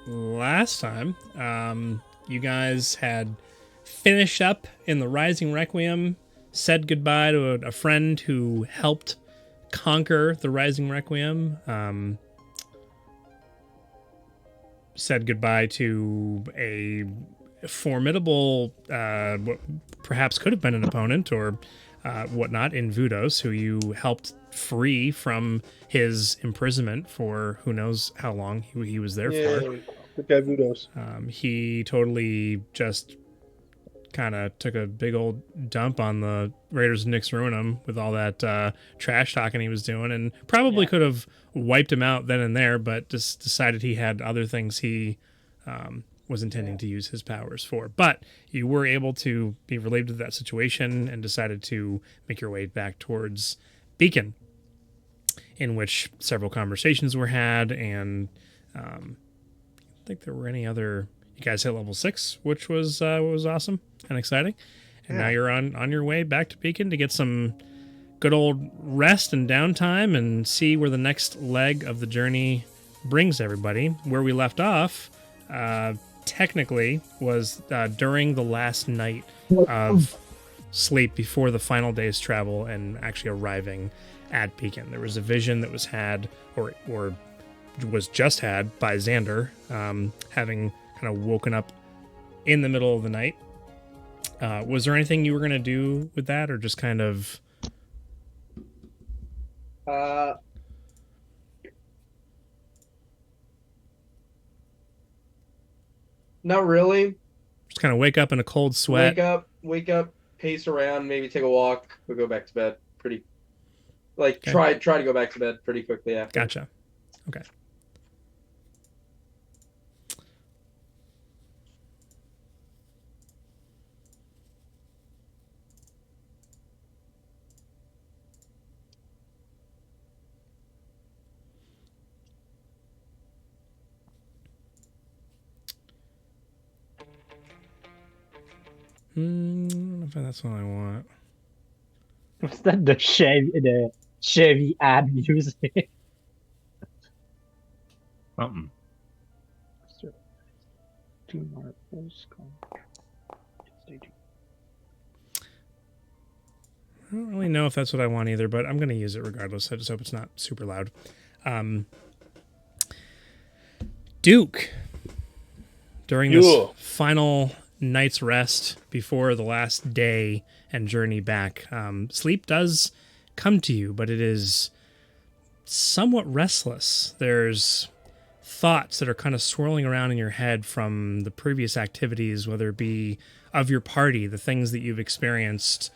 last time, you guys had finished up in the Rising Requiem, said goodbye to a friend who helped conquer the Rising Requiem, said goodbye to a formidable, what perhaps could have been an opponent or whatnot in Vudos, who you helped free from his imprisonment for who knows how long he was there for. Yay. Good guy Vudos. He totally just kind of took a big old dump on the Raiders of Nyx Ruinum with all that trash talking he was doing, and probably could have wiped him out then and there, but just decided he had other things he was intending to use his powers for. But you were able to be relieved of that situation and decided to make your way back towards Beacon, in which several conversations were had, and I think there were any other. You guys hit level 6, which was awesome and exciting. And now you're on your way back to Beacon to get some good old rest and downtime and see where the next leg of the journey brings everybody. Where we left off, technically, was during the last night of sleep before the final day's travel and actually arriving at Beacon. There was a vision that was had, or was just had by Xander, having kind of woken up in the middle of the night. Was there anything you were going to do with that, or just kind of... Not really. Just kind of wake up in a cold sweat? Wake up, pace around, maybe take a walk. We'll go back to bed pretty... Okay. Try to go back to bed pretty quickly after. Gotcha. Okay. I don't know if that's what I want. Was that the Chevy ad music? Something. Two marbles. I don't really know if that's what I want either, but I'm going to use it regardless. I just hope it's not super loud. Duke, during this final night's rest before the last day and journey back, sleep does come to you, but it is somewhat restless. There's thoughts that are kind of swirling around in your head from the previous activities, whether it be of your party, the things that you've experienced,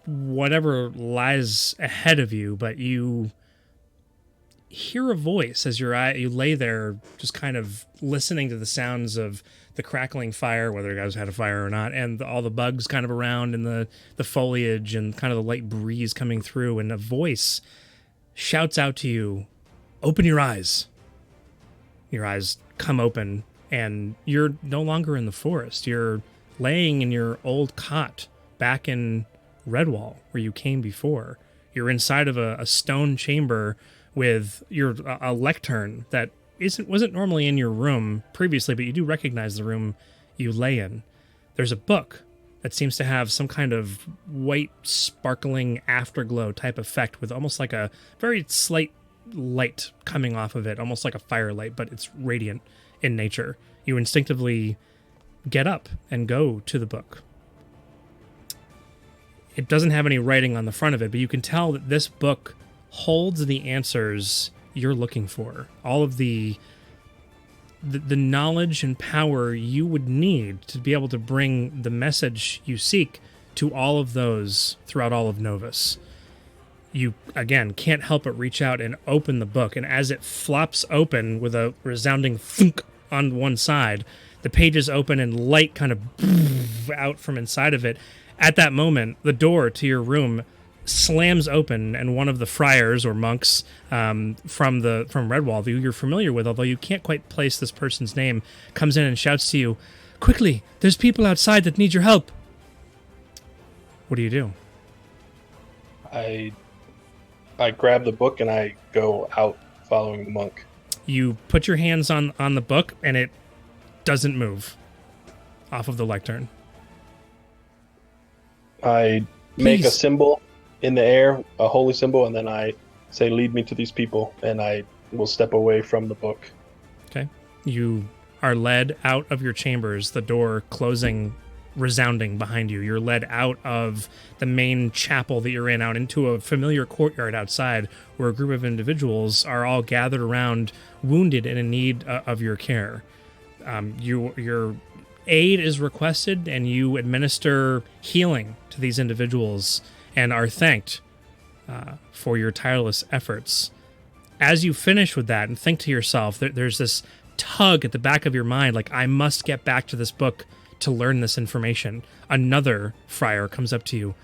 whatever lies ahead of you, but you hear a voice as you lay there just kind of listening to the sounds of the crackling fire, whether you guys had a fire or not, and all the bugs kind of around and the foliage and kind of the light breeze coming through, and a voice shouts out to you, "Open your eyes." Your eyes come open, and you're no longer in the forest. You're laying in your old cot back in Redwall, where you came before. You're inside of a stone chamber with a lectern that wasn't normally in your room previously, but you do recognize the room you lay in. There's a book that seems to have some kind of white, sparkling afterglow type effect with almost like a very slight light coming off of it, almost like a firelight, but it's radiant in nature. You instinctively get up and go to the book. It doesn't have any writing on the front of it, but you can tell that this book holds the answers you're looking for. All of the knowledge and power you would need to be able to bring the message you seek to all of those throughout all of Novus. You, again, can't help but reach out and open the book, and as it flops open with a resounding thunk on one side, the pages open and light kind of out from inside of it. At that moment, the door to your room slams open, and one of the friars or monks from Redwall, who you're familiar with, although you can't quite place this person's name, comes in and shouts to you, "Quickly, there's people outside that need your help." What do? I grab the book and I go out following the monk. You put your hands on the book, and it doesn't move off of the lectern. I make a Please. symbol in the air, a holy symbol, and then I say, lead me to these people, and I will step away from the book. Okay. You are led out of your chambers, the door closing, resounding behind you. You're led out of the main chapel that you're in, out into a familiar courtyard outside where a group of individuals are all gathered around, wounded and in need of your care. Your aid is requested, and you administer healing to these individuals and are thanked for your tireless efforts. As you finish with that and think to yourself, there's this tug at the back of your mind, like, I must get back to this book to learn this information. Another friar comes up to you.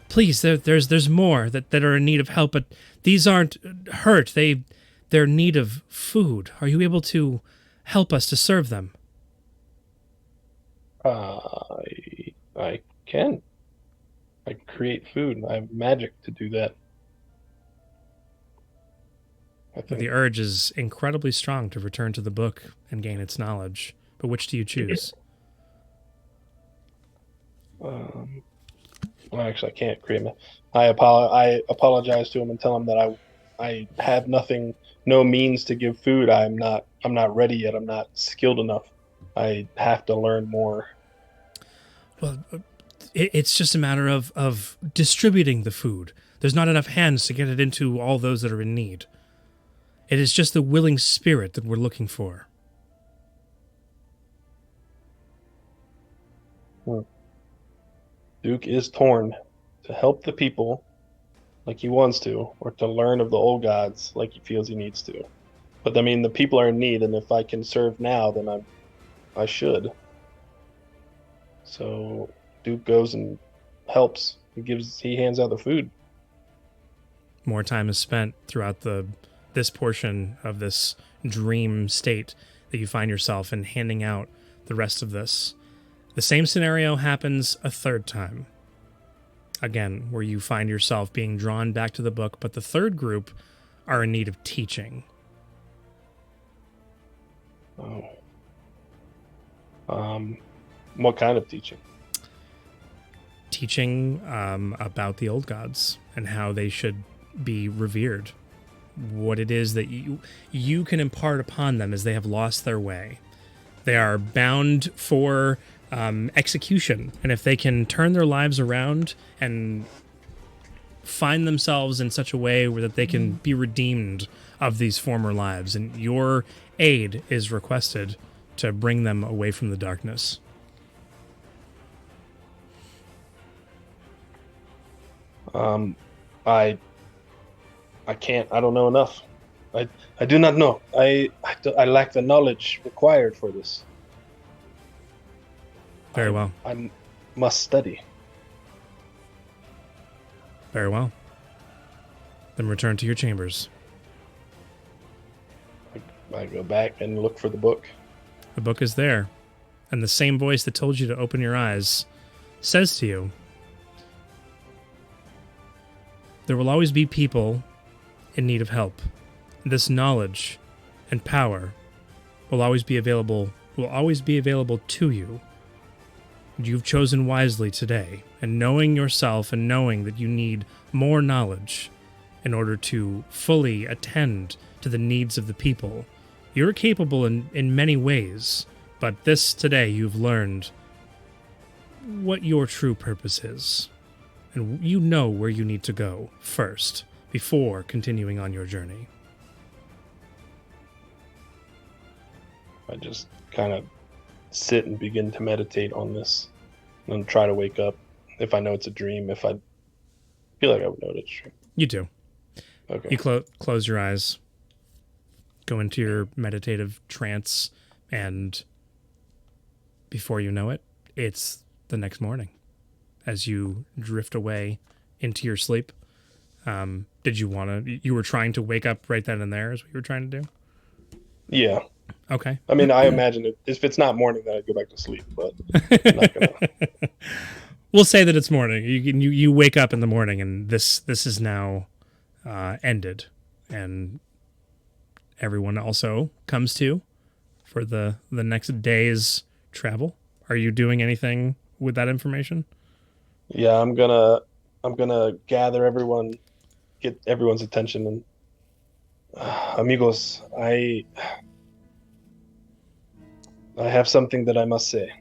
Please, there's more that are in need of help, but these aren't hurt. They're in need of food. Are you able to help us to serve them? I can. I create food. I have magic to do that. The urge is incredibly strong to return to the book and gain its knowledge. But which do you choose? Well, actually, I can't create. I apologize to him and tell him that I have nothing, no means to give food. I'm not ready yet. I'm not skilled enough. I have to learn more. Well, it's just a matter of distributing the food. There's not enough hands to get it into all those that are in need. It is just the willing spirit that we're looking for. Duke is torn to help the people like he wants to, or to learn of the old gods like he feels he needs to. But I mean, the people are in need, and if I can serve now, then I should. So Duke goes and helps. He hands out the food. More time is spent throughout this portion of this dream state that you find yourself in, handing out the rest of this. The same scenario happens a third time. Again, where you find yourself being drawn back to the book, but the third group are in need of teaching. Oh. What kind of teaching? Teaching about the old gods and how they should be revered. What it is that you can impart upon them as they have lost their way. They are bound for execution, and if they can turn their lives around and find themselves in such a way where that they can be redeemed of these former lives, and your aid is requested to bring them away from the darkness. I can't. I don't know enough. I do not know. I lack the knowledge required for this. Very well. I must study. Very well. Then return to your chambers. I go back and look for the book. The book is there, and the same voice that told you to open your eyes says to you, there will always be people in need of help. This knowledge and power will always be available to you. You've chosen wisely today, and knowing yourself and knowing that you need more knowledge in order to fully attend to the needs of the people. You're capable in many ways, but this today you've learned what your true purpose is. And you know where you need to go first, before continuing on your journey. I just kind of sit and begin to meditate on this and try to wake up if I know it's a dream. If I feel like I would know it's true. You do. Okay. You close your eyes, go into your meditative trance, and before you know it, it's the next morning as you drift away into your sleep. Did you you were trying to wake up right then and there is what you were trying to do? Yeah. Okay. I mean, I imagine if it's not morning, then I'd go back to sleep, but I'm not gonna. We'll say that it's morning. You wake up in the morning, and this is now ended, and everyone also comes to for the next day's travel. Are you doing anything with that information? Yeah, I'm gonna gather everyone, get everyone's attention, and amigos, I have something that I must say.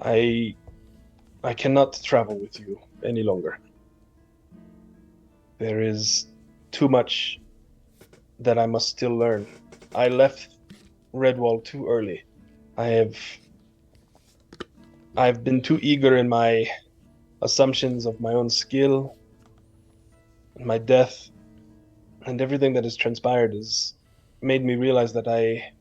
I I cannot travel with you any longer. There is too much that I must still learn. I left Redwall too early. I have I've been too eager in my assumptions of my own skill and my death, and everything that has transpired has made me realize that I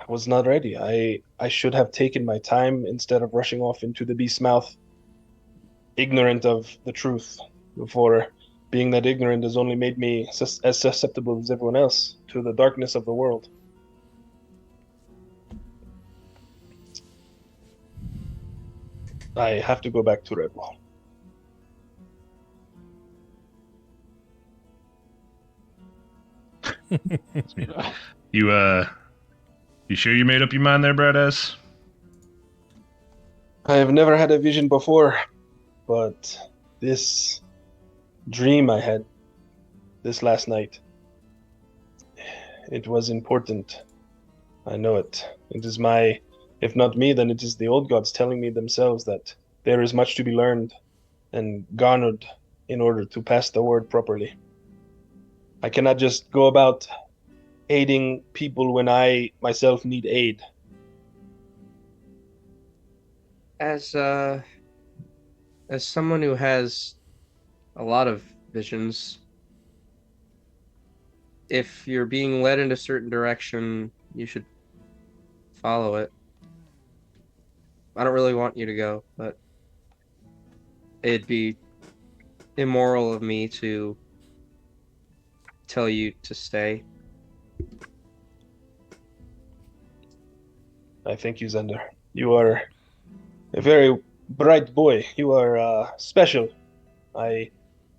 was not ready. I should have taken my time instead of rushing off into the beast's mouth, ignorant of the truth. Before being that ignorant has only made me as susceptible as everyone else to the darkness of the world. I have to go back to Redwall. You sure you made up your mind there, Bradass? I have never had a vision before, but this dream I had this last night, it was important. I know it. It is my, if not me, then it is the old gods telling me themselves that there is much to be learned and garnered in order to pass the word properly. I cannot just go about aiding people when I myself need aid. As someone who has a lot of visions, if you're being led in a certain direction, you should follow it. I don't really want you to go, but it'd be immoral of me to tell you to stay. I thank you, Zender. You are a very bright boy. You are special. I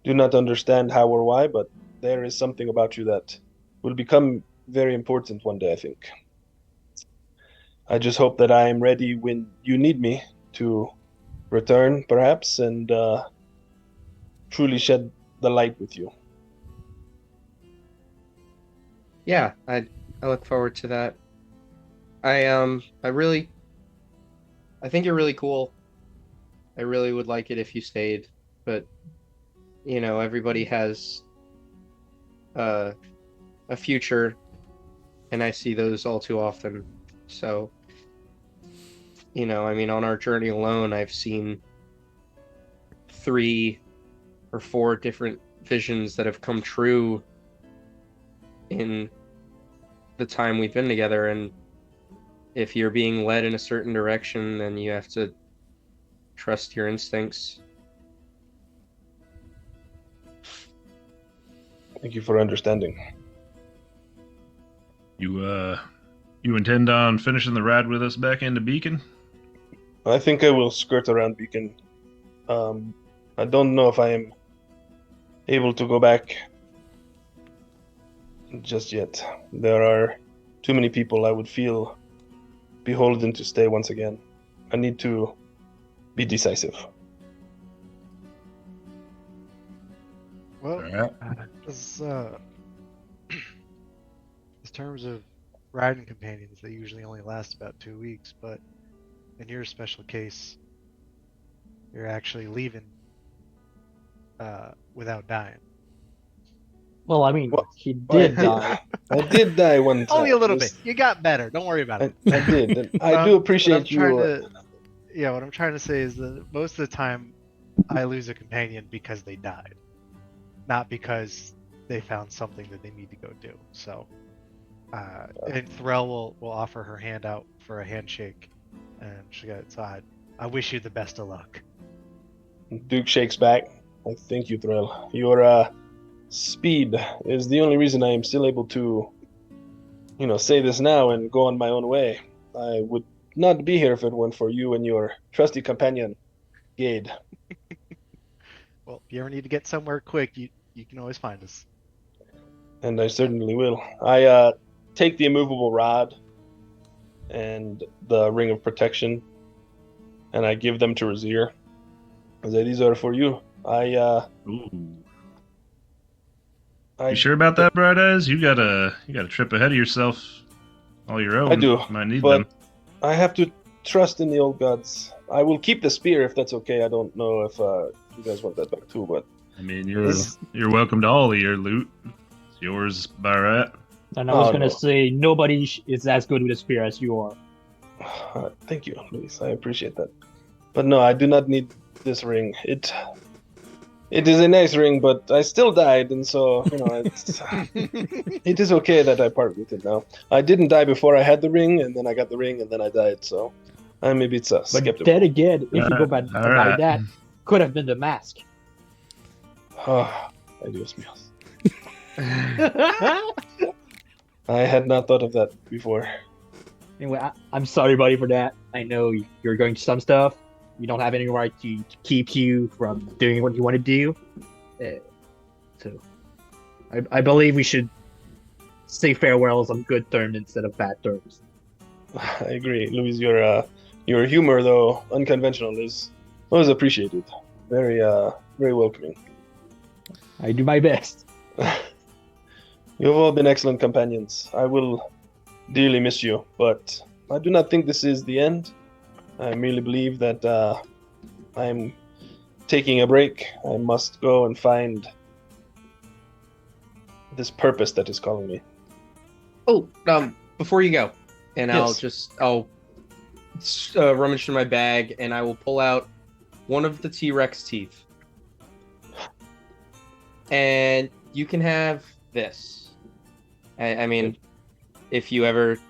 do not understand how or why, but there is something about you that will become very important one day, I think. I just hope that I am ready when you need me to return, perhaps, and truly shed the light with you. Yeah, I look forward to that. I really I think you're really cool. I really would like it if you stayed, but everybody has uh, a future, and I see those all too often. So, I mean, on our journey alone, I've seen 3 or 4 different visions that have come true in the time we've been together, and if you're being led in a certain direction, then you have to trust your instincts. Thank you for understanding. You intend on finishing the ride with us back into Beacon? I think I will skirt around Beacon. I don't know if I am able to go back just yet. There are too many people I would feel beholden to stay once again. I need to be decisive. Well, Alright. as as terms of riding companions, they usually only last about 2 weeks, but in your special case, you're actually leaving without dying. Well, I mean, Well, he did I die. I did die one time. Only a little bit. You got better. Don't worry about it. I did. And I What do I'm appreciate trying you. to, yeah, what I'm trying to say is that most of the time, I lose a companion because they died, not because they found something that they need to go do. So, and Threll will offer her hand out for a handshake, and she goes, so I wish you the best of luck. Duke shakes back. I thank you, Threll. Your speed is the only reason I am still able to, say this now and go on my own way. I would not be here if it weren't for you and your trusty companion, Gade. Well, if you ever need to get somewhere quick, you can always find us. And I certainly will. I take the immovable rod and the ring of protection, and I give them to Razir. I say, these are for you. Ooh. You sure about that, Bright Eyes? You got a trip ahead of yourself all your own. I do, Might need but them. I have to trust in the old gods. I will keep the spear if that's okay. I don't know if you guys want that back too, but I mean, you're welcome to all of your loot. It's yours by right. And I was Oh, gonna no. say nobody is as good with a spear as you are. Thank you, Luis. I appreciate that. But no, I do not need this ring. It is a nice ring, but I still died, and so it is okay that I part with it now. I didn't die before I had the ring, and then I got the ring, and then I died. So I'm a bit skeptical. But then again, if you go by Alright. that, could have been the mask. Ay, Dios mío. I had not thought of that before. Anyway, I'm sorry, buddy, for that. I know you're going to some stuff. We don't have any right to keep you from doing what you want to do. So, I believe we should say farewells on good terms instead of bad terms. I agree, Luis. Your humor, though unconventional, is always appreciated. Very welcoming. I do my best. You have all been excellent companions. I will dearly miss you, but I do not think this is the end. I merely believe that I'm taking a break. I must go and find this purpose that is calling me. Oh, before you go, and Yes. I'll rummage through my bag, and I will pull out one of the T-Rex teeth, and you can have this. I mean, if you ever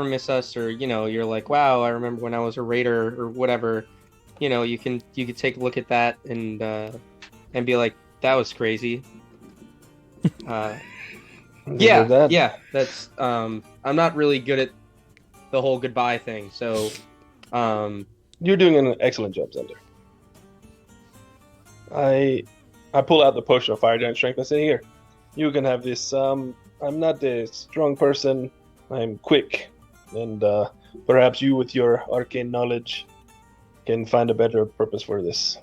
miss us, or you're like, wow, I remember when I was a raider or whatever, you could take a look at that and be like, that was crazy. Yeah, that's I'm not really good at the whole goodbye thing, so You're doing an excellent job, Xander. I pull out the potion of fire giant strength. I say, here, you can have this. I'm not a strong person. I'm quick, and perhaps you, with your arcane knowledge, can find a better purpose for this.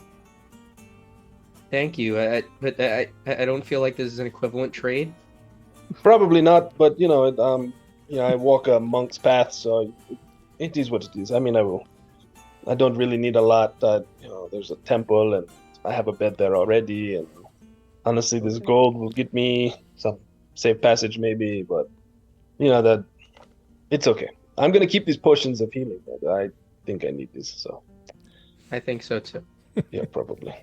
thank you. But I don't feel like this is an equivalent trade. Probably not, but I walk a monk's path, so it is what it is. I mean, I don't really need a lot. There's a temple, and I have a bed there already, and honestly, this gold will get me some safe passage, maybe, but that it's okay. I'm gonna keep these potions of healing. But I think I need these, so I think so too. yeah, probably.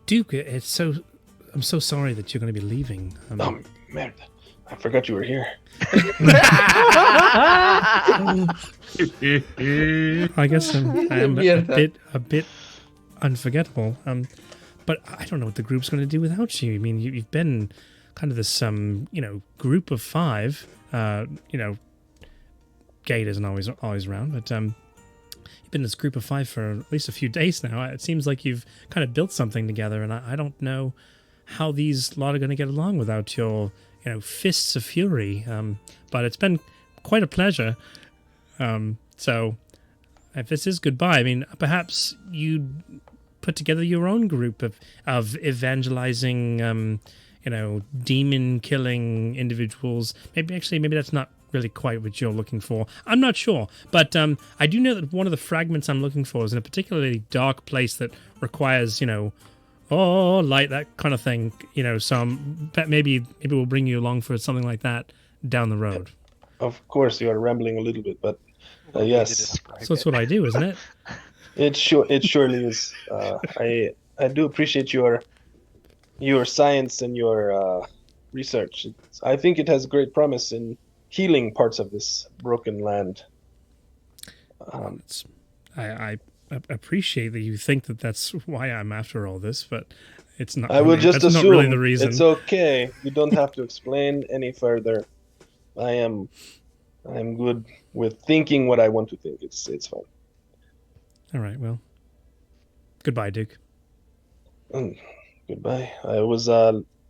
Duke, I'm so sorry that you're going to be leaving. Oh, man, I forgot you were here. I guess I am a bit unforgettable. But I don't know what the group's going to do without you. I mean, you've been kind of this group of 5. Gate isn't always around, but you've been this group of 5 for at least a few days now. It seems like you've kind of built something together, and I don't know how these lot are going to get along without your fists of fury. But it's been quite a pleasure. So if this is goodbye, I mean, perhaps you'd put together your own group of evangelizing, demon killing individuals. Maybe that's not really quite what you're looking for. I'm not sure, but I do know that one of the fragments I'm looking for is in a particularly dark place that requires, light, that kind of thing. So maybe we'll bring you along for something like that down the road. Of course, you are rambling a little bit, but yes. So that's what I do, isn't it? It surely is. I do appreciate your science and your research. I think it has great promise in healing parts of this broken land. I appreciate that you think that that's why I'm after all this, but it's not. I will just that's assume not really the reason. It's okay. You don't have to explain any further. I'm good with thinking what I want to think. It's fine. All right. Well, goodbye, Duke. Goodbye. It was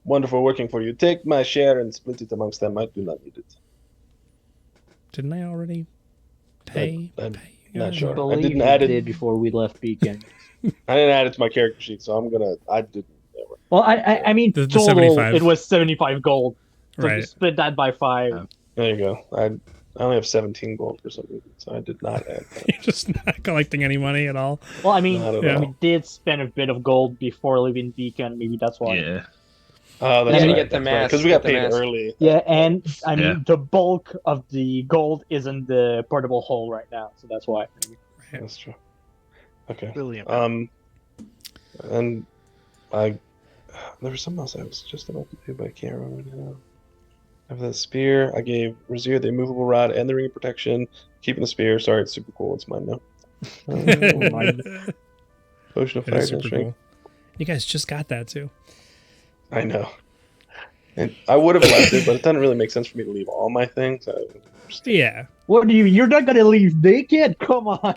wonderful working for you. Take my share and split it amongst them. I do not need it. Didn't I already pay I'm pay you not guys? sure. I believe didn't you add it. did before we left Beacon. I didn't add it to my character sheet, so I didn't. Well, I mean, The total 75. it was 75 gold. So if you Right. split that by 5. There you go. I only have 17 gold for some reason, so I did not add that. You're just not collecting any money at all. Well, I mean, Not at Yeah. we all. did spend a bit of gold before leaving Beacon. Maybe that's why. Yeah. Oh, Yeah, that's to right. get the That's right. mask, Because we got get the paid mask. early. Yeah, and I mean, Yeah. the bulk of the gold is in the portable hole right now, so that's why. That's true. Okay. Billion. And there was something else I was just about to do, but I can't remember now. I have that spear. I gave Razir the immovable rod and the ring of protection. Keeping the spear. Sorry, it's super cool. It's mine now. Potion of That fire is and super strength. cool. You guys just got that too. I know. And I would have left it, but it doesn't really make sense for me to leave all my things. Yeah. What do you? You're not gonna leave naked? Come on.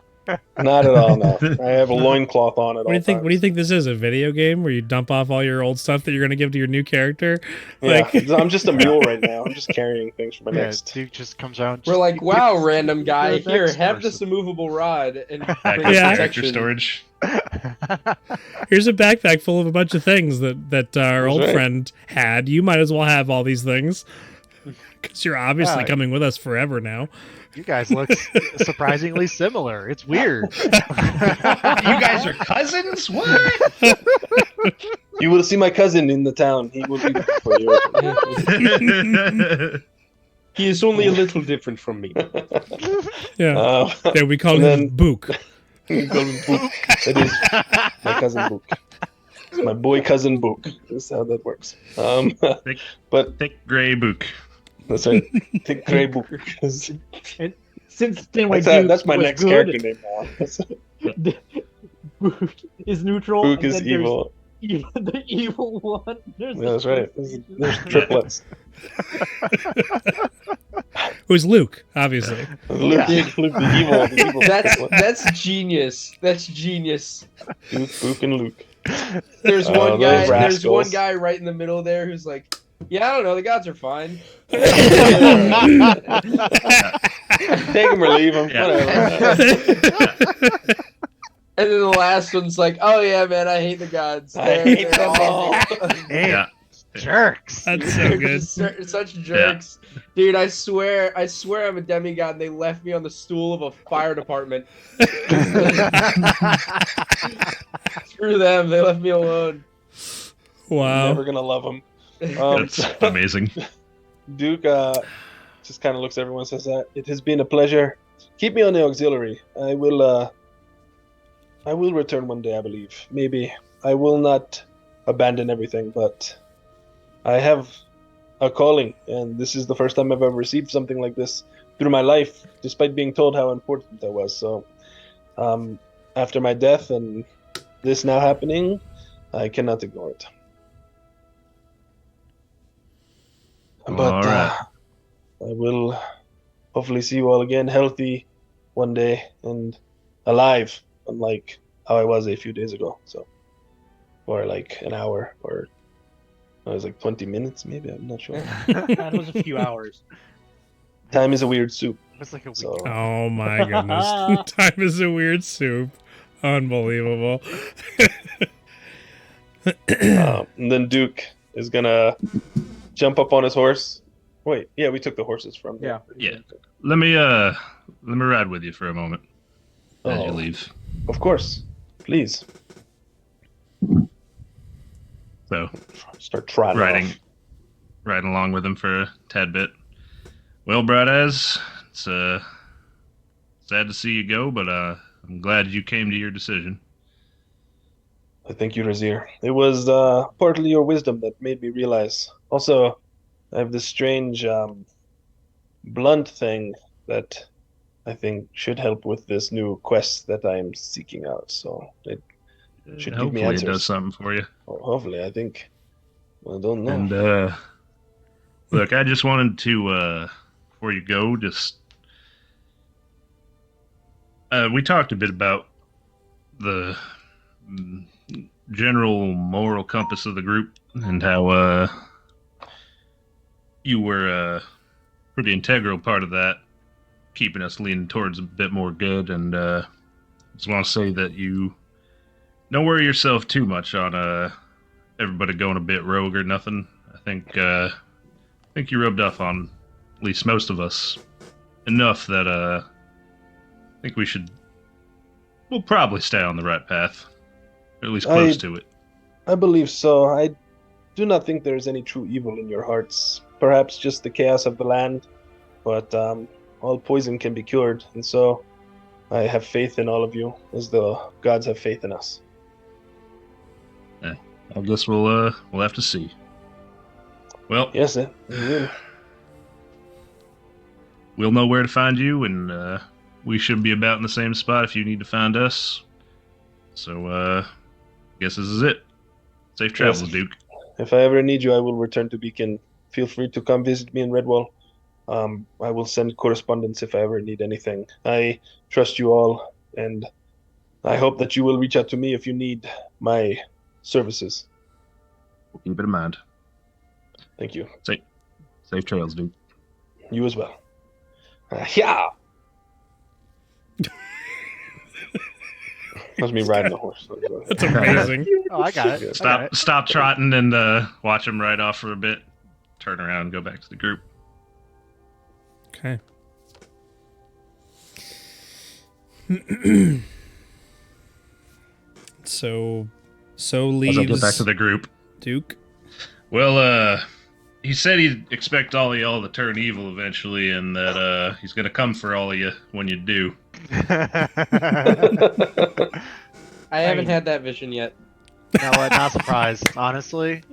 Not at all. No, I have a loincloth on at What do you all think? What do you times. think this is? A video game where you dump off all your old stuff that you're gonna give to your new character? Yeah, Like, I'm just a mule right now. I'm just carrying things for my Yeah, next. Duke just comes out. We're like, wow, random guy, You're the here, next have this person." immovable rod and Back bring to Yeah. character protection. storage. here's a backpack full of a bunch of things that our That's old right. friend had. You might as well have all these things because you're obviously Wow. coming with us forever now. You guys look surprisingly similar. It's weird. You guys are cousins? What? You will see my cousin in the town. He will be there for you. He is only a little different from me. Yeah. Yeah, we call and him then- Book. You call him Book. It is my cousin Book. It's my boy cousin Book. That's how that works. Thick, But thick gray book. that's right. Thick gray Book. Since Stinway That's my was next good, character name now. Book is neutral. Book and is then there's evil. The evil one. There's Yeah, that's right. There's triplets. Who's Luke? Obviously. Luke, Luke, the evil triplet. That's genius. That's genius. Duke, Book, and Luke. There's Oh, one guy. those There's one rascals. guy right in the middle there who's like, yeah, I don't know, the gods are fine. Take him or leave him. Yeah. Whatever. And then the last one's like, oh yeah, man, I hate the gods. I They're- hate they're them all. Hey, Yeah. jerks. That's so They're good. just such jerks. Dude, I swear I'm a demigod and they left me on the stool of a fire department. Screw them, they left me alone. Wow. Never gonna love him. That's amazing. Duke just kind of looks at everyone and says that it has been a pleasure. Keep me on the auxiliary. I will return one day, I believe. Maybe I will not abandon everything, but I have a calling, and this is the first time I've ever received something like this through my life, despite being told how important I was. So, after my death and this now happening, I cannot ignore it. But All right. I will hopefully see you all again, healthy one day and alive, unlike how I was a few days ago. So, or like an hour, or it was like 20 minutes, maybe. I'm not sure. That was a few hours. Time is a weird soup. It was like a week. So Oh my goodness. Time is a weird soup. Unbelievable. and then Duke is gonna jump up on his horse. Wait, yeah, we took the horses from Yeah. Yeah. Let me ride with you for a moment as you Oh. leave. Of course, please So start trotting off. riding along with him for a tad bit. Well, Bradaz, it's sad to see you go, but I'm glad you came to your decision. I thank you, Razir. It was partly your wisdom that made me realize. Also, I have this strange blunt thing that I think should help with this new quest that I am seeking out. So it should give me Hopefully it answers. does something for you. Hopefully, I think. I don't know. And look, I just wanted to before you go, just we talked a bit about the general moral compass of the group and how you were a pretty integral part of that, keeping us leaning towards a bit more good. And just want to say that you don't worry yourself too much on everybody going a bit rogue or nothing. I think you rubbed off on at least most of us enough that I think we'll probably stay on the right path, or at least close to it. I believe so. I do not think there is any true evil in your hearts. Perhaps just the chaos of the land, but all poison can be cured, and so I have faith in all of you, as the gods have faith in us. I guess we'll have to see. Well, Yes, we will. we'll know where to find you, and we should be about in the same spot if you need to find us. So, guess this is it. Safe travels, Yes. Duke. If I ever need you, I will return to Beacon. Feel free to come visit me in Redwall. I will send correspondence if I ever need anything. I trust you all, and I hope that you will reach out to me if you need my services. We'll keep it in mind. Thank you. Safe trails, Duke. You as well. Yeah. That's me riding the horse. That's amazing. Oh, I got it. Stop trotting and watch him ride off for a bit. Turn around and go back to the group. Okay. So leaves I'll get back to the group. Duke. Well, he said he'd expect all of y'all to turn evil eventually, and that he's gonna come for all of you when you do. I haven't had that vision yet. You know what? Not surprised, honestly.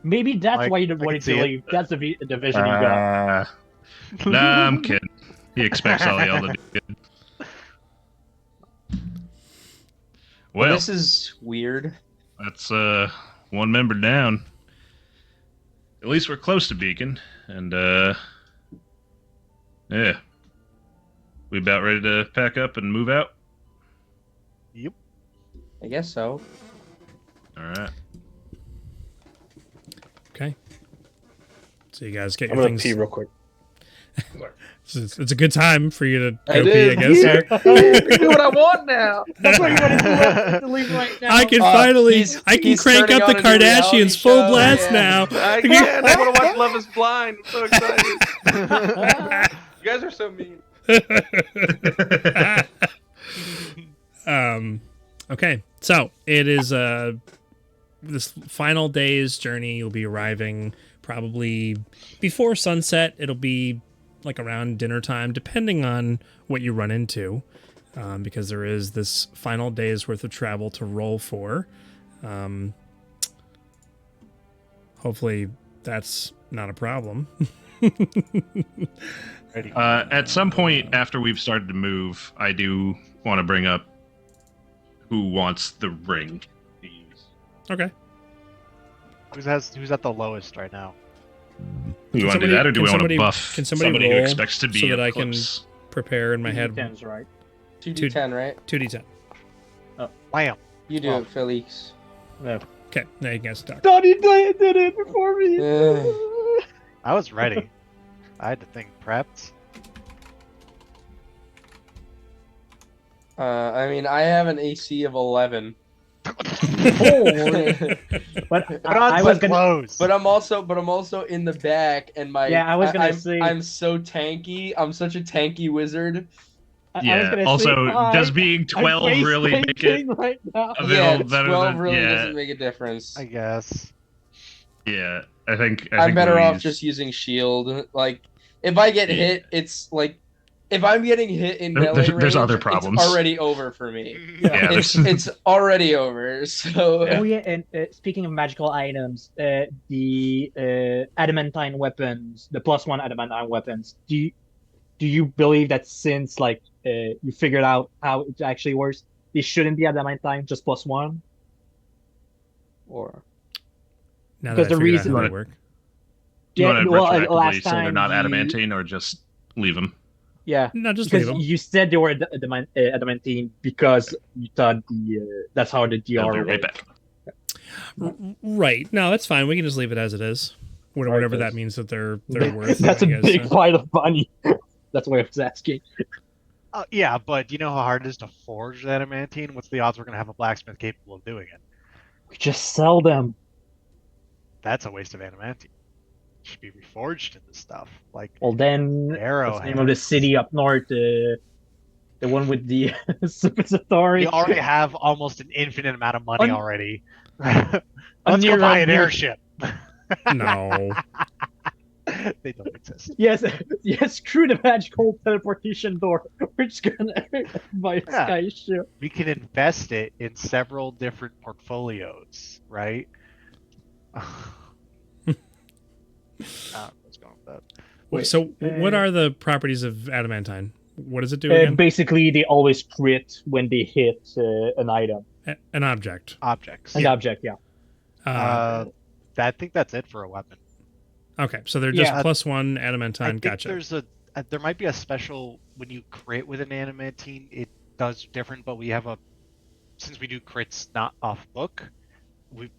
Maybe that's Like, why you I can wanted see to it. leave. That's the vision you got. Nah, I'm kidding. He expects all of y'all to do good. Well, This is weird. that's one member down. At least we're close to Beacon, and yeah. We about ready to pack up and move out? Yep. I guess so. Alright. Okay. So you guys get I'm your gonna things. pee real quick. It's a good time for you to go It pee, is. I guess. I can do what I want now. That's why you wanted to leave right now. I can finally, he's- I can he's crank turning up the on a new reality Kardashians full show, blast yeah. now. I can't. I want to watch Love is Blind. I'm so excited. You guys are so mean. Okay, so it is this final day's journey. You'll be arriving probably before sunset. It'll be like around dinner time, depending on what you run into, because there is this final day's worth of travel to roll for. Hopefully that's not a problem. At some point after we've started to move, I do want to bring up who wants the ring. Okay. Who's at the lowest right now? Do you want to do that, or do we want to buff can somebody who roll expects to be so that up I can close? prepare in my head? 10s, right? 2d10, right? 2d10. Wham! You do it, Felix. No. Okay, now you guys talk. Donnie did it before me. I was ready. I had the thing prepped. I mean, I have an AC of 11. But I was close. But I'm also in the back, and my Yeah, I was gonna say- I'm so tanky. I'm such a tanky wizard. Yeah. Also, does being 12 really make it right now. a Yeah, little better 12 than? really Yeah. doesn't make a difference. I guess. Yeah. I think I'm better off Louise- just using shield. Like, if I get hit, it's like, if I'm getting hit in melee There's range, other problems. It's already over for me. Yeah, It's already over. So Oh yeah, and speaking of magical items, the adamantine weapons, the +1 adamantine weapons. Do you believe that since like you figured out how it actually works, they shouldn't be adamantine, just +1? or Now Because that I the figured out reason- how they work. You want to retroactively last say they're time not you- adamantine, or just leave them? Yeah, No, just leave because them. you said they were adamantine because you thought that's how the They'll DR be right worked. back. Right. No, that's fine. We can just leave it as it is. Whatever that means that they're worth. That's I a guess, big pile of money. That's why I was asking. Yeah, but you know how hard it is to forge that adamantine? What's the odds we're going to have a blacksmith capable of doing it? We just sell them. That's a waste of adamantine. It should be reforged into stuff. Like, Well, then, what's the name of the city up north? The one with the suppository. We already have almost an infinite amount of money already. Let's near- go buy an near- airship. No. They don't exist. Yes, screw the magical teleportation door. We're just gonna buy a Yeah. sky ship. We can invest it in several different portfolios, right? What's going with that? Wait, So, what are the properties of adamantine? What does it do again? Basically, they always crit when they hit an item. An object. Objects. An object, yeah. I think that's it for a weapon. Okay, so they're just Yeah. +1 I adamantine. think Gotcha. there might be a special when you crit with an adamantine, it does different, but since we do crits not off book, we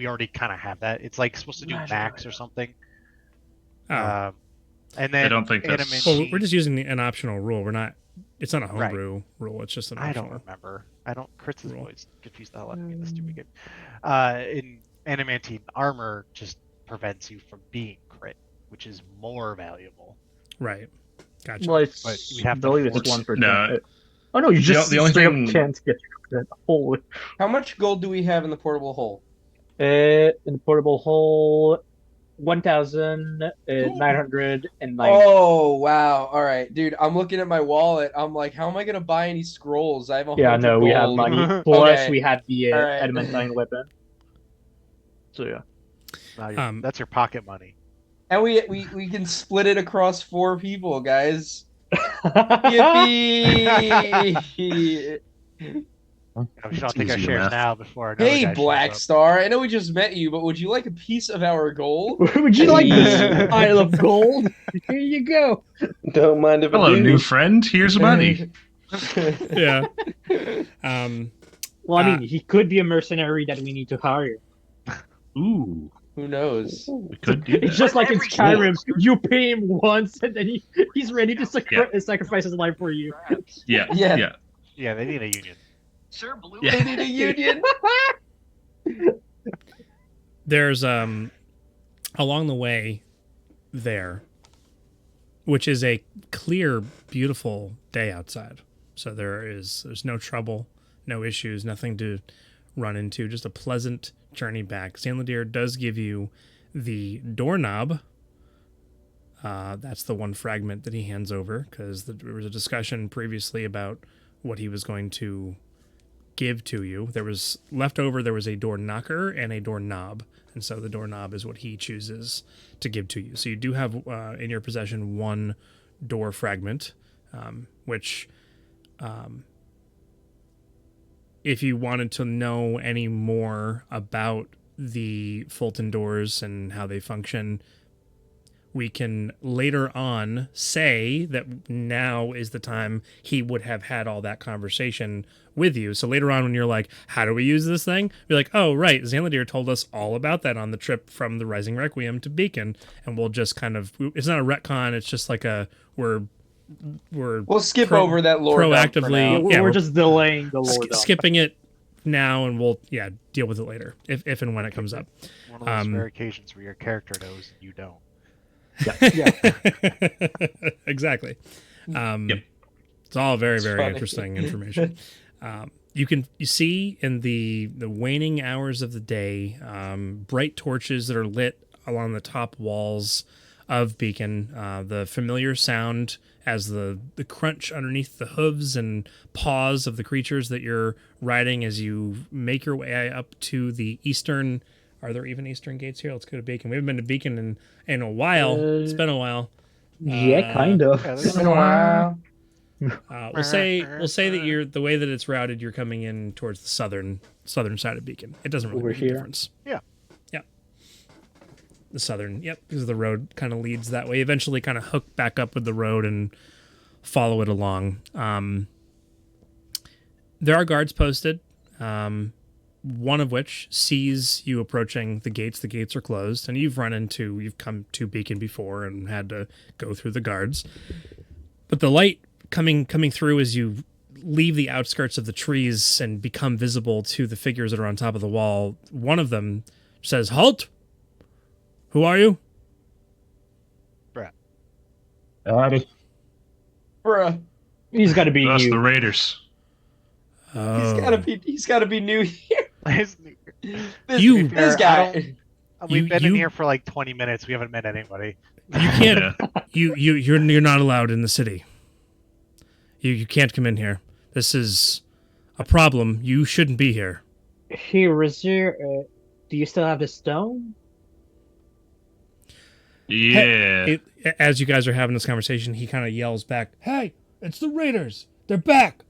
already kind of have that. It's like supposed to do max or something. Oh. And then I don't think that's- adamantine, Well, we're just using an optional rule. We're not. It's not a homebrew rule. It's just an I optional. don't remember. Crits is Rule. always confused the hell out of me. That's stupid game. In adamantine, armor just prevents you from being crit, which is more valuable. Right. Gotcha. Well, But we have I to believe it's force- 1%. No. Oh no, you just the only straight up thing- can't get crit. Holy. How much gold do we have in the portable hole? In the portable hole, 1,909. Oh wow! All right, dude. I'm looking at my wallet. I'm like, how am I gonna buy any scrolls? I have 100 Yeah, no, we have gold. money. Plus, Okay. we have the All right. adamantine weapon. So yeah. That's your pocket money. And we can split it across 4 people, guys. Yippee! We should all take our Easy shares math. now before another Hey, guy shows up. Blackstar. I know we just met you, but would you like a piece of our gold? Would you like this Hey. pile of gold? Here you go. Don't mind if I Hello, do. new friend. Here's money. Yeah. Well, I mean, he could be a mercenary that we need to hire. Ooh, Who knows? we could do It's that. just like in Skyrim. You pay him once, and then he's ready to sacrifice his life for you. Yeah, Yeah. yeah. Yeah, they need a union. Sir Blue. Yeah. They need a union. There's along the way there, which is a clear, beautiful day outside. So there's no trouble, no issues, nothing to run into. Just a pleasant journey back. Sandladeer does give you the doorknob. That's the one fragment that he hands over because there was a discussion previously about what he was going to give to you. There was a door knocker and a doorknob, and so the doorknob is what he chooses to give to you. So you do have in your possession one door fragment, which if you wanted to know any more about the Fulton doors and how they function, we can later on say that now is the time he would have had all that conversation with you. So later on when you're like, how do we use this thing? You're like, oh, right, Xanladir told us all about that on the trip from the Rising Requiem to Beacon. And we'll just kind of, it's not a retcon, it's just like we'll skip over that lore dump for proactively- now. Yeah, we're we're just delaying the lore dump. skipping it now and we'll deal with it later if and when it comes up. One of those rare occasions where your character knows and you don't. Exactly. Yep. It's all very, It's very funny. interesting information. You see in the waning hours of the day, bright torches that are lit along the top walls of Beacon, the familiar sound as the crunch underneath the hooves and paws of the creatures that you're riding as you make your way up to the eastern. Are there even eastern gates here? Let's go to Beacon. We haven't been to Beacon in a while. It's been a while. Yeah, kind of. Yeah, It's been a while. We'll say that you're the way that it's routed. You're coming in towards the southern side of Beacon. It doesn't really Over make a here? difference. Yeah. The southern, because the road kind of leads that way. Eventually, kind of hook back up with the road and follow it along. There are guards posted. one of which sees you approaching the gates. The gates are closed, and you've come to Beacon before and had to go through the guards. But the light coming through as you leave the outskirts of the trees and become visible to the figures that are on top of the wall, one of them says, "Halt! Who are you?" Howdy. Bruh. He's got to be Us, new. the Raiders. He's gotta be new here. This This guy. We've been in here for like 20 minutes. We haven't met anybody. You can't. Yeah. You're not allowed in the city. You can't come in here. This is a problem. You shouldn't be here. Hey, Razir, do you still have the stone? Yeah. As you guys are having this conversation, he kind of yells back, "Hey, it's the Raiders. They're back.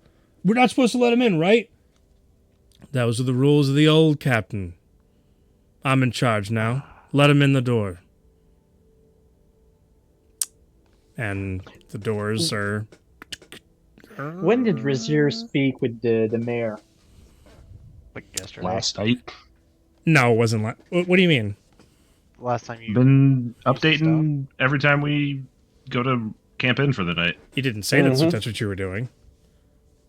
We're not supposed to let them in, right?" "Those are the rules of the old captain. I'm in charge now. Let them in the door." And the doors are... When did Razir speak with the mayor? Like yesterday. Last night. No, it wasn't. What do you mean? Last time you Been some updating every time we go to camp in for the night. You didn't say that's what you were doing.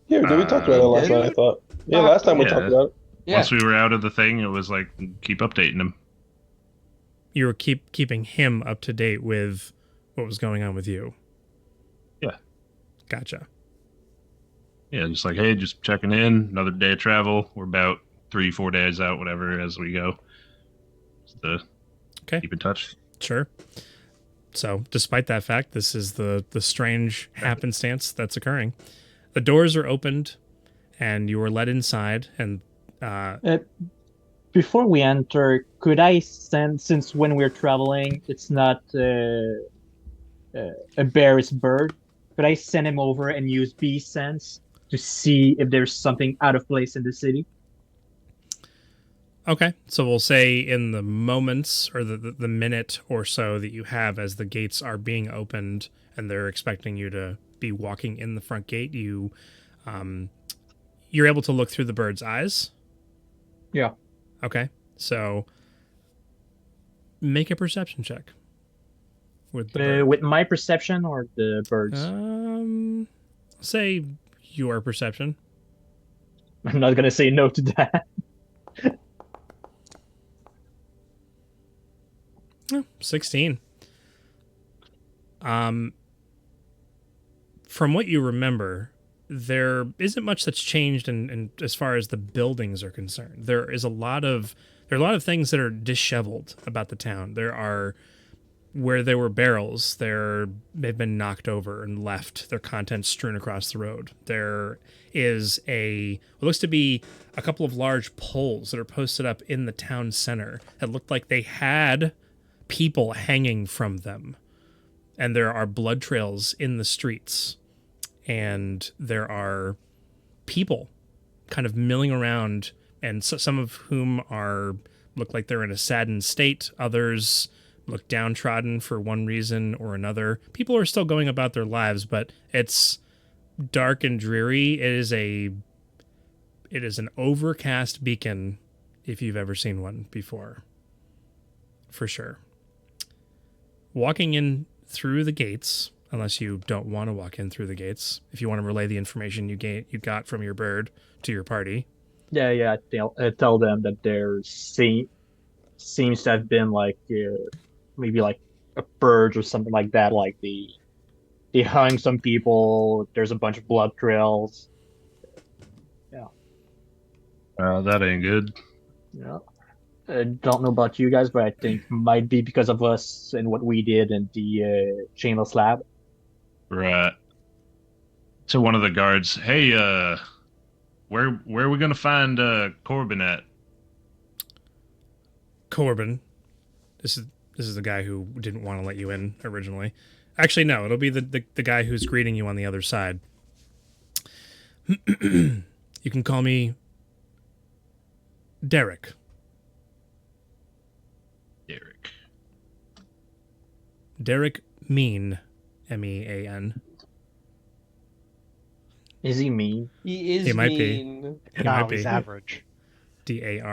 Yeah, did we talked about it last did night? I thought. Yeah, last time we Yeah. talked about it. Yeah. Once we were out of the thing, it was like, keep updating him. You were keeping him up to date with what was going on with you. Yeah. Gotcha. Yeah, just like, hey, just checking in. Another day of travel. We're about 3-4 days out, whatever, as we go. Just to Okay. keep in touch. Sure. So, despite that fact, this is the strange happenstance that's occurring. The doors are opened, and you are led inside, and Before we enter, could I send, since when we're traveling, it's not a bear, it's a bird, could I send him over and use bee sense to see if there's something out of place in the city? okay. So we'll say in the moments or the minute or so that you have as the gates are being opened and they're expecting you to be walking in the front gate, you're able to look through the bird's eyes. Yeah. Okay. So make a perception check with the bird. With my perception or the birds? Say your perception. I'm not gonna say no to that. 16. From what you remember, there isn't much that's changed in as far as the buildings are concerned. There are a lot of things that are disheveled about the town. There are, where there were barrels, they've been knocked over and left, their contents strewn across the road. There is what looks to be a couple of large poles that are posted up in the town center that looked like they had people hanging from them. And there are blood trails in the streets. And there are people kind of milling around, and some of whom look like they're in a saddened state. Others look downtrodden for one reason or another. People are still going about their lives, but it's dark and dreary. It is an overcast beacon, if you've ever seen one before. For sure. Walking in through the gates, unless you don't want to walk in through the gates, if you want to relay the information you got from your bird to your party. Yeah. Tell them that there seems to have been like maybe like a purge or something like that. Like they hung some people. There's a bunch of blood trails. Yeah. That ain't good. Yeah. I don't know about you guys, but I think might be because of us and what we did in the chainless lab. Right. To one of the guards, hey, where are we gonna find Corbin at? Corbin. This is the guy who didn't want to let you in originally. Actually, no, it'll be the guy who's greeting you on the other side. You can call me Derek. Derek Mean, MEAN. Is he mean? He is He might be. mean. He No, might be. he's average. Darek.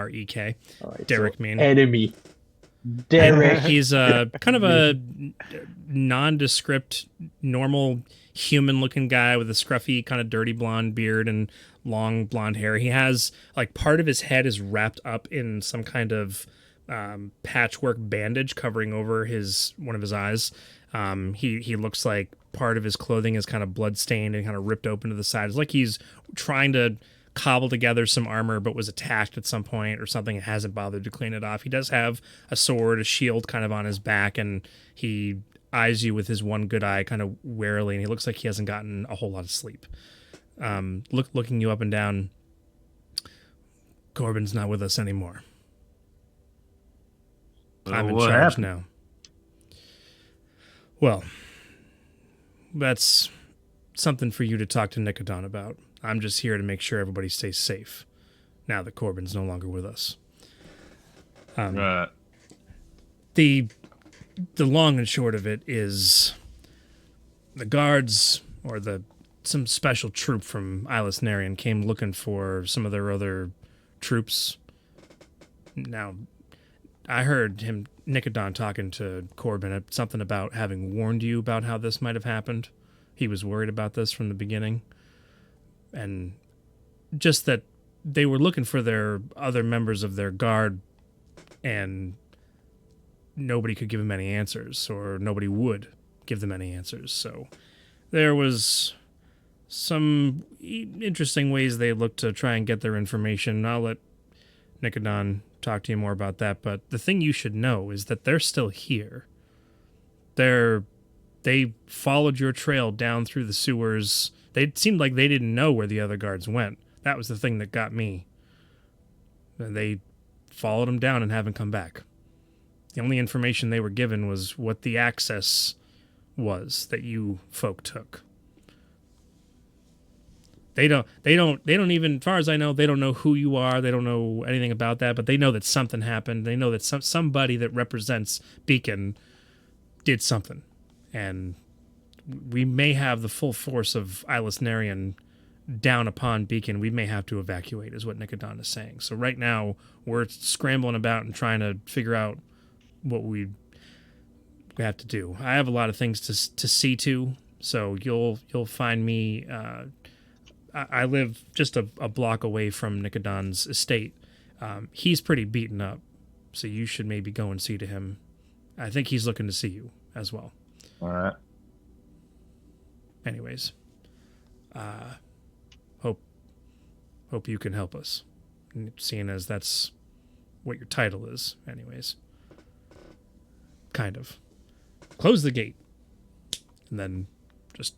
All right, Derek, so mean. enemy. Derek. He's a kind of a nondescript, normal human-looking guy with a scruffy, kind of dirty blonde beard and long blonde hair. He has like part of his head is wrapped up in some kind of patchwork bandage covering over one of his eyes. He looks like part of his clothing is kind of blood-stained and kind of ripped open to the side. It's like he's trying to cobble together some armor but was attacked at some point or something and hasn't bothered to clean it off. He does have a sword, a shield kind of on his back, and he eyes you with his one good eye kind of warily, and he looks like he hasn't gotten a whole lot of sleep. Looking you up and down. Corbin's not with us anymore. I'm in what charge happened? now. Well, that's something for you to talk to Nicodon about. I'm just here to make sure everybody stays safe now that Corbin's no longer with us. Right. The long and short of it is the guards or some special troop from Ilis Narian came looking for some of their other troops. Now, I heard Nicodon talking to Corbin something about having warned you about how this might have happened. He was worried about this from the beginning. And just that they were looking for their other members of their guard and nobody could give them any answers, or nobody would give them any answers. So there was some interesting ways they looked to try and get their information. I'll let Nicodon talk to you more about that, but the thing you should know is that they're still here. They followed your trail down through the sewers. It seemed like they didn't know where the other guards went. That was the thing that got me. They followed them down and haven't come back. The only information they were given was what the access was that you folk took. They don't even, as far as I know, they don't know who you are. They don't know anything about that, but they know that something happened. They know that somebody that represents Beacon did something. And we may have the full force of Ilis Narian down upon Beacon. We may have to evacuate, is what Nicodon is saying. So right now, we're scrambling about and trying to figure out what we have to do. I have a lot of things to see to, so you'll find me. I live just a block away from Nicodon's estate. He's pretty beaten up, so you should maybe go and see to him. I think he's looking to see you as well. All right. Anyways, hope you can help us, seeing as that's what your title is. Anyways, kind of. Close the gate, and then just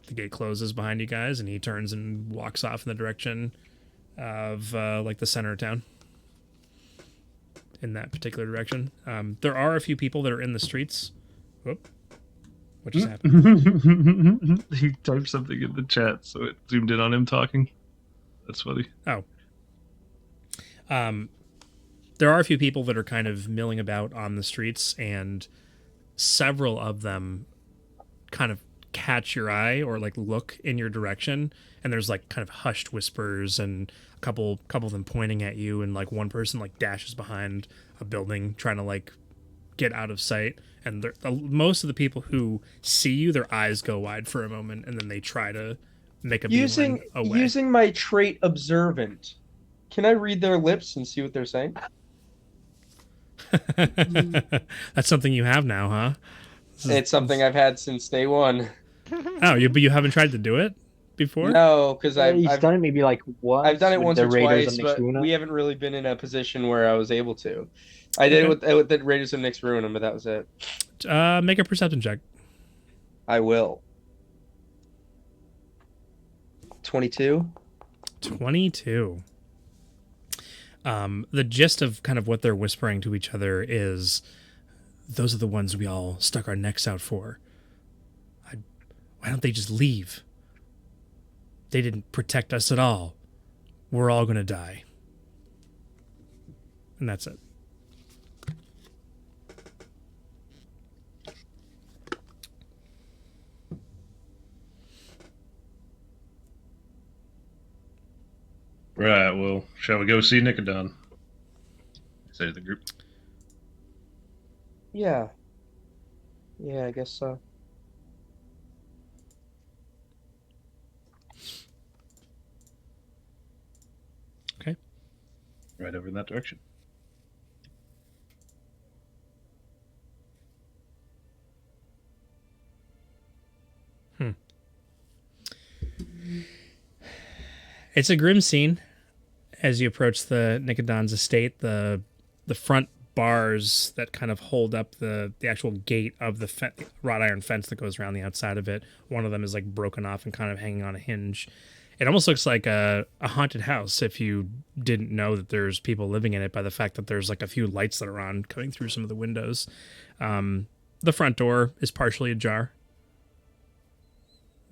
the gate closes behind you guys, and he turns and walks off in the direction of like the center of town. In that particular direction, there are a few people that are in the streets. Whoop. What just happened? He typed something in the chat, so it zoomed in on him talking. That's funny. Oh. There are a few people that are kind of milling about on the streets, and several of them kind of catch your eye or like look in your direction, and there's like kind of hushed whispers and a couple of them pointing at you, and like one person like dashes behind a building trying to like get out of sight, and most of the people who see you, their eyes go wide for a moment, and then they try to make a beeline away. Using my trait observant, can I read their lips and see what they're saying? That's something you have now, huh? It's something I've had since day one. Oh, but you haven't tried to do it before? No, because He's done it maybe like once. I've done it with once the or Raiders twice, of but Nixuna. we haven't really been in a position where I was able to. I did it with the Raiders of Nixuna, but that was it. Make a perception check. I will. 22. 22. The gist of kind of what they're whispering to each other is, those are the ones we all stuck our necks out for. Why don't they just leave? They didn't protect us at all. We're all going to die. And that's it. Right, well, shall we go see Nicodon? I say to the group. Yeah. Yeah, I guess so. Okay. Right over in that direction. It's a grim scene as you approach the Nicodon's estate. The front bars that kind of hold up the actual gate of the wrought iron fence that goes around the outside of it. One of them is like broken off and kind of hanging on a hinge. It almost looks like a haunted house if you didn't know that there's people living in it by the fact that there's like a few lights that are on coming through some of the windows. The front door is partially ajar.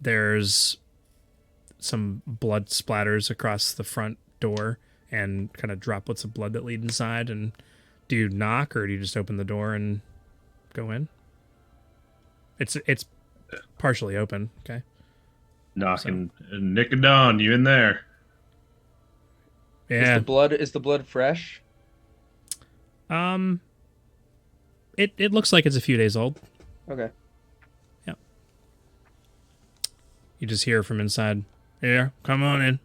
There's some blood splatters across the front door and kind of droplets of blood that lead inside. And do you knock or do you just open the door and go in? It's partially open. Okay. Knocking. Nicodon, you in there? Yeah. Is the blood fresh? It looks like it's a few days old. Okay. Yeah. You just hear from inside. Here, come on in.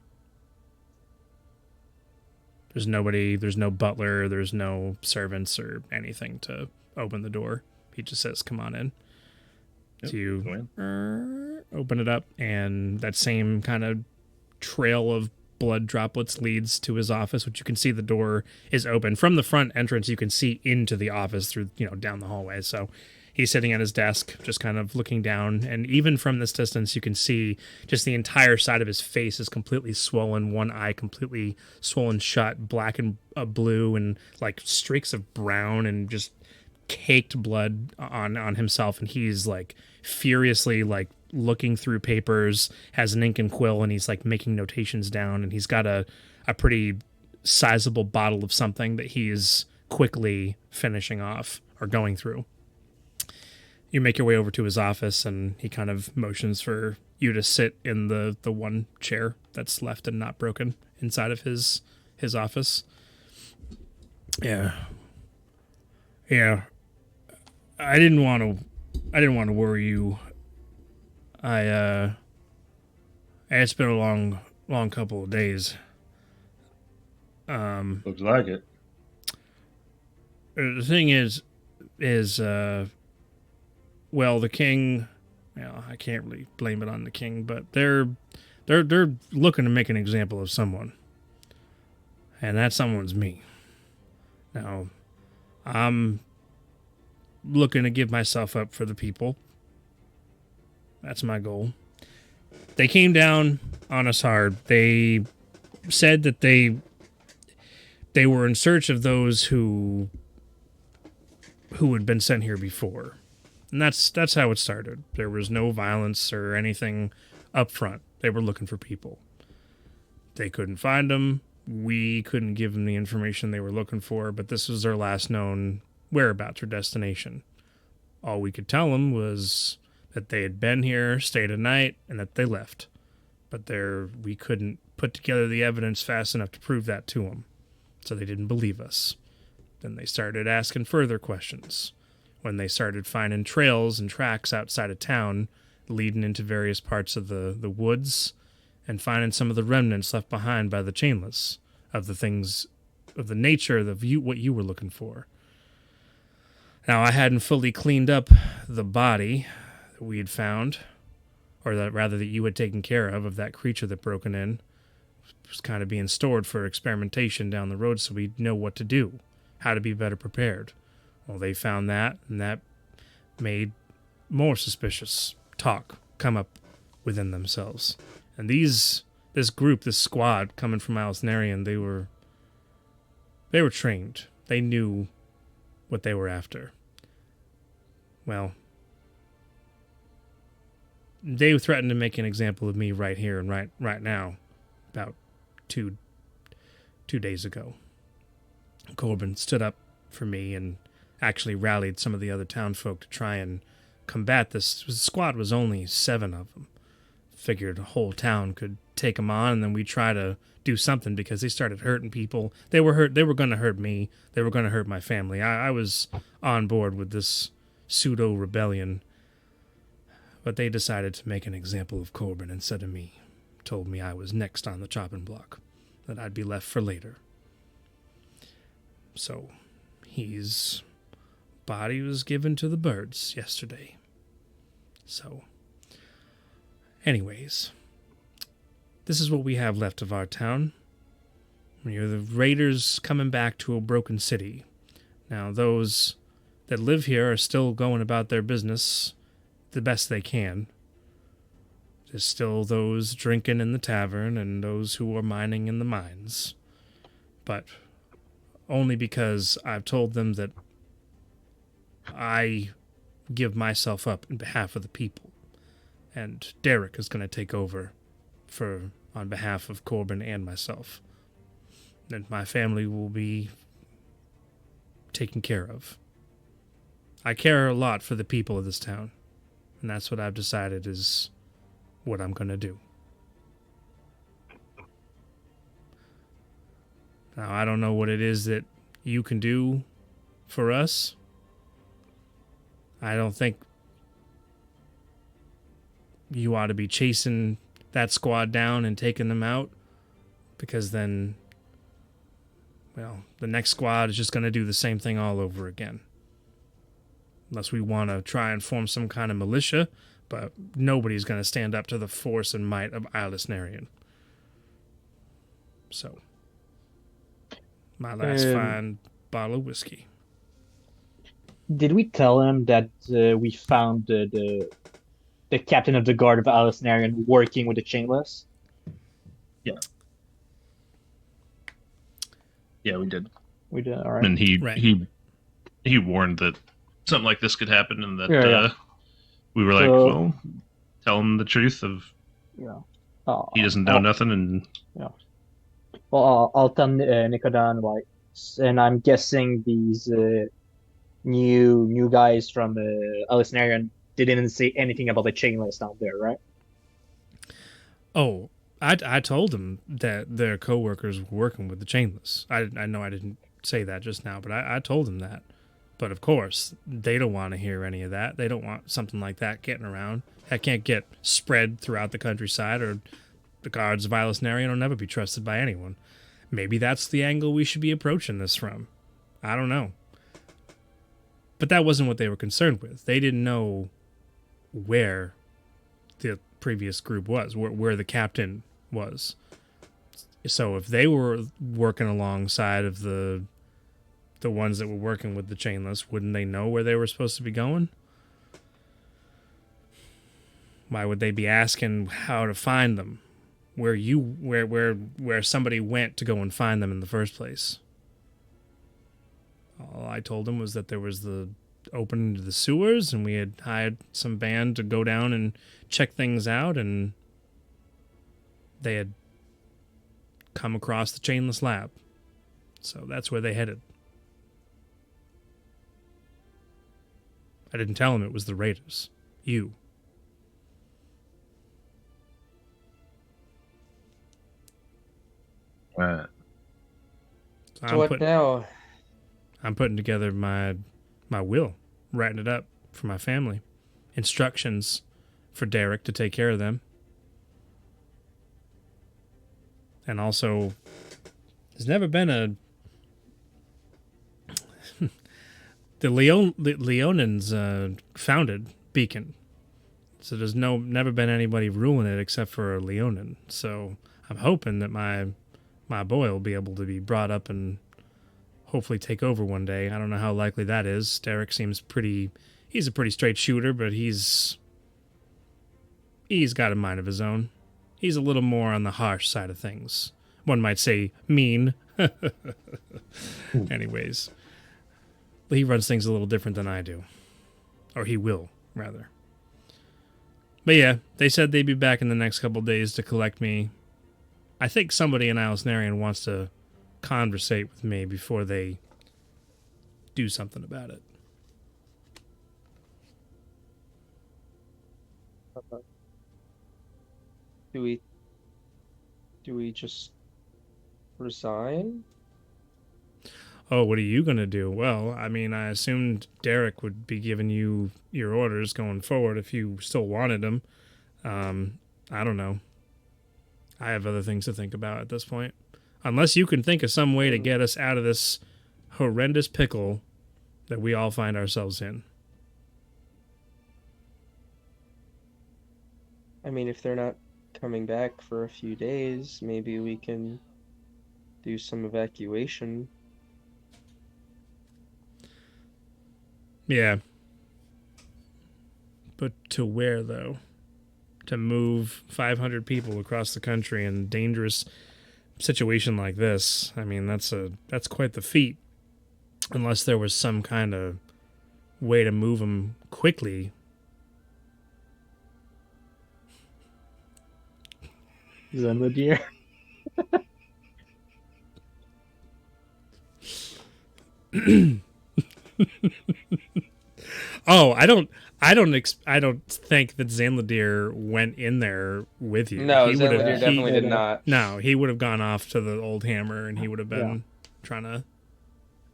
There's nobody, there's no butler, there's no servants or anything to open the door. He just says, come on in. Yep, So you open it up, and that same kind of trail of blood droplets leads to his office, which you can see the door is open. From the front entrance, you can see into the office through, down the hallway. So he's sitting at his desk, just kind of looking down. And even from this distance, you can see just the entire side of his face is completely swollen. One eye completely swollen shut, black and blue, and like streaks of brown and just caked blood on himself. And he's like furiously like looking through papers, has an ink and quill, and he's like making notations down. And he's got a pretty sizable bottle of something that he's quickly finishing off or going through. You make your way over to his office, and he kind of motions for you to sit in the one chair that's left and not broken inside of his office. Yeah. I didn't want to worry you. It's been a long couple of days. Looks like it. The thing is, well, the king, I can't really blame it on the king, but they're looking to make an example of someone. And that someone's me. Now, I'm looking to give myself up for the people. That's my goal. They came down on us hard. They said that they were in search of those who had been sent here before. And that's how it started. There was no violence or anything up front. They were looking for people. They couldn't find them. We couldn't give them the information they were looking for, but this was their last known whereabouts or destination. All we could tell them was that they had been here, stayed a night, and that they left. But we couldn't put together the evidence fast enough to prove that to them. So they didn't believe us. Then they started asking further questions. When they started finding trails and tracks outside of town leading into various parts of the woods, and finding some of the remnants left behind by the chainless of the things, of the nature of what you were looking for. Now, I hadn't fully cleaned up the body that we had found, or that you had taken care of that creature that broken in. It was kind of being stored for experimentation down the road so we'd know what to do, how to be better prepared. Well, they found that, and that made more suspicious talk come up within themselves. And this squad coming from Alcynarian, they were trained. They knew what they were after. Well, they threatened to make an example of me right here and right now, about two days ago. Corbin stood up for me and actually rallied some of the other townfolk to try and combat this. The squad was only 7 of them. figured a whole town could take them on, and then we try to do something because they started hurting people. They were going to hurt me. They were going to hurt my family. I was on board with this pseudo rebellion, but they decided to make an example of Corbin instead of me. Told me I was next on the chopping block, that I'd be left for later. So his body was given to the birds yesterday. So anyways, this is what we have left of our town. You're the raiders coming back to a broken city. Now, those that live here are still going about their business the best they can. There's still those drinking in the tavern and those who are mining in the mines. But only because I've told them that I give myself up in behalf of the people. And Derek is going to take over on behalf of Corbin and myself. And my family will be taken care of. I care a lot for the people of this town. And that's what I've decided is what I'm going to do. Now, I don't know what it is that you can do for us. I don't think you ought to be chasing that squad down and taking them out, because then, well, the next squad is just going to do the same thing all over again. Unless we want to try and form some kind of militia, but nobody's going to stand up to the force and might of Islasnarian. So, my last fine bottle of whiskey. Did we tell him that we found the captain of the guard of Islasnarian working with the chainless? Yeah. Yeah, we did. We did, all right. And he warned that something like this could happen, and that we were like, well, tell him the truth of he doesn't know nothing, and well, I'll tell Nicodon, like, and I'm guessing these new guys from Islasnarian didn't say anything about the chainless down there, right? Oh, I told them that their coworkers were working with the chainless. I know I didn't say that just now, but I told them that. But of course, they don't want to hear any of that. They don't want something like that getting around. That can't get spread throughout the countryside, or the guards of Islasnarian will never be trusted by anyone. Maybe that's the angle we should be approaching this from. I don't know. But that wasn't what they were concerned with. They didn't know where the previous group was, where the captain was. So if they were working alongside of the ones that were working with the chainless, wouldn't they know where they were supposed to be going? Why would they be asking how to find them? Where somebody went to go and find them in the first place? All I told them was that there was the opening to the sewers, and we had hired some band to go down and check things out, and they had come across the chainless lab. So that's where they headed. I didn't tell him it was the Raiders. You. right. So what now? I'm putting together my will, writing it up for my family. Instructions for Derek to take care of them. And also, there's never been a... the Leonins founded Beacon. So there's never been anybody ruling it except for a Leonin. So I'm hoping that my boy will be able to be brought up and hopefully take over one day. I don't know how likely that is. Derek seems he's a pretty straight shooter, but he's got a mind of his own. He's a little more on the harsh side of things. One might say mean. Anyways, he runs things a little different than I do. Or he will, rather. But yeah, they said they'd be back in the next couple days to collect me. I think somebody in Islasnarian wants to conversate with me before they do something about it. Do we just resign? Oh, what are you going to do? Well, I mean, I assumed Derek would be giving you your orders going forward if you still wanted them. I don't know. I have other things to think about at this point. Unless you can think of some way to get us out of this horrendous pickle that we all find ourselves in. I mean, if they're not coming back for a few days, maybe we can do some evacuation. Yeah. But to where, though? To move 500 people across the country in a dangerous situation like this, I mean, that's quite the feat. Unless there was some kind of way to move them quickly. Zenladier. Oh, I don't think that Zanladir went in there with you. No, he would Zenladir have definitely did not. No, he would have gone off to the old hammer and he would have been trying to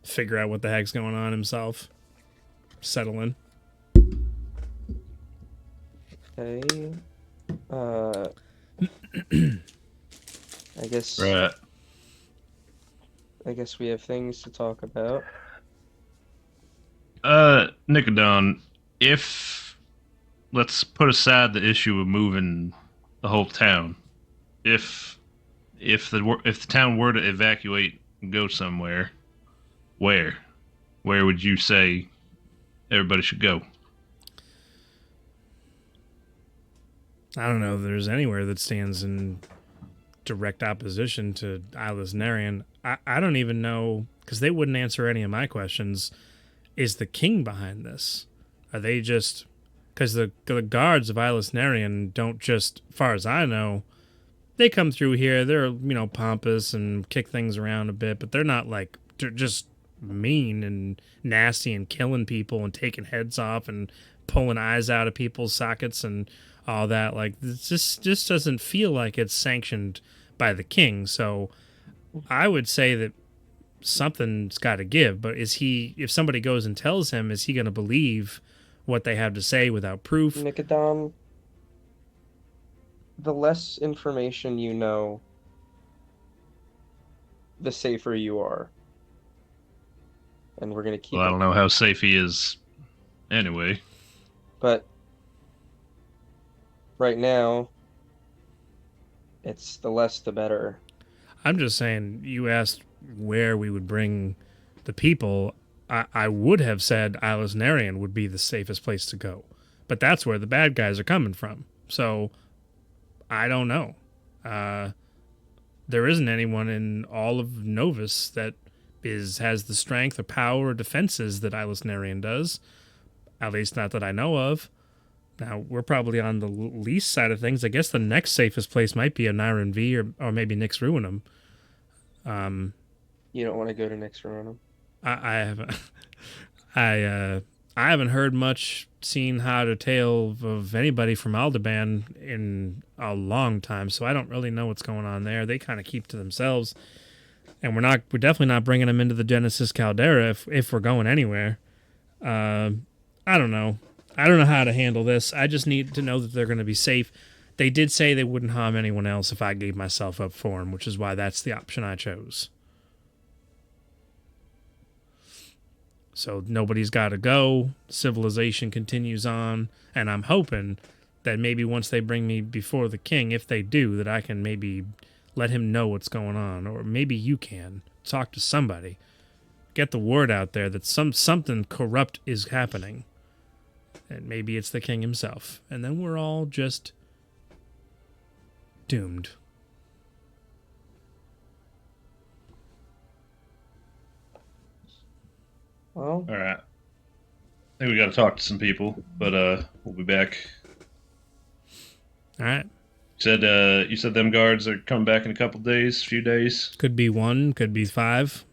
figure out what the heck's going on himself. Settle in. Okay. I guess Right. I guess we have things to talk about. Nicodon, if let's put aside the issue of moving the whole town, if the town were to evacuate and go somewhere, where would you say everybody should go? I don't know if there's anywhere that stands in direct opposition to Ilis Narian. I don't even know, because they wouldn't answer any of my questions. Is the king behind this? Are they just... Because the guards of Ilis Narian don't just, far as I know, they come through here, they're, pompous and kick things around a bit, but they're not like, they're just mean and nasty and killing people and taking heads off and pulling eyes out of people's sockets and all that. Like, this just doesn't feel like it's sanctioned by the king. So I would say that something's got to give, but if somebody goes and tells him, is he going to believe what they have to say without proof? Nicodon, the less information you know, the safer you are. And we're going to keep Well, I don't know how safe he is anyway. But right now, it's the less the better. I'm just saying, you asked where we would bring the people. I would have said Ilis Narian would be the safest place to go. But that's where the bad guys are coming from. So, I don't know. There isn't anyone in all of Novus that has the strength or power or defenses that Ilis Narian does. At least not that I know of. Now, we're probably on the least side of things. I guess the next safest place might be a Niren V or maybe Nyx Ruinum. You don't want to go to Nyx Ruinum? I haven't heard much, seen how to tale of anybody from Aldeban in a long time, so I don't really know what's going on there. They kind of keep to themselves, and we're definitely not bringing them into the Genesis Caldera if we're going anywhere. I don't know. I don't know how to handle this. I just need to know that they're going to be safe. They did say they wouldn't harm anyone else if I gave myself up for them, which is why that's the option I chose. So nobody's got to go. Civilization continues on. And I'm hoping that maybe once they bring me before the king, if they do, that I can maybe let him know what's going on. Or maybe you can. Talk to somebody. Get the word out there that something corrupt is happening. And maybe it's the king himself. And then we're all just doomed. Well, All right. I think we got to talk to some people, but we'll be back. All right. You said them guards are coming back in a couple days, few days. Could be 1, could be 5.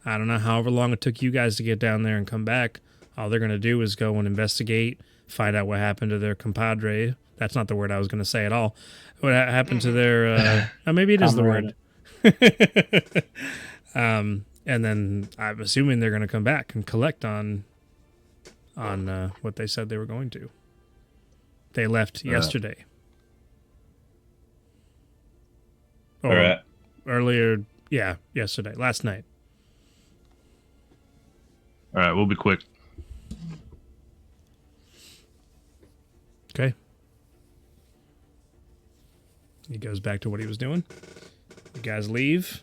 I don't know, however long it took you guys to get down there and come back. All they're going to do is go and investigate, find out what happened to their compadre. That's not the word I was going to say at all. What happened to their? Maybe it is the word. And then I'm assuming they're going to come back and collect on what they said they were going to. They left yesterday. All right. Earlier, yesterday, last night. All right, we'll be quick. Okay. He goes back to what he was doing. You guys leave.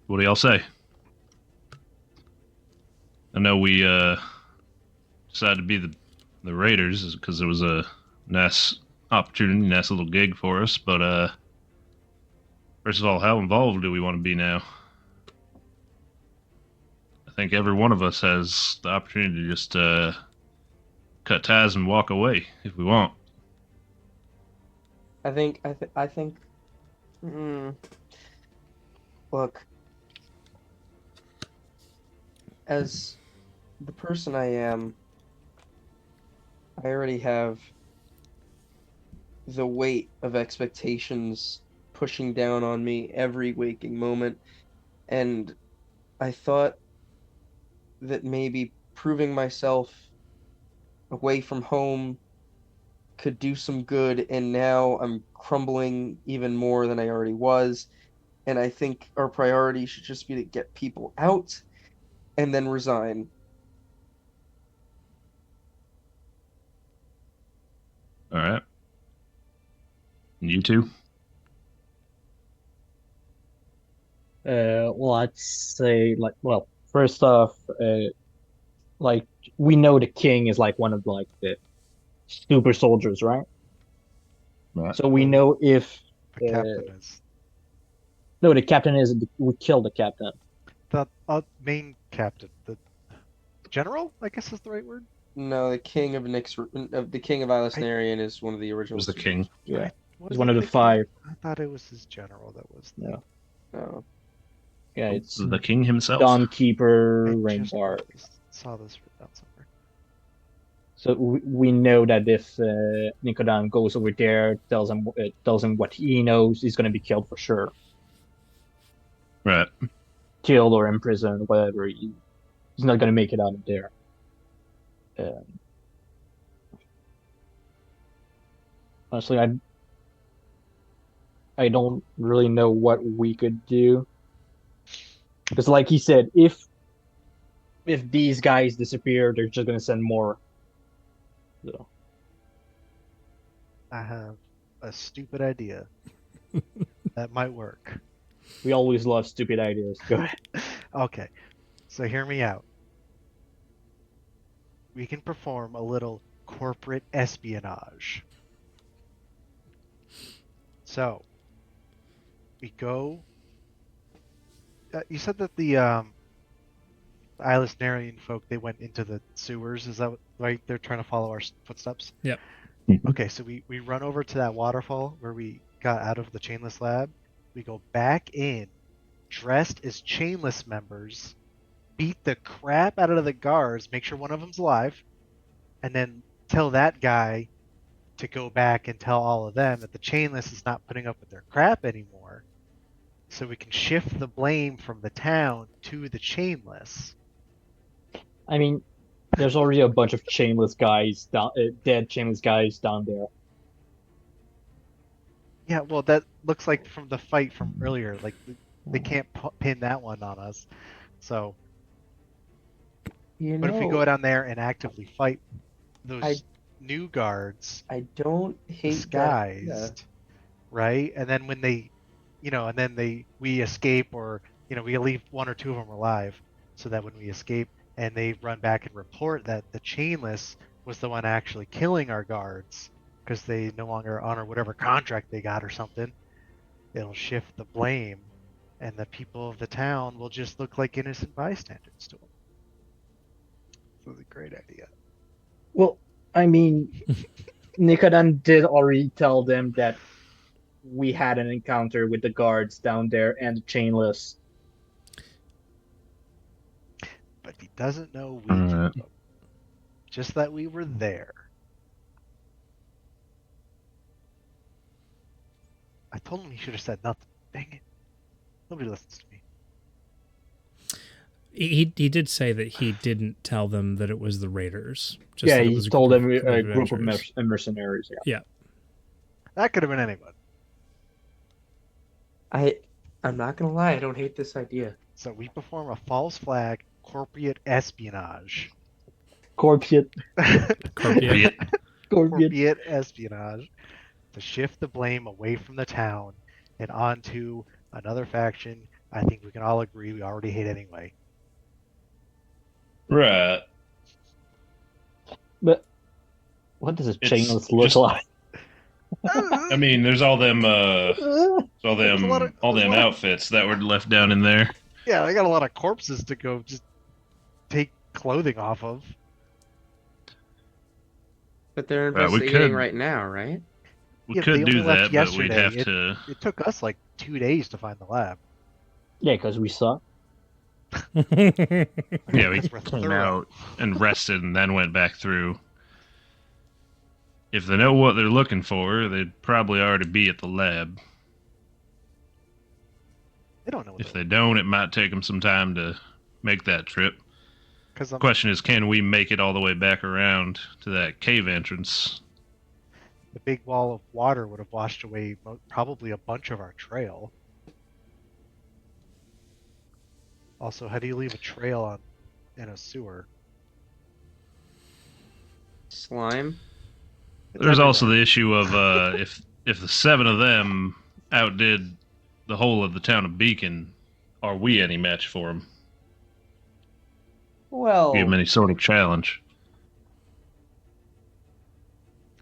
What do y'all say? I know we decided to be the Raiders because it was a nice opportunity, nice little gig for us. But first of all, how involved do we want to be now? I think every one of us has the opportunity to just cut ties and walk away if we want. I think. Look, as the person I am, I already have the weight of expectations pushing down on me every waking moment, and I thought that maybe proving myself away from home could do some good, and now I'm crumbling even more than I already was. And I think our priority should just be to get people out and then resign. All right. And you two? Well, I'd say first off, we know the king is one of the super soldiers, right? Right. So we know if The captain is. No, the captain is. We killed the captain. The main captain. The general, I guess is the right word. No, the king of the king of Islasnarian is one of the It original. was the king. Yeah, What he's did one I of the think 5. I thought it was his general that was. No, No. yeah, it's The king himself. Dawn Keeper, I Rain just Guard. saw this written down somewhere. So we know that if Nikodan goes over there, tells him what he knows, he's going to be killed for sure. Right. Killed or imprisoned, whatever. He's not going to make it out of there. Honestly, I don't really know what we could do. Because like he said, if these guys disappear, they're just going to send more. So. I have a stupid idea that might work. We always love stupid ideas. Go ahead. Okay, so hear me out. We can perform a little corporate espionage. So, we go. You said that the Islasnarian folk, they went into the sewers. Is that right? They're trying to follow our footsteps. Yep. Okay, so we run over to that waterfall where we got out of the chainless lab. We go back in, dressed as chainless members, beat the crap out of the guards, make sure one of them's alive, and then tell that guy to go back and tell all of them that the chainless is not putting up with their crap anymore. So we can shift the blame from the town to the chainless. I mean, there's already a bunch of chainless guys dead chainless guys down there. Yeah, well, that looks like from the fight from earlier. Like, they can't pin that one on us. So, but if we go down there and actively fight those new guards, I don't hate disguised, right? And then when they, and then we escape, or we leave one or two of them alive, so that when we escape and they run back and report that the chainless was the one actually killing our guards because they no longer honor whatever contract they got or something, it'll shift the blame, and the people of the town will just look like innocent bystanders to them. So it's a great idea. Well, I mean, Nikodan did already tell them that we had an encounter with the guards down there and the chainless. but he doesn't know we Alright. killed him. Just that we were there. I told him he should have said nothing. Dang it. Nobody listens to me. He did say that he didn't tell them that it was the Raiders. Just Yeah, that it he was told them a of group of adventurers. mercenaries. Yeah. That could have been anyone. I'm not gonna lie, I don't hate this idea. So we perform a false flag corporate espionage. Corporate. Corporate. Corporate espionage to shift the blame away from the town and onto another faction I think we can all agree we already hate anyway. Right. But what does a It's chainless look just- like? I mean, there's all them There's a lot of- outfits that were left down in there. Yeah, I got a lot of corpses to go just take clothing off of. But they're Right, we investigating could- right now, right? We Yeah, could they do only left that, but we'd yesterday. have to. It took us like 2 days to find the lab. Yeah, because we suck. Yeah, we Because we're came thorough. out and rested and then went back through. If they know what they're looking for, they'd probably already be at the lab. They don't know what If they don't, it might take them some time to make that trip. because The question is, can we make it all the way back around to that cave entrance? the big wall of water would have washed away probably a bunch of our trail. Also, how do you leave a trail in a sewer? Slime. It's There's also everywhere. the issue of if the 7 of them outdid the whole of the town of Beacon, are we any match for them? Well, Give them any sort of challenge.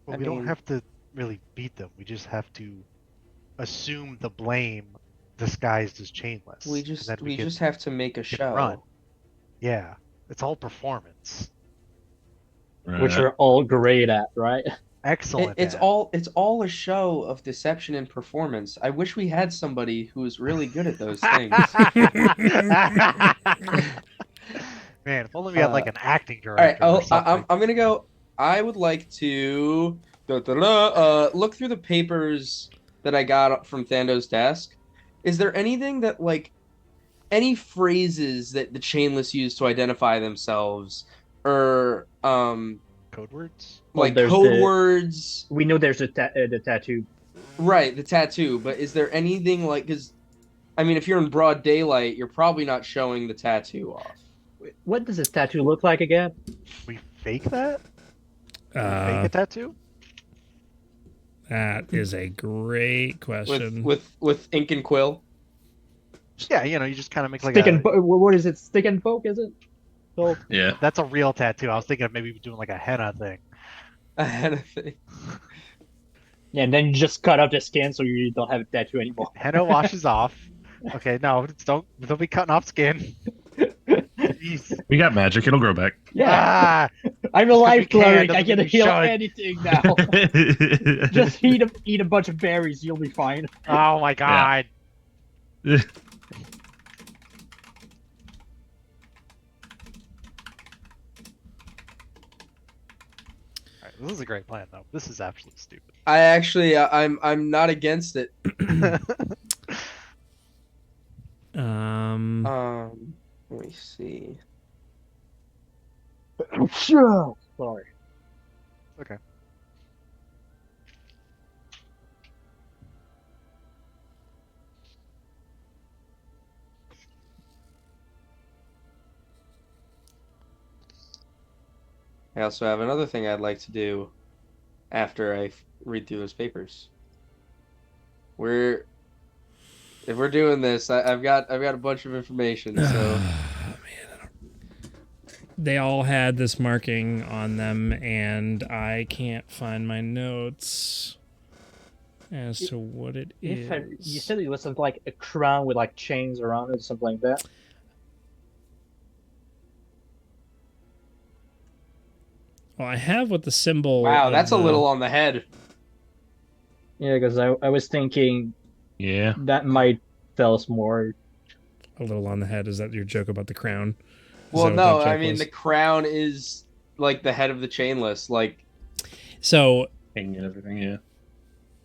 Well, I we don't mean- have to really beat them. We just have to assume the blame disguised as chainless. we and just then we can- just have to make a can show. run. Yeah, it's all performance. Which Right. we're all great at, right? Excellent. It's at. all a show of deception and performance. I wish we had somebody who was really good at those things. Man, if only we had like an acting All right, director or something. I'm gonna go. I would like to look through the papers that I got from Thando's desk. Is there anything that any phrases that the Chainless use to identify themselves, or Code words? Well, like there's code the- words? We know there's the tattoo. Right, the tattoo. But is there anything because, I mean, if you're in broad daylight, you're probably not showing the tattoo off. What does this tattoo look like again? We fake that? Fake Uh, a tattoo? that is a great question. With ink and quill. Yeah, you just kind of make like Stick a. and what is it? Stick and poke, is it? So Yeah. That's a real tattoo. I was thinking of maybe doing like a henna thing. Ahead of it. yeah, and then you just cut up the skin so you don't have a tattoo anymore. Henna washes off. Okay, no, don't be cutting off skin. Jeez. We got magic. It'll grow back. Yeah, Ah, I'm a we life can, cleric. I doesn't can mean we heal should. anything now. Just eat a bunch of berries, you'll be fine. oh my god. Alright, this is a great plan though. This is absolutely stupid. I actually, I'm not against it. Let me see. Sure. Sorry. Okay. I also have another thing I'd like to do after I read through those papers. If we're doing this, I've got a bunch of information. So Man, they all had this marking on them, and I can't find my notes as to what it is. You said it was something like a crown with like chains around it, something like that. Well, I have what the symbol. wow, of that's a the- little on the head. Yeah, because I was thinking Yeah. that might tell us more. a little on the head. Is that your joke about the crown? Well, no, Zotep I mean checklist. the crown is like the head of the chainless. Like, So King and everything. Yeah.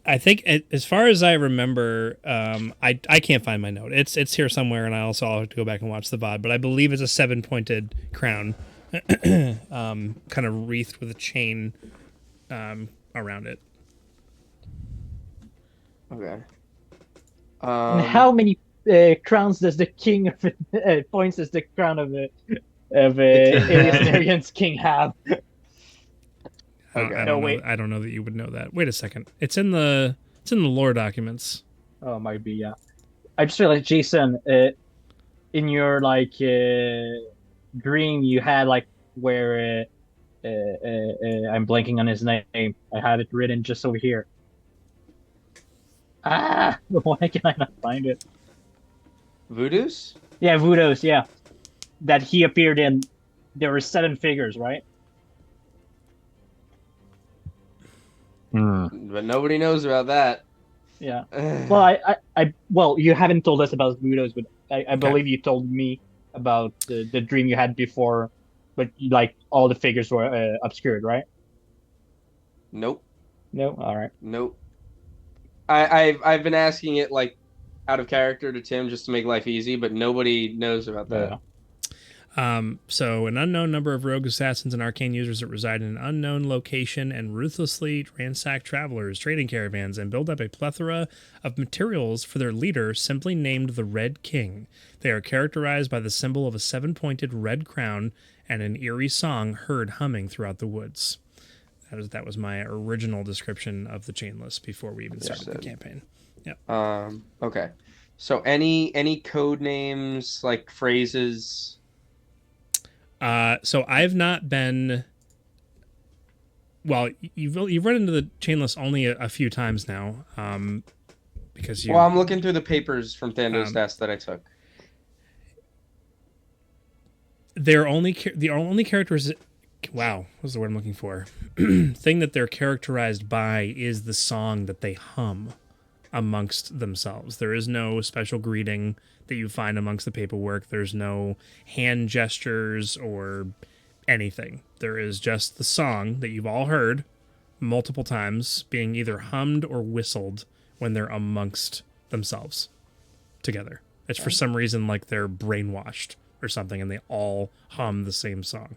I think, as far as I remember, I can't find my note. It's here somewhere, and I'll have to go back and watch the VOD. But I believe it's a 7-pointed crown, kind of wreathed with a chain around it. okay. And how many crowns does the king of points does the crown of king Aliasnarian's king have? Okay. I No, don't know. wait. I don't know that you would know that. Wait a second. It's in the lore documents. Oh, might be, yeah. I just realized, Jason, in your dream, you had where I'm blanking on his name. I have it written just over here. Ah, why can I not find it? Voodoos? Yeah, Voodoos, yeah. That he appeared in. There were 7 figures, right? But nobody knows about that. Yeah. Well, you haven't told us about Voodoos, but I believe you told me about the dream you had before, but all the figures were obscured, right? Nope. No, all right. Nope. I've been asking it like out of character to Tim just to make life easy, but nobody knows about that. Yeah. So an unknown number of rogue assassins and arcane users that reside in an unknown location and ruthlessly ransack travelers, trading caravans, and build up a plethora of materials for their leader, simply named the Red King. They are characterized by the symbol of a 7-pointed red crown and an eerie song heard humming throughout the woods. That was my original description of the Chainless before we even started the campaign. Yeah. Okay. So any code names, like phrases? So I've not been. Well, you've run into the Chainless only a few times now, because you. Well, I'm looking through the papers from Thando's desk that I took. The only characters. Wow, what's the word I'm looking for? Thing that they're characterized by is the song that they hum amongst themselves. There is no special greeting that you find amongst the paperwork. There's no hand gestures or anything. There is just the song that you've all heard multiple times being either hummed or whistled when they're amongst themselves together. It's for some reason like they're brainwashed or something and they all hum the same song.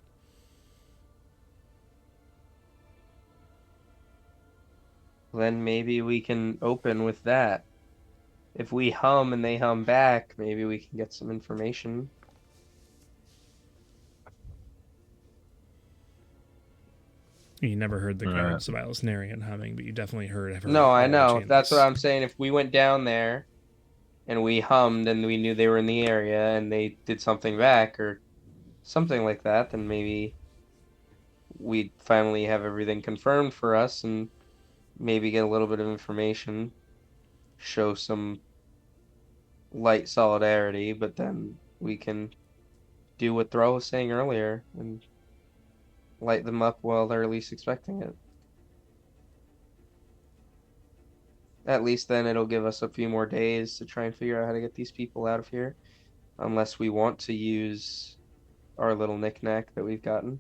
Then maybe we can open with that. If we hum and they hum back, maybe we can get some information. You never heard the guards of Aliasnarian humming, but you definitely heard. No, I know. That's what I'm saying. If we went down there and we hummed and we knew they were in the area and they did something back or something like that, then maybe we'd finally have everything confirmed for us and maybe get a little bit of information, show some light solidarity, but then we can do what Throw was saying earlier and light them up while they're least expecting it. At least then it'll give us a few more days to try and figure out how to get these people out of here, unless we want to use our little knick-knack that we've gotten.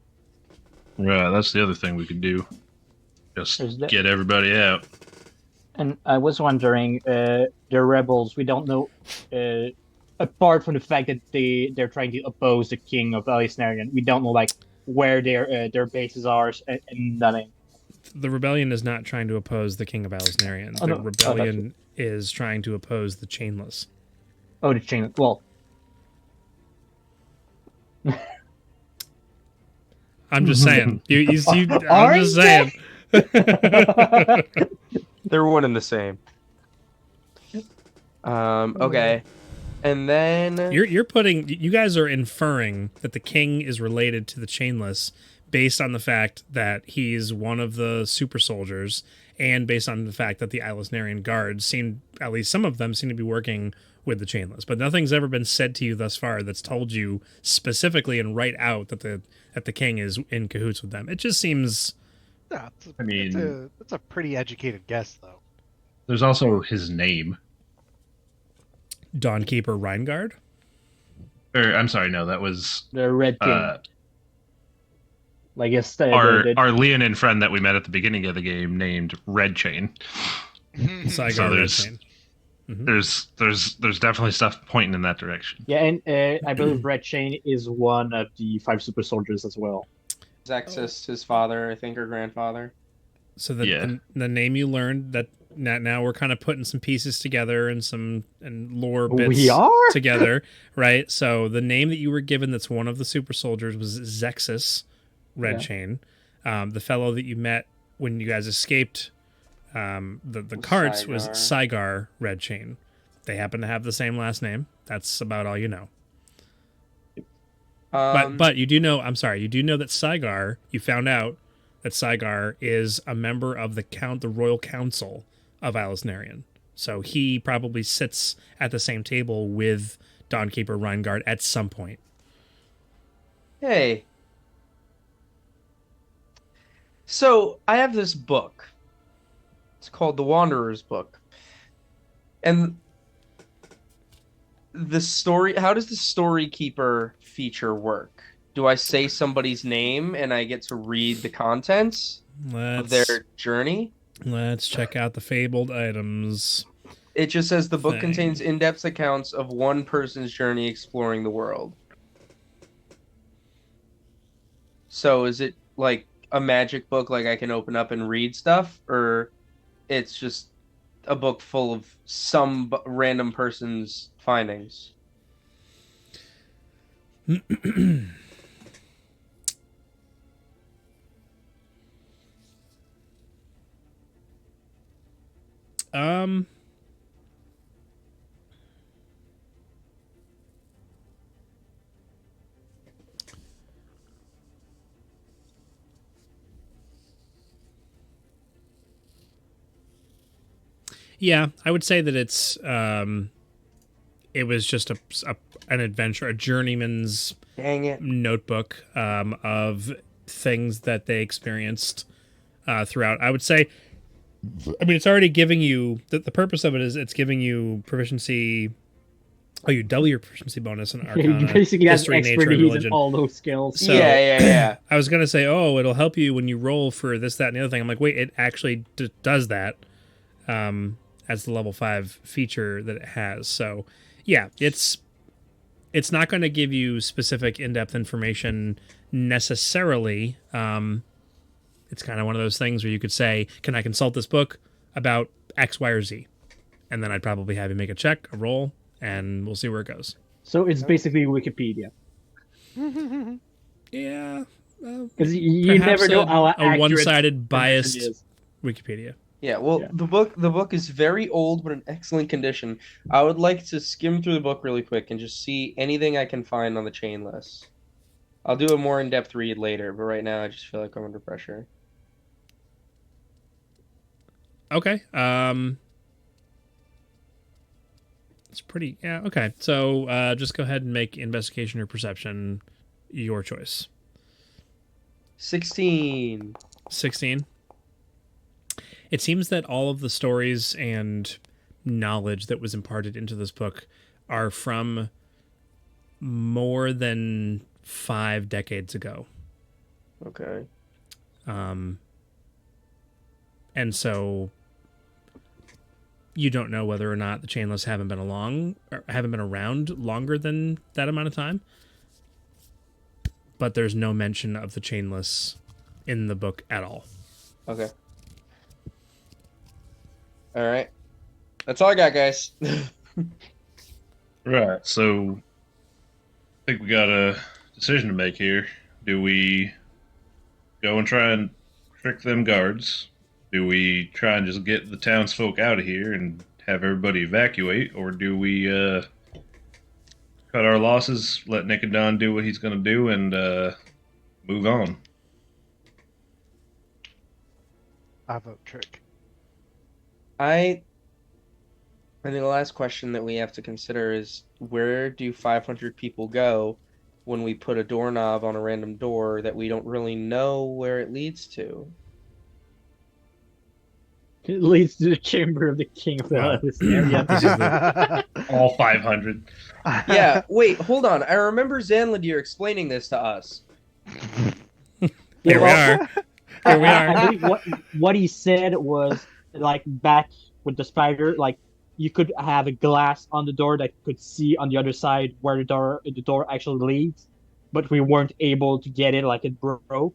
Right, that's the other thing we could do. Just get everybody out. And I was wondering, the rebels, we don't know, apart from the fact that they're trying to oppose the king of Aliasnarian, we don't know where their bases are and nothing. The rebellion is not trying to oppose the king of Aliasnarian. The rebellion is trying to oppose the Chainless. Oh, the Chainless. Well, I'm just saying. I'm just saying. They're one and the same. Okay. And then you guys are inferring that the king is related to the Chainless based on the fact that he's one of the super soldiers and based on the fact that the Aliasnarian guards at least some of them seem to be working with the Chainless. But nothing's ever been said to you thus far that's told you specifically and right out that the king is in cahoots with them. It just seems. Yeah, it's a pretty educated guess, though. There's also his name. Dawnkeeper Reingard? Or I'm sorry, no, that was The red chain. I guess our Leonin friend that we met at the beginning of the game named Red Chain. Saigar So Red there's Chain. Mhm. there's definitely stuff pointing in that direction. Yeah, and I believe Red Chain is one of the 5 super soldiers as well. Zexus, his father, I think, or grandfather. So Yeah. the name you learned that now we're kind of putting some pieces together and lore bits We are? together, right? So the name that you were given that's one of the super soldiers was Zexus Red Yeah. Chain. The fellow that you met when you guys escaped the carts was Saigar Red Chain. They happen to have the same last name. That's about all you know. But you do know, I'm sorry, you do know that Saigar, you found out that Saigar is a member of the Royal Council of Alisnarian. So he probably sits at the same table with Dawnkeeper Reingard at some point. Hey. So I have this book. It's called The Wanderer's Book. And the story, how does the story keeper feature work? Do I say somebody's name and I get to read the contents of their journey? Let's check out the fabled items. It just says the book Thing. contains in-depth accounts of one person's journey exploring the world. So is it like a magic book, like I can open up and read stuff, or it's just a book full of some random person's findings? Yeah, I would say that it's it was just an adventure, a journeyman's Dang it. notebook of things that they experienced throughout. I would say, I mean, it's already giving you the purpose of it is it's giving you proficiency. Oh, you double your proficiency bonus in Arcana, You basically have history, nature, and expertise in religion. all those skills. So, yeah. I was gonna say, oh, it'll help you when you roll for this, that, and the other thing. I'm like, wait, it actually does that as the level 5 feature that it has. So, yeah, it's not going to give you specific in-depth information necessarily. It's kind of one of those things where you could say, can I consult this book about X, Y, or Z? And then I'd probably have you make a check, a roll, and we'll see where it goes. So it's basically Wikipedia. Yeah. Because you never know how a accurate one-sided, biased is. Wikipedia. Yeah, well, Yeah. the book is very old but in excellent condition. I would like to skim through the book really quick and just see anything I can find on the chain list. I'll do a more in-depth read later, but right now I just feel like I'm under pressure. Okay. It's pretty. Yeah. Okay. So just go ahead and make investigation or perception your choice. 16. 16. It seems that all of the stories and knowledge that was imparted into this book are from more than 5 decades ago. Okay. And so you don't know whether or not the chainless haven't been around longer than that amount of time. But there's no mention of the chainless in the book at all. Okay. All right. That's all I got, guys. Right. So I think we got a decision to make here. Do we go and try and trick them guards? Do we try and just get the townsfolk out of here and have everybody evacuate? Or do we cut our losses, let Nick and Don do what he's going to do, and move on? I vote trick. I think the last question that we have to consider is, where do 500 people go when we put a doorknob on a random door that we don't really know where it leads to? It leads to the chamber of the king of the Wow. Alistair. All 500. Yeah, wait, hold on. I remember Zanladir explaining this to us. Here we are. Here we I are. believe what he said was like back with the spider, like you could have a glass on the door that could see on the other side where the door actually leads, but we weren't able to get it, like it broke.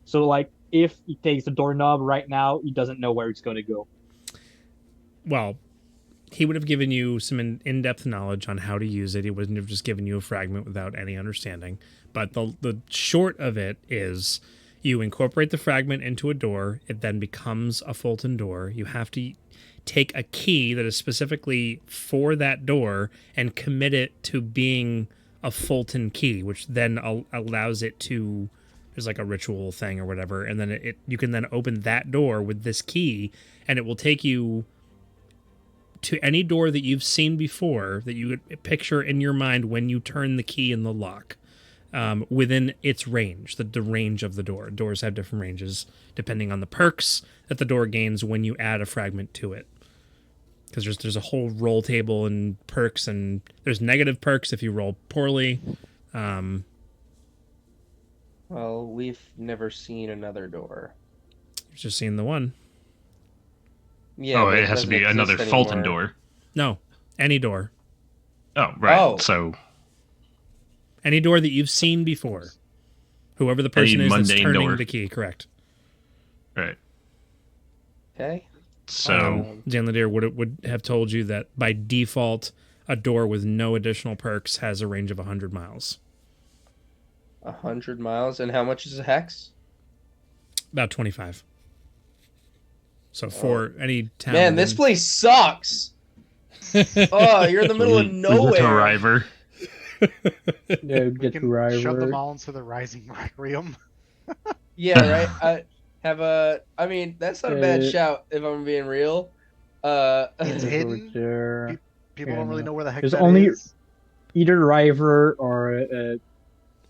So like if he takes the doorknob right now, he doesn't know where it's going to go. Well, he would have given you some in-depth knowledge on how to use it. He wouldn't have just given you a fragment without any understanding. But the short of it is you incorporate the fragment into a door. It then becomes a Fulton door. You have to take a key that is specifically for that door and commit it to being a Fulton key, which then allows it to... There's like a ritual thing or whatever. And then you can then open that door with this key, and it will take you to any door that you've seen before that you would picture in your mind when you turn the key in the lock, within its range, the range of the door. Doors have different ranges depending on the perks that the door gains when you add a fragment to it. Because there's a whole roll table and perks, and there's negative perks if you roll poorly. Well, we've never seen another door. You've just seen the one. Yeah, Oh, but it has to doesn't be another exist Fulton anymore. door. No, any door. Oh, right. Oh. So Any door that you've seen before. Whoever the person is that's mundane turning door. the key, correct. right. Okay. So Zanladir would have told you that by default, a door with no additional perks has a range of 100 miles. 100 miles, and how much is a hex? About 25. So for any town... Man, this place sucks! Oh, you're in the middle of nowhere. River. No, We get can to River. shove them all into the Rising Requiem. Yeah, right? I mean, that's not a bad Uh, shout, if I'm being real. It's Over hidden. there. People Yeah, don't really no. know where the heck There's that only- is. Either River or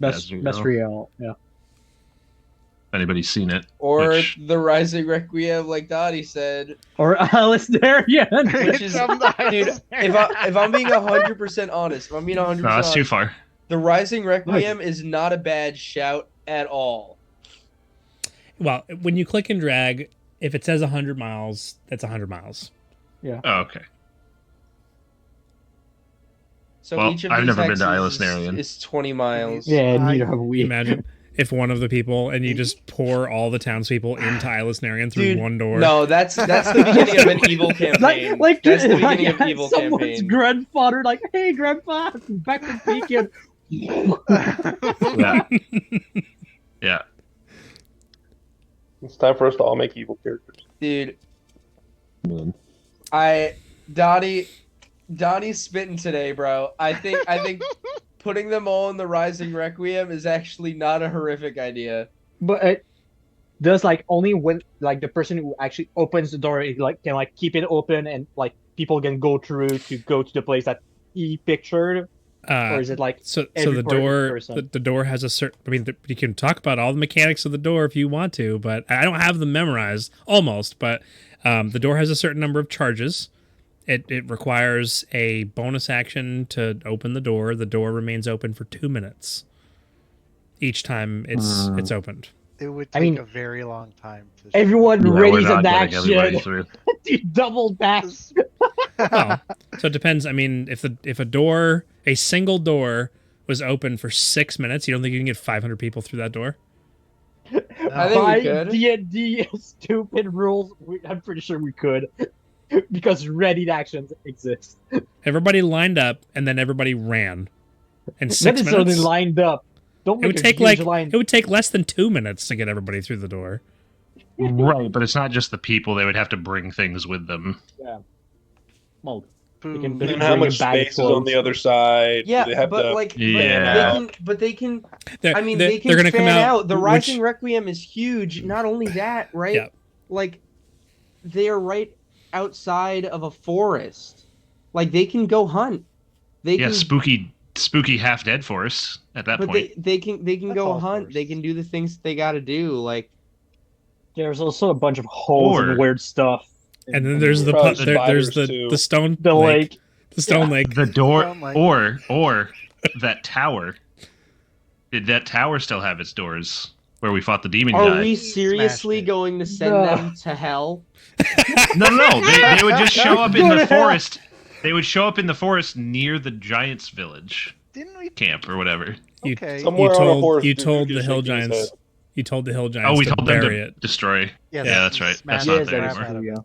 Mesriel. Mesriel. Yeah. If anybody's seen it. Or which- the Rising Requiem, like Dottie said. Or Alistair, yeah. Which is, dude, if I'm being 100% honest, if I'm being 100% No, that's honest, too far. the Rising Requiem is not a bad shout at all. Well, when you click and drag, if it says 100 miles, that's 100 miles. Oh, okay. So Well, each of I've these never been to hexes Islasnarian. is 20 miles. Yeah, neither have we. Imagine if one of the people, and you just pour all the townspeople into Islasnarian through Dude, one door. No, that's the beginning of an evil campaign. That's the beginning of evil someone's campaign. grandfather, like, hey, grandpa, back from Beacon. Yeah. Yeah. It's time for us to all make evil characters. Dude, Donnie's spitting today, bro. I think putting them all in the Rising Requiem is actually not a horrific idea. But it does, like, only when, like, the person who actually opens the door is, like, can, like, keep it open and, like, people can go through to go to the place that he pictured. Or is it, like, So every the door, person? the door has a certain. I mean, you can talk about all the mechanics of the door if you want to, but I don't have them memorized almost. But the door has a certain number of charges. It requires a bonus action to open the door. The door remains open for 2 minutes each time it's opened. It would I take mean, a very long time to. Everyone Yeah, we're readies not an getting everybody action. through. You double back. Well, so it depends. I mean, if a single door was open for 6 minutes, you don't think you can get 500 people through that door? I think By we could. D&D stupid rules, I'm pretty sure we could. Because readied actions exist. Everybody lined up and then everybody ran. In That 6 is only minutes, lined up. Don't it make would a take huge like line. it would take less than 2 minutes to get everybody through the door. Right, but it's not just the people. They would have to bring things with them. Well, Food. can And how bring a much bag of space is on the clothes. other side? Yeah, Do they have but to... like, Yeah. but they can. They're, I mean, they're, they can they're gonna fan come out. The which- Rising Requiem is huge. Not only that, right? Yeah. Like, they are right outside of a forest. Like, they can go hunt. They Yeah, can, spooky half dead forest at that but point. they can That's go all hunt. They forests. can do the things they got to do. Like, There's also a bunch of holes Or- and weird stuff And then there's the Probably there's spiders, too. the stone the lake. the stone lake. The door, Oh my- or that tower. Did that tower still have its doors where we fought the demon Are guy? we Smashed seriously it. going to send No. them to hell? No. They would just show up in Go the to hell. forest. They would show up in the forest near the giants' village Didn't we? camp or whatever. Okay. Somewhere on a horse. You dude, told you're the hill shaking his giants. head. You told the hill giants Oh, we to told them bury to it. destroy. Yeah, Yeah, that's right. That's smash not Yes, there that is crap anymore. out true. of Yeah.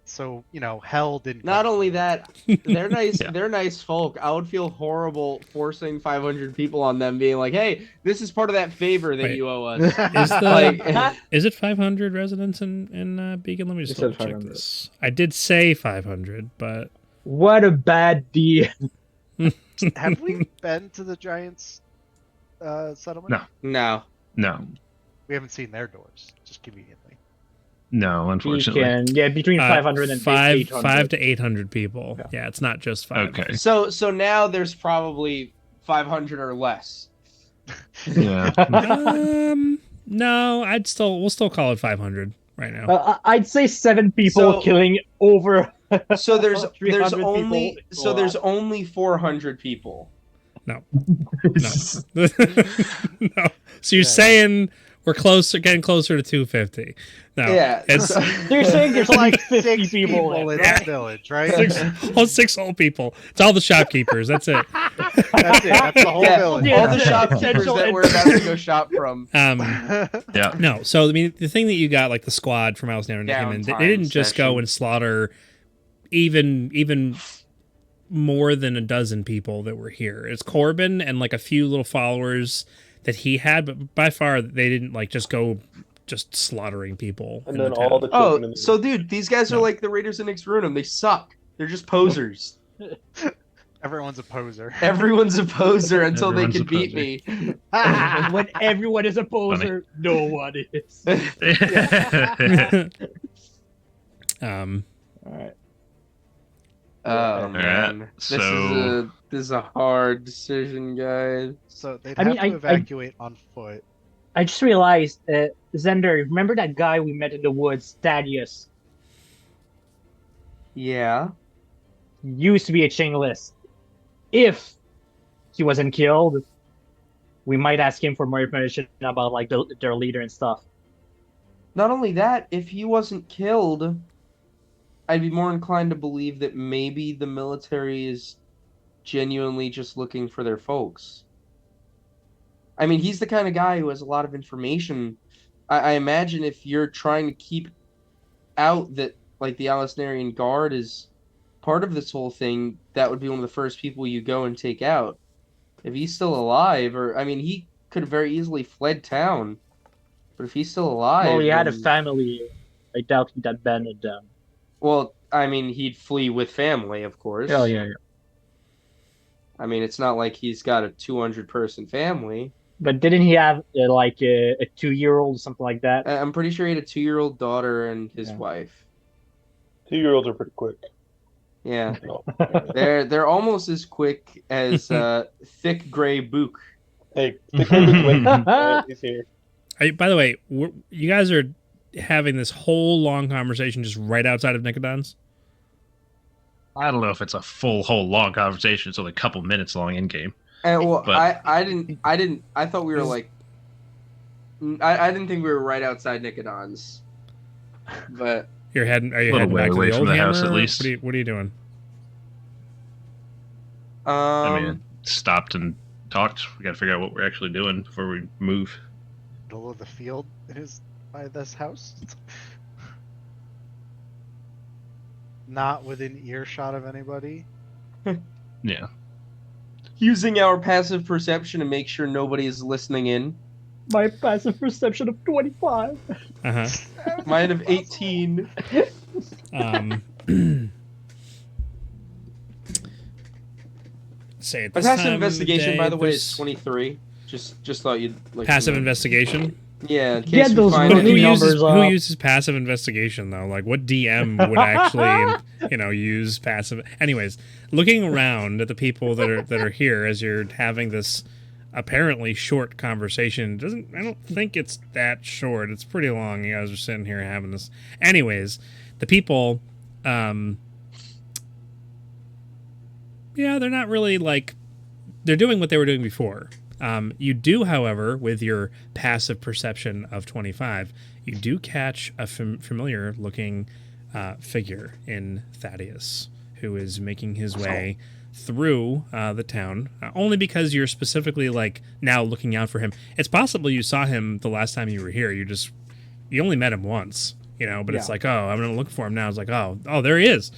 So hell didn't. Not come only through. that, they're nice. Yeah. They're nice folk. I would feel horrible forcing 500 people on them, being like, "Hey, this is part of that favor that Wait. you owe us." Is the Like, is it 500 residents in Beacon? Let me just It said double check 500. this. I did say 500, but What a bad deal. Have we been to the Giants settlement? No. no. No, We haven't seen their doors. Just conveniently. no, unfortunately. Between 500 and 800. 5 to 800 people. Yeah. Yeah, it's not just 5. Okay. So now there's probably 500 or less. Yeah. No, we'll still call it 500 right now. I'd say 7 people So- killing over. So there's 300 only people. so there's only 400 people. No. No. So you're saying we're getting closer to 250. No. Yeah. It's so- They're saying there's Like like 50 six people. in in that village, right? six old people. It's all the shopkeepers. That's it. That's it. That's the whole yeah, village. all the Yeah. shopkeepers Essential that we're about to go shop from. Yeah. No, so I mean, the thing that you got, like the squad from Alice Never came in, they Downtime didn't just go session. and slaughter even more than a dozen people that were here. It's Corbin and like a few little followers that he had, but by far they didn't like just go just slaughtering people. And in then the all town. the children in Oh, the so dude, these guys are No. like the Raiders of Nyxrunum. They suck. They're just posers. Everyone's a poser. Everyone's a poser until they Everyone's can a beat me. When everyone is a poser, no one is. um, Alright. Oh man, so- this is a hard decision, guys. So they'd I have mean, to I- evacuate on foot. I just realized, Zender, remember that guy we met in the woods, Thaddeus? Yeah. He used to be a chainless. If he wasn't killed, we might ask him for more information about like their leader and stuff. Not only that, if he wasn't killed, I'd be more inclined to believe that maybe the military is genuinely just looking for their folks. I mean, he's the kind of guy who has a lot of information. I imagine if you're trying to keep out that, like, the Alasnarian Guard is part of this whole thing, that would be one of the first people you go and take out. If he's still alive, or, I mean, he could have very easily fled town. But if he's still alive... Well, he had a then- family. I doubt he'd abandoned them. Well, I mean, he'd flee with family, of course. Oh, yeah. I mean, it's not like he's got a 200-person family. But didn't he have like a 2-year-old or something like that? I'm pretty sure he had a 2-year-old daughter and his Yeah. wife. 2-year-olds are pretty quick. Yeah, No. they're almost as quick as thick gray Book. Hey, stick with the quick. He's here. by the way, you guys are having this whole long conversation just right outside of Nicodon's. I don't know if it's a whole long conversation. It's only a couple minutes long in game. And well, But- I thought we were like, I didn't think we were right outside Nicodon's, but Are you A heading little way back to away the from old the house, hammer, at or least. What are you doing? I mean, it stopped and talked. We got to figure out what we're actually doing before we move. Middle of the field is by this house. Not within earshot of anybody. Yeah. using our passive perception to make sure nobody is listening in. My passive perception of 25. Uh-huh. Mine of 18. Say it. My this passive time of investigation, day, by the way, is there's 23. Just thought you'd like. passive to know. investigation. Yeah, in case Get we those find money Who any- numbers uses, up. who uses passive investigation though? Like, what DM would actually, use passive? Anyways, looking around at the people that are here as you're having this apparently short conversation, I don't think it's that short. It's pretty long. You guys are sitting here having this. Anyways, The people, yeah, they're not really like, they're doing what they were doing before. You do, however, with your passive perception of 25, you do catch a familiar looking figure in Thaddeus, who is making his way through the town, only because you're specifically like now looking out for him. It's possible you saw him the last time you were here. You only met him once, but it's like, oh, I'm going to look for him now. It's like, oh, there he is.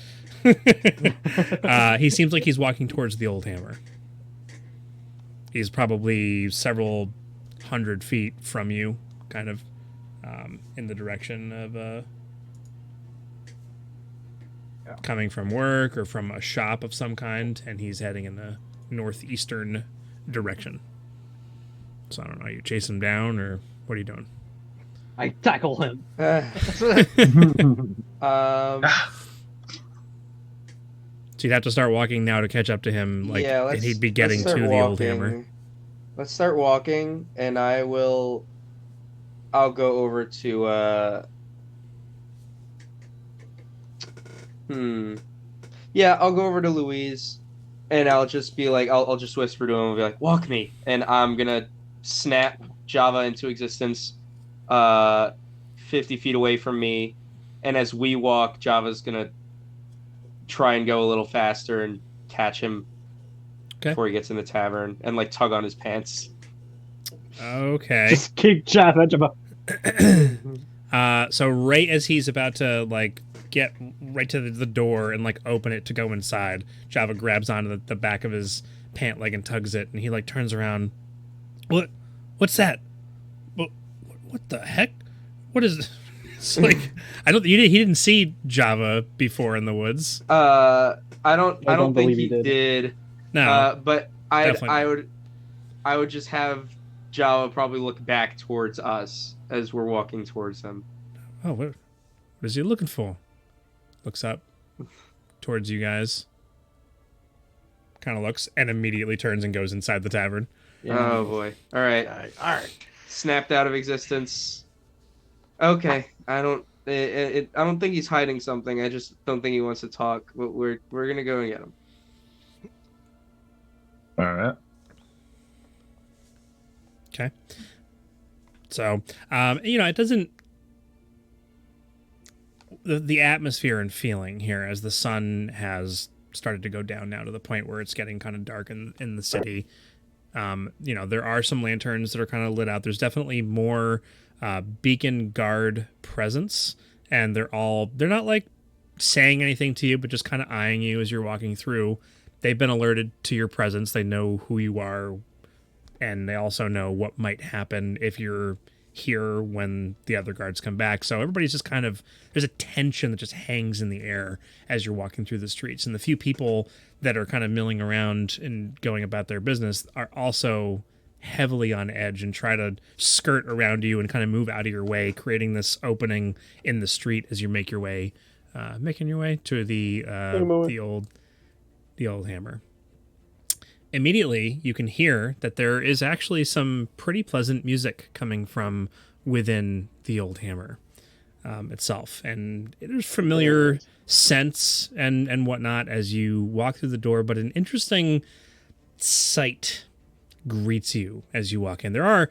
He seems like he's walking towards the old hammer. He's probably several hundred feet from you, kind of in the direction of coming from work or from a shop of some kind, and he's heading in the northeastern direction. So I don't know, you chase him down, or what are you doing? I tackle him. So you'd have to start walking now to catch up to him, and he'd be getting to the old hammer. Let's start walking, and I'll go over to yeah, I'll go over to Louise, and I'll just be like, I'll just whisper to him and be like, walk me, and I'm gonna snap Java into existence 50 feet away from me, and as we walk, Java's gonna try and go a little faster and catch him before he gets in the tavern and like tug on his pants. Okay. Just kick Java. So right as he's about to like get right to the door and like open it to go inside, Java grabs onto the back of his pant leg and tugs it, and he like turns around. What's that? What the heck? What is? It's like he didn't see Java before in the woods. I don't think he did. No, but I would just have Java probably look back towards us as we're walking towards him. Oh, what is he looking for? Looks up towards you guys. Kind of looks and immediately turns and goes inside the tavern. Yeah. Oh boy! All right. Snapped out of existence. Okay, I don't think he's hiding something. I just don't think he wants to talk. But we're gonna go and get him. All right. Okay. So, it doesn't. The atmosphere and feeling here as the sun has started to go down now to the point where it's getting kind of dark in the city. There are some lanterns that are kind of lit out. There's definitely more beacon guard presence, and they're not like saying anything to you, but just kind of eyeing you as you're walking through. They've been alerted to your presence. They know who you are, and they also know what might happen if you're here when the other guards come back. So everybody's just kind of, there's a tension that just hangs in the air as you're walking through the streets. And the few people that are kind of milling around and going about their business are also heavily on edge and try to skirt around you and kind of move out of your way, creating this opening in the street as you making your way to the old hammer. Immediately, you can hear that there is actually some pretty pleasant music coming from within the old hammer itself. And there's familiar scents and whatnot as you walk through the door, but an interesting sight greets you as you walk in. There are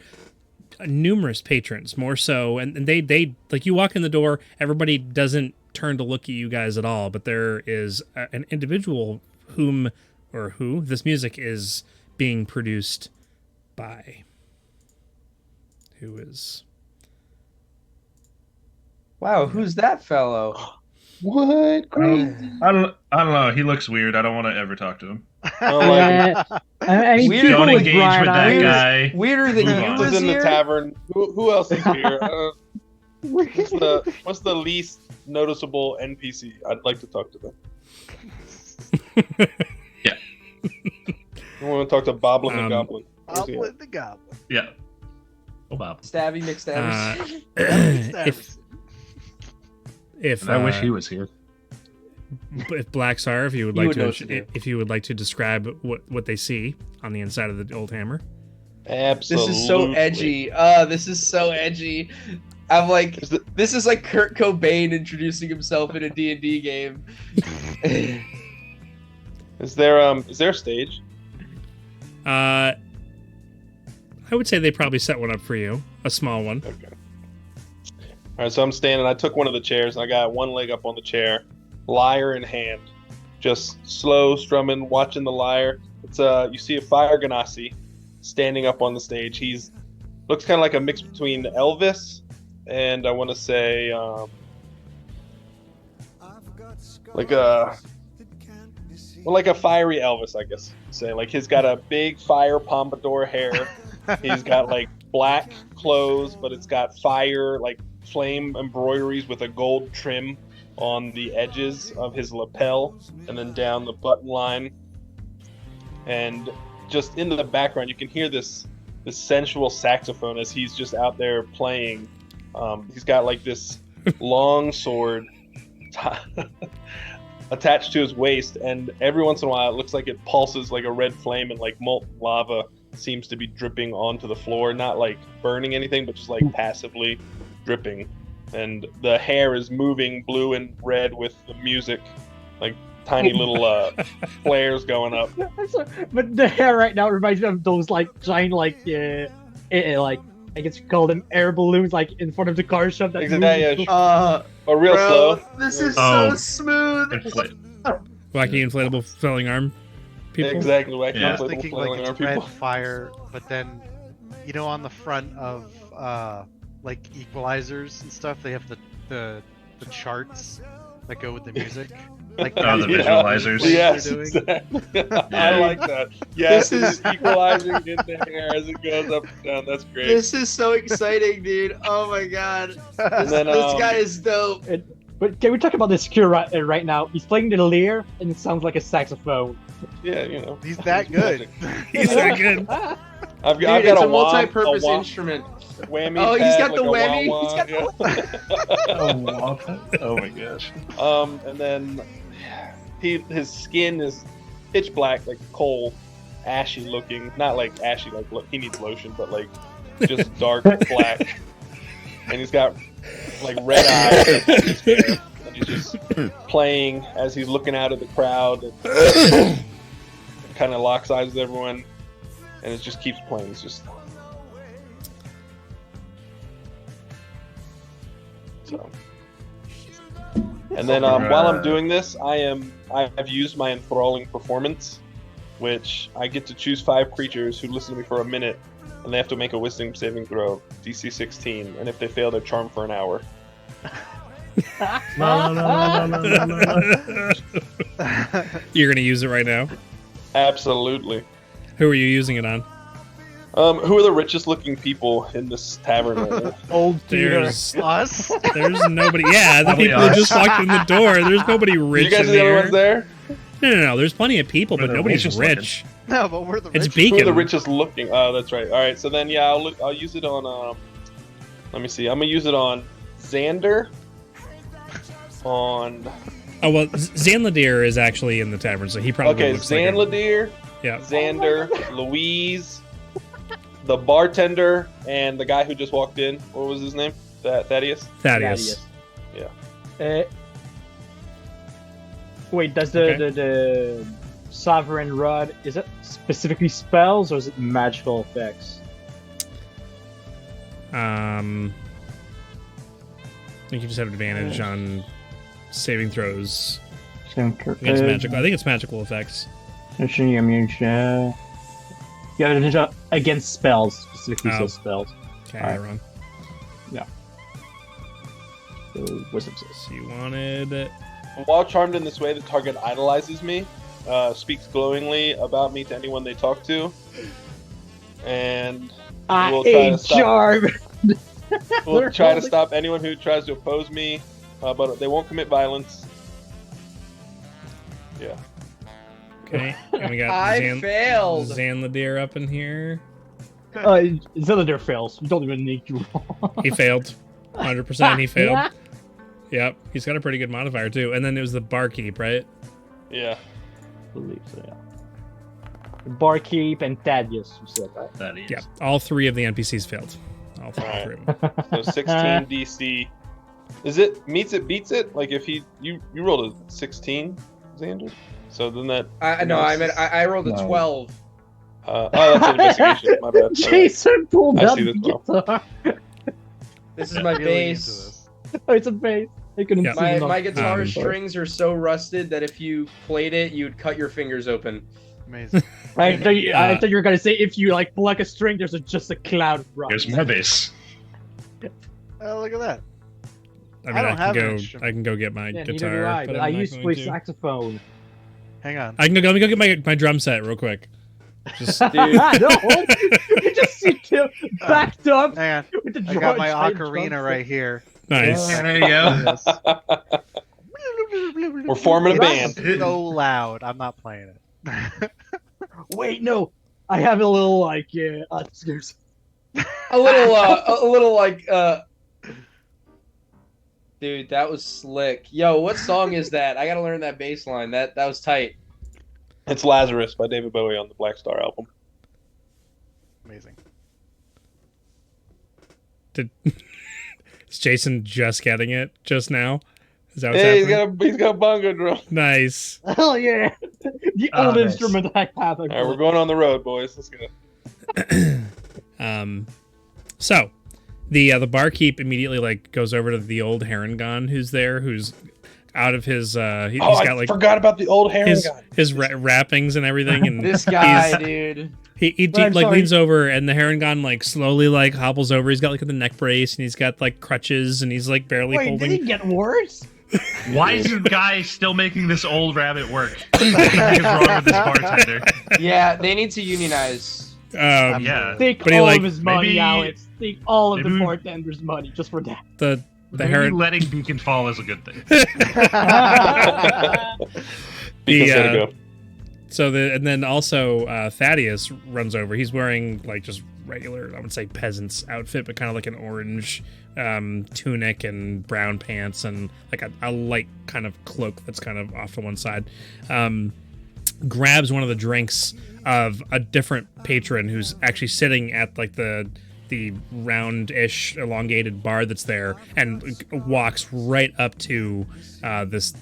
numerous patrons, more so, and they like, you walk in the door, everybody doesn't turn to look at you guys at all, but there is an individual who this music is being produced by. Who is? Wow, who's that fellow? What? Crazy. I don't know. He looks weird. I don't want to ever talk to him. I mean, Don't engage with that guy. Weirder than you Who's was in here? the tavern? Who else is here? What's the least noticeable NPC? I'd like to talk to them. Yeah. I want to talk to Boblin the Goblin. Boblin the Goblin. Yeah. Oh, Bob. Stabby McStabby. If I wish he was here. If Blackstar, if you would like to describe what they see on the inside of the old hammer. Absolutely. This is so edgy. This is so edgy. I'm like, this is like Kurt Cobain introducing himself in a D&D game. Is there a stage? I would say they probably set one up for you, a small one. Okay. All right, so I'm standing. I took one of the chairs, and I got one leg up on the chair, lyre in hand, just slow strumming, watching the lyre. It's you see a fire ganassi standing up on the stage. He's looks kind of like a mix between Elvis and I want to say like a fiery Elvis, I guess. Say like he's got a big fire pompadour hair. He's got like black clothes, but it's got fire like flame embroideries with a gold trim on the edges of his lapel and then down the button line. And just in the background, you can hear this sensual saxophone as he's just out there playing. He's got like this long sword attached to his waist, and every once in a while it looks like it pulses like a red flame, and like molten lava seems to be dripping onto the floor, not like burning anything, but just like passively dripping. And the hair is moving blue and red with the music, like tiny little flares going up. But the hair right now reminds me of those like giant like I guess you call them air balloons like in front of the car shop. That Real bro, slow. This is so smooth. Wacky inflatable flailing arm people. Exactly. Wacky I was inflatable thinking flailing like arm it's red people. fire, but then on the front of like equalizers and stuff, they have the charts that go with the music. Like the that's what visualizers. Yes, they're doing. exactly. I like that. Yes, This it's equalizing in the hair as it goes up and down. That's great. This is so exciting, dude. Oh my god. This, then, this guy is dope. But can we talk about this cure right now? He's playing the lyre and it sounds like a saxophone. Yeah, He's that good. He's that good. I've Dude, got it's a a multi-purpose wah, instrument. whammy. Oh, he's pad, got like the a whammy. wah-wah, He's got the Oh my gosh. And then his skin is pitch black, like coal, ashy looking. Not like ashy, like he needs lotion, but like just dark black. And he's got like red eyes. And he's just playing as he's looking out at the crowd. And kind of locks eyes with everyone, and it just keeps playing. It's just so. And then while I'm doing this, I've used my enthralling performance, which I get to choose 5 creatures who listen to me for a minute, and they have to make a wisdom saving throw, DC 16, and if they fail, they're charmed for an hour. You're gonna use it right now. Absolutely. Who are you using it on? Who are the richest looking people in this tavern right now? Old Peter. There's Us? nobody. Yeah, the Probably people who us. just walked in the door. There's nobody rich You guys in are the only here. ones there? No. There's plenty of people, We're but the nobody's richest rich. No, but we're the It's richest. Who are Beacon. the richest looking? Oh, that's right. All right, so then I'll use it on. Let me see. I'm gonna use it on Xander. On Oh well, Zanladir is actually in the tavern, so he probably looks like Zanladir, yeah. Xander, Louise, the bartender, and the guy who just walked in. What was his name? Thaddeus. Thaddeus. Wait, does Okay. the Sovereign Rod, is it specifically spells or is it magical effects? I think you just have advantage on saving throws against magical. I think it's magical effects. Yeah, against spells, specifically Oh. says spells. Okay, Alright. wrong. So, wisdom says. So you wanted. While charmed in this way, the target idolizes me, speaks glowingly about me to anyone they talk to, and I We'll try to ain't stop. charmed. will try to stop anyone who tries to oppose me, but they won't commit violence. Yeah. Okay, and we got I failed. Zanladir up in here. Zilladir fails. You don't even need to roll. He failed. 100% he failed. Yep, he's got a pretty good modifier too. And then it was the barkeep, right? Yeah. I believe so, yeah. Barkeep and Thaddeus, you said, right? That is. Yeah, all 3 of the NPCs failed. health. All right. For him. So 16 DC. Is it meets it beats it? Like if you rolled a 16, Xander. So then that. I rolled a No. 12. That's an investigation. My bad. Jason pulled I out see the this well. guitar. This is my Really bass. into this. Oh, it's a bass. I couldn't Yeah. see My enough. guitar Um, strings are so rusted that if you played it, you'd cut your fingers open. Amazing. I thought you were gonna say if you like pluck a string, there's just a cloud of rust. Here's my base. Oh, look at that. I mean, I don't have an can go. instrument. I can go get my Yeah, neither guitar. do I. but But I'm I not used to going play saxophone. Hang on. I can go. Let me go get my drum set real quick. Just Dude, No, you just see him backed up Hang on. with the I drum. got my giant ocarina drum right here. nice. Yeah, there you go. Yes. We're forming a band. So loud. I'm not playing it. set. Wait, no, I have a little like excuse. a little like dude, that was slick. Yo, what song is that? I gotta learn that bass line. That was tight. It's Lazarus by David Bowie on the Blackstar album. Amazing. Is Jason just getting it just now? Is that what's Hey, happening? he's got a bongo drum. Nice. Hell yeah, the Oh, old nice. instrument I have. All right, we're going on the road, boys. Let's go. So the barkeep immediately like goes over to the old Harangon who's there, who's out of his he's I got like forgot about the old Heron guy. his wrappings and everything, and This guy, dude. he But I'm like sorry. leans over, and the Harangon like slowly like hobbles over. He's got like the neck brace, and he's got like crutches, and he's like barely Wait, did holding. it get worse? Why is this guy still making this old rabbit work? What the heck is wrong with this bartender? Yeah, they need to unionize. Yeah. Take But he, all like, of his money, maybe- Take all of the maybe- bartender's money just for that. the Maybe Heron letting Beacon fall is a good thing. Beacon's the, gotta go. So and then also Thaddeus runs over. He's wearing like just regular, I would say peasant's outfit, but kind of like an orange tunic and brown pants and like a light kind of cloak that's kind of off to one side. Grabs one of the drinks of a different patron who's actually sitting at like the round-ish elongated bar that's there, and walks right up to this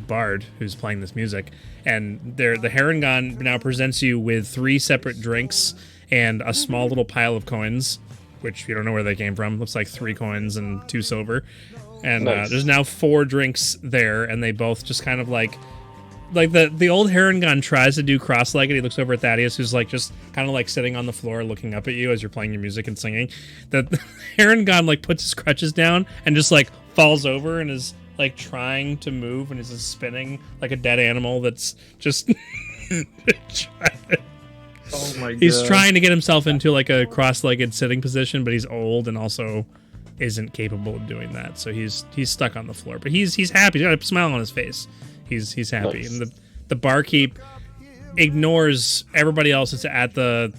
bard who's playing this music, and the Harangon now presents you with 3 separate drinks and a small little pile of coins, which you don't know where they came from. Looks like 3 coins and 2 silver, and Nice. there's now 4 drinks there, and they both just kind of like the old Harangon tries to do cross-legged. He looks over at Thaddeus, who's like just kind of like sitting on the floor looking up at you as you're playing your music and singing. The Harangon like puts his crutches down and just like falls over and is like trying to move and is just spinning like a dead animal that's just Oh my god. he's trying to get himself into like a cross-legged sitting position, but he's old and also isn't capable of doing that. So he's stuck on the floor, but he's happy. He's got a smile on his face. He's happy. Nice. And the barkeep ignores everybody else that's at the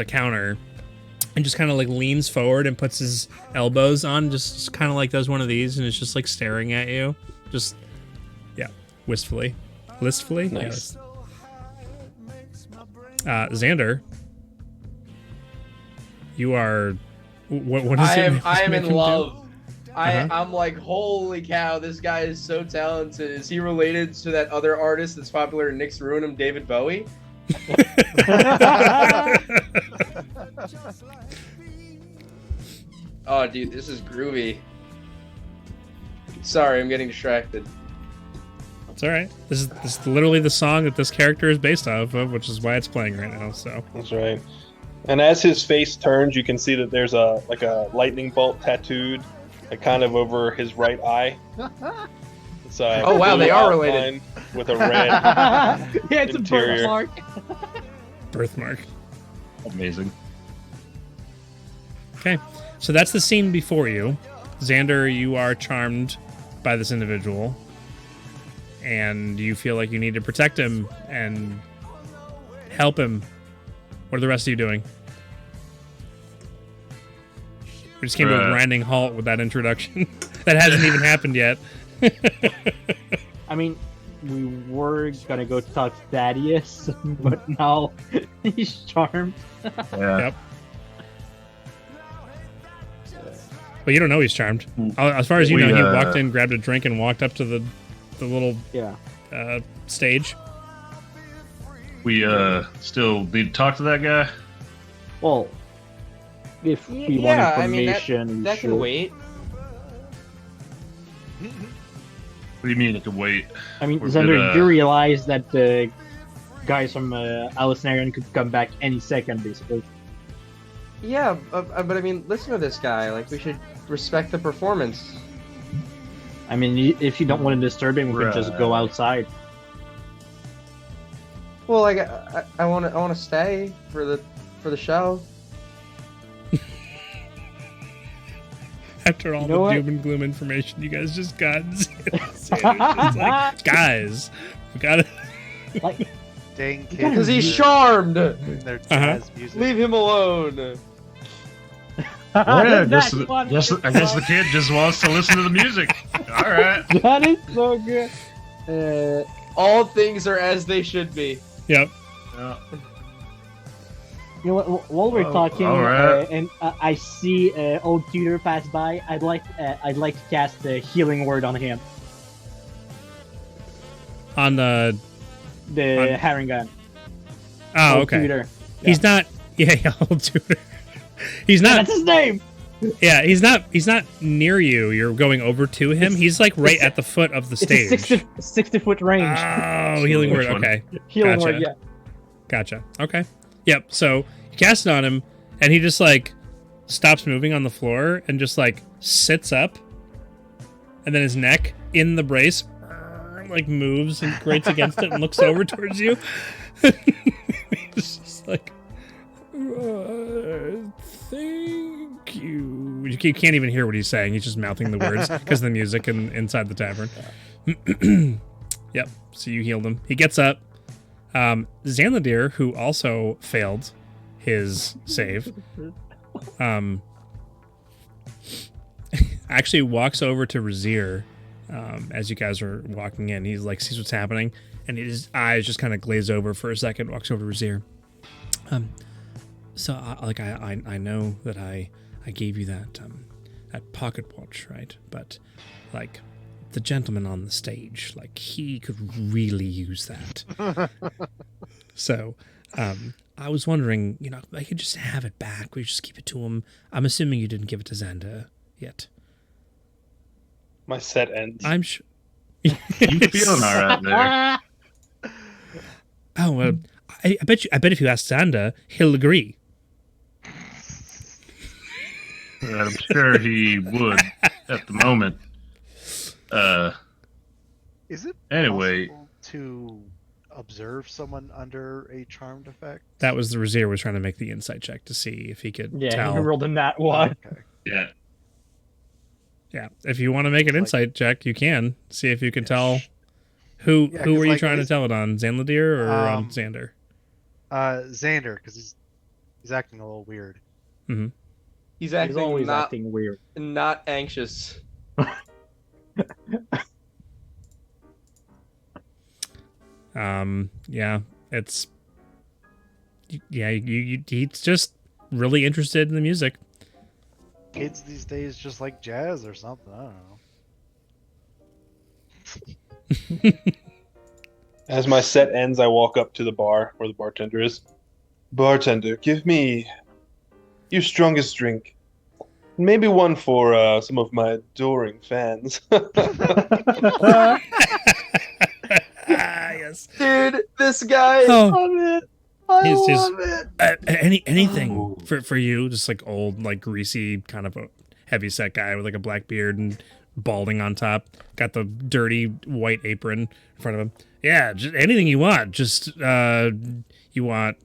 counter and just kind of like leans forward and puts his elbows on, just kind of like does one of these, and is just like staring at you, just wistfully. Nice. Yes. Xander, you are what is it? I am make in him do? love. Uh-huh. I'm like, holy cow, this guy is so talented. Is he related to that other artist that's popular in Nick's Ruinum, David Bowie? Oh, dude, this is groovy. Sorry, I'm getting distracted. It's all right. This is literally the song that this character is based off of, which is why it's playing right now. So That's right. And as his face turns, you can see that there's a lightning bolt tattooed, like kind of over his right eye. It's a Oh, wow, blue they are outline related. with a red. Yeah, it's Interior. a birthmark. birthmark. Amazing. Okay, so that's the scene before you. Xander, you are charmed by this individual, and you feel like you need to protect him and help him. What are the rest of you doing? We just came to a grinding halt with that introduction. That hasn't even happened yet. I mean, we were gonna go talk to Thaddeus, but now he's charmed. Yeah. Yep. But you don't know he's charmed. As far as you know, he walked in, grabbed a drink, and walked up to the little stage. We still need to talk to that guy. Well, if we want information, that can wait. What do you mean it could wait? I mean, Xander, you realize that the guys from Alicynarian could come back any second, basically. Yeah, but I mean, listen to this guy. Like, we should respect the performance. I mean, if you don't want to disturb him, we can just go outside. Well, like, I want to stay for the show. After all the doom and gloom information you guys just got, like, guys, we gotta. Dang kids. Because he's charmed. Their jazz music. Leave him alone. Yeah, I guess the kid just wants to listen to the music. All right. That is so good. All things are as they should be. Yep. Yeah. You know what? While we're talking, and I see old tutor pass by, I'd like to cast a healing word on him. On the Harangan. Oh, Old okay. Tutor. He's not. Yeah, old tutor. He's not. That's his name. Yeah, he's not near you. You're going over to him. He's like right at the foot of the stage. It's a 60-foot range. Oh, healing word. Okay. Healing word. Yeah. Gotcha. Okay. Yep. So you cast it on him, and he just like stops moving on the floor and just like sits up, and then his neck in the brace like moves and grates against it and looks over towards you. He's just like, thank you. You can't even hear what he's saying. He's just mouthing the words because of the music inside the tavern. Yep. So you healed him. He gets up. Xanladir, who also failed his save, actually walks over to Razir as you guys are walking in. He's like, sees what's happening, and his eyes just kind of glaze over for a second. Walks over to Razir. So I know that I gave you that pocket watch, right? But like, the gentleman on the stage, like, he could really use that. So, I was wondering, you know, I could just have it back. We just keep it to him. I'm assuming you didn't give it to Xander yet. My set ends. I'm sure. You feeling all right there? Oh well, I bet if you ask Xander, he'll agree. I'm sure he would at the moment. Is it anyway possible to observe someone under a charmed effect? That was the Razir was trying to make the insight check to see if he could tell. Yeah, he rolled in that one. Okay. Yeah. If you want to make an insight check, you can see if you can tell who were you trying to tell it on, Xanladir or on Xander? Xander, because he's acting a little weird. Mm-hmm. He's acting acting weird, not anxious. Yeah, it's he's just really interested in the music. Kids these days just like jazz or something. I don't know. As my set ends, I walk up to the bar where the bartender is. Bartender, give me your strongest drink. Maybe one for some of my adoring fans. Yes. Dude, this guy. Oh. I love it. I love it. Anything for you, just like old, like greasy, kind of a heavy set guy with like a black beard and balding on top. Got the dirty white apron in front of him. Yeah, just anything you want. Just you want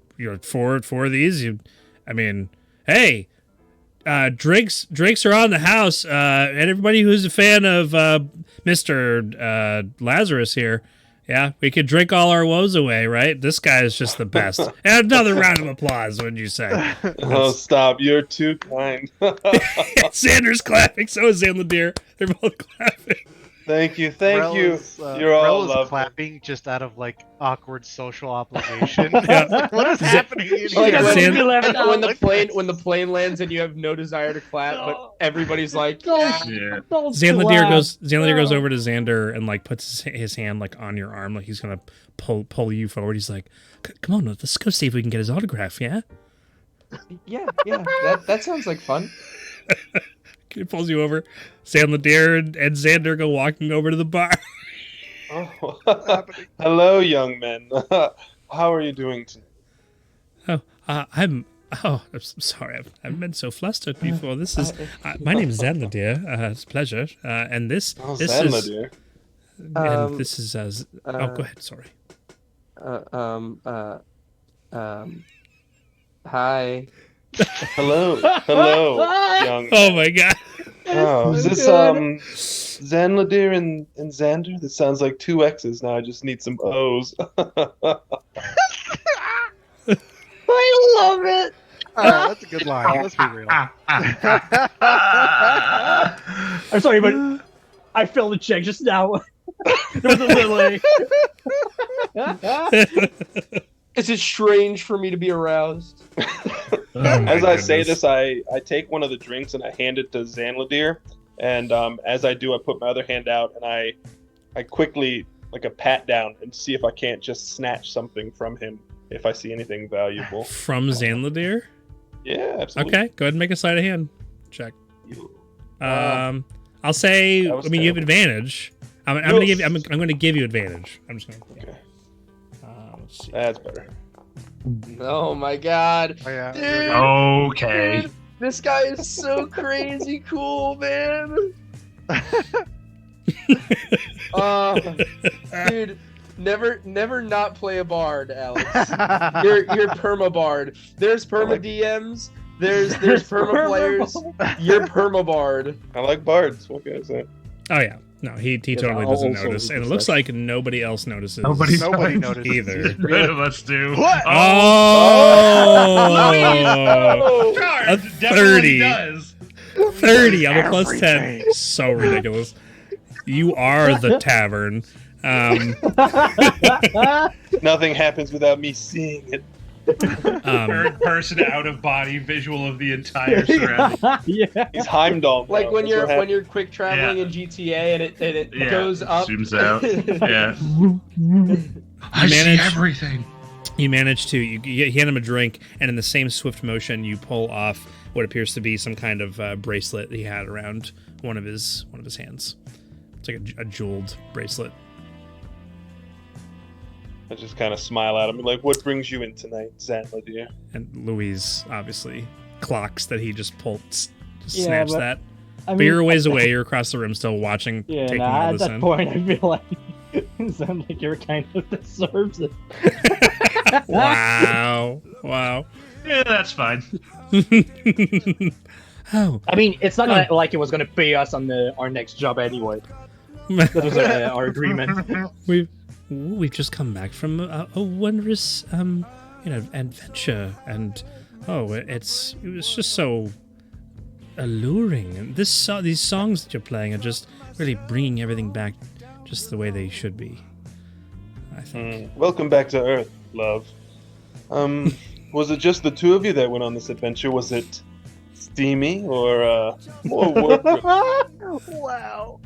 four of these. Hey, drinks are on the house, and everybody who's a fan of Mr. Lazarus here. Yeah, we could drink all our woes away, right? This guy is just the best. And another round of applause, wouldn't you say? Oh, stop. You're too kind. Xander's clapping. So is Xanladir. They're both clapping. Thank you. You're all Rella's lovely. clapping just out of like awkward social obligation. Yeah. What is happening in Like here? Zan- when Like the plane lands and you have no desire to clap, but everybody's like, Don't- yeah. Yeah. don't Xanladir clap. goes over to Xander and like puts his hand like on your arm, like he's gonna pull you forward. He's like, "Come on, let's go see if we can get his autograph." Yeah. Yeah. That sounds like fun. He pulls you over. Xanladir and Xander go walking over to the bar. Oh. happening? Hello, young men. How are you doing tonight? I'm sorry. I've been so flustered before. This is my name's Xanladir. It's a pleasure. And this Oh, this Zenla, is dear. and this is go ahead. Sorry. Hi. Hello, young. Oh my god. Oh, is this good. Xanladir and Xander? That sounds like two X's. Now I just need some O's. I love it. That's a good line. Let's be real. I'm sorry, but I failed the check just now. There was a delay. Is it strange for me to be aroused? As I say this, I take one of the drinks and I hand it to Xanladir, and as I do, I put my other hand out and I quickly like a pat down and see if I can't just snatch something from him if I see anything valuable. From Xanladir? Yeah, absolutely. Okay, go ahead and make a sleight of hand check. I'll say. That I was mean, you have terrible. advantage. I'm gonna give you. I'm gonna give you advantage. I'm just gonna. Okay, Let's see. that's better. Oh my god. Oh, yeah. Dude. Okay. Dude, this guy is so crazy cool, man. Dude, never not play a bard, Alex. You're perma bard. There's perma DMs. There's perma players. You're perma bard. I like bards. What can I say? Oh yeah. No, he totally I'll doesn't also notice, read and it this looks section. like nobody else notices. Nobody notices either. None of us do. What? Oh, Charles A definitely 30. does. 30 on a plus 10. So ridiculous. You are the tavern. Nothing happens without me seeing it. Third person out of body visual of the entire surrounding. Yeah. He's Heimdall. Like now. when That's what when you're quick traveling in GTA and it Yeah, goes up. zooms out. Yeah. I manage- see everything. You manage to you hand him a drink, and in the same swift motion, you pull off what appears to be some kind of bracelet he had around one of his hands. It's like a jeweled bracelet. I just kind of smile at him, like, "What brings you in tonight, Xanladir?" And Louise obviously clocks that he just Yeah, snaps but- that. I But mean, you're a ways away. You're across the room, still watching, yeah, taking nah, all at this that in. point, I feel like sound like you're kind of deserves it. Wow! Yeah, that's fine. Oh, I mean, it's not gonna, like it was gonna pay us on our next job anyway. That was our agreement. we've just come back from a wondrous adventure, and it was just so alluring. And these songs that you're playing are just really bringing everything back just the way they should be, I think. Welcome back to Earth, love. Was it just the two of you that went on this adventure? Was it steamy or more work? Wow.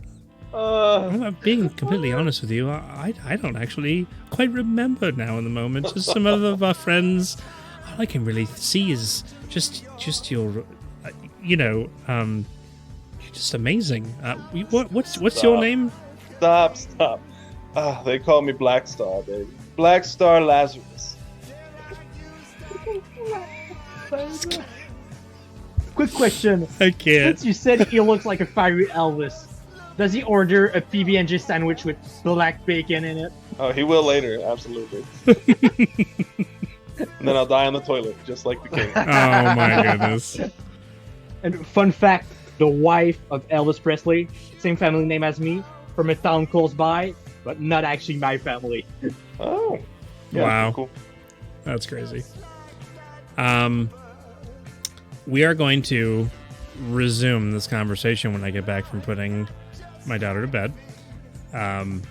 I'm being completely honest with you. I don't actually quite remember now in the moment. Just some of our friends. All I can really see is just your, you're just amazing. What's your name? Stop. They call me Blackstar, baby. Blackstar Lazarus. Quick question. I can't. Since you said he looks like a fiery Elvis, does he order a PB&J sandwich with black bacon in it? Oh, he will later, absolutely. And then I'll die on the toilet, just like the king. Oh my goodness. And fun fact, the wife of Elvis Presley, same family name as me, from a town close by, but not actually my family. Oh. Yeah, Wow. cool. That's crazy. We are going to resume this conversation when I get back from putting my daughter to bed. I'm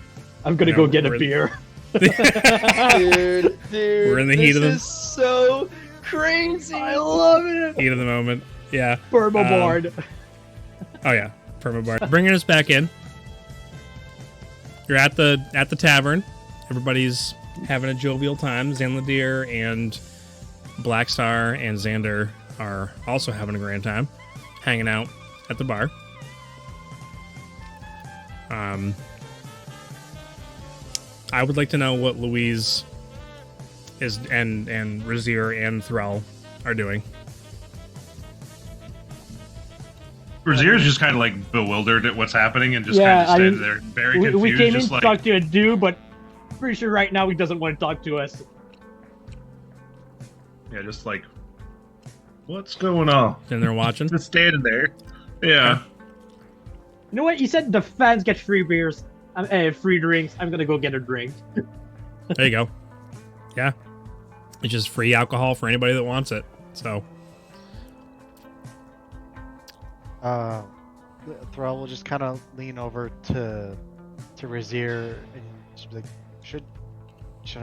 gonna go get a beer. Dude, We're in the heat of this is so crazy. I love it. heat of the moment. Yeah. Permabard. Oh yeah, Permabard. Bringing us back in. You're at the tavern. Everybody's having a jovial time. Zanladir and Blackstar and Xander are also having a grand time, hanging out at the bar. I would like to know what Louise is and Razir and Thrall are doing. Razir's just kind of like bewildered at what's happening and just kind of standing there, very confused. We came in just to like, talk to a dude, but pretty sure right now he doesn't want to talk to us. yeah, just like, what's going on? And they're watching. Just standing there. Yeah. You know what? You said the fans get free beers, free drinks. I'm gonna go get a drink. There you go. Yeah. It's just free alcohol for anybody that wants it. So, Thrall will just kind of lean over to Razir and just be like, should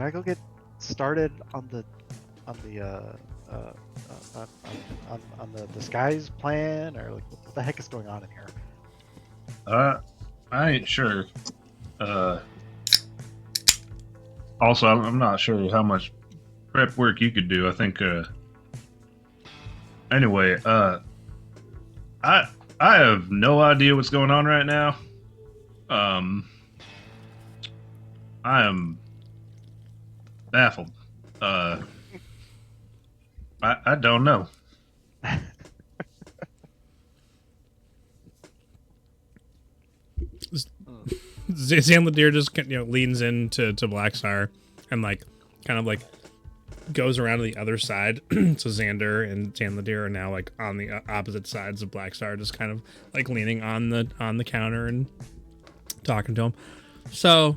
I go get started on the disguise plan, or like what the heck is going on in here? I ain't sure. Also, I'm not sure how much prep work you could do. I think. Anyway, I have no idea what's going on right now. I am baffled. I don't know. Zanladir just leans into Blackstar and kind of goes around to the other side. So Xander and Zanladir are now on the opposite sides of Blackstar, just kind of leaning on the counter and talking to him. So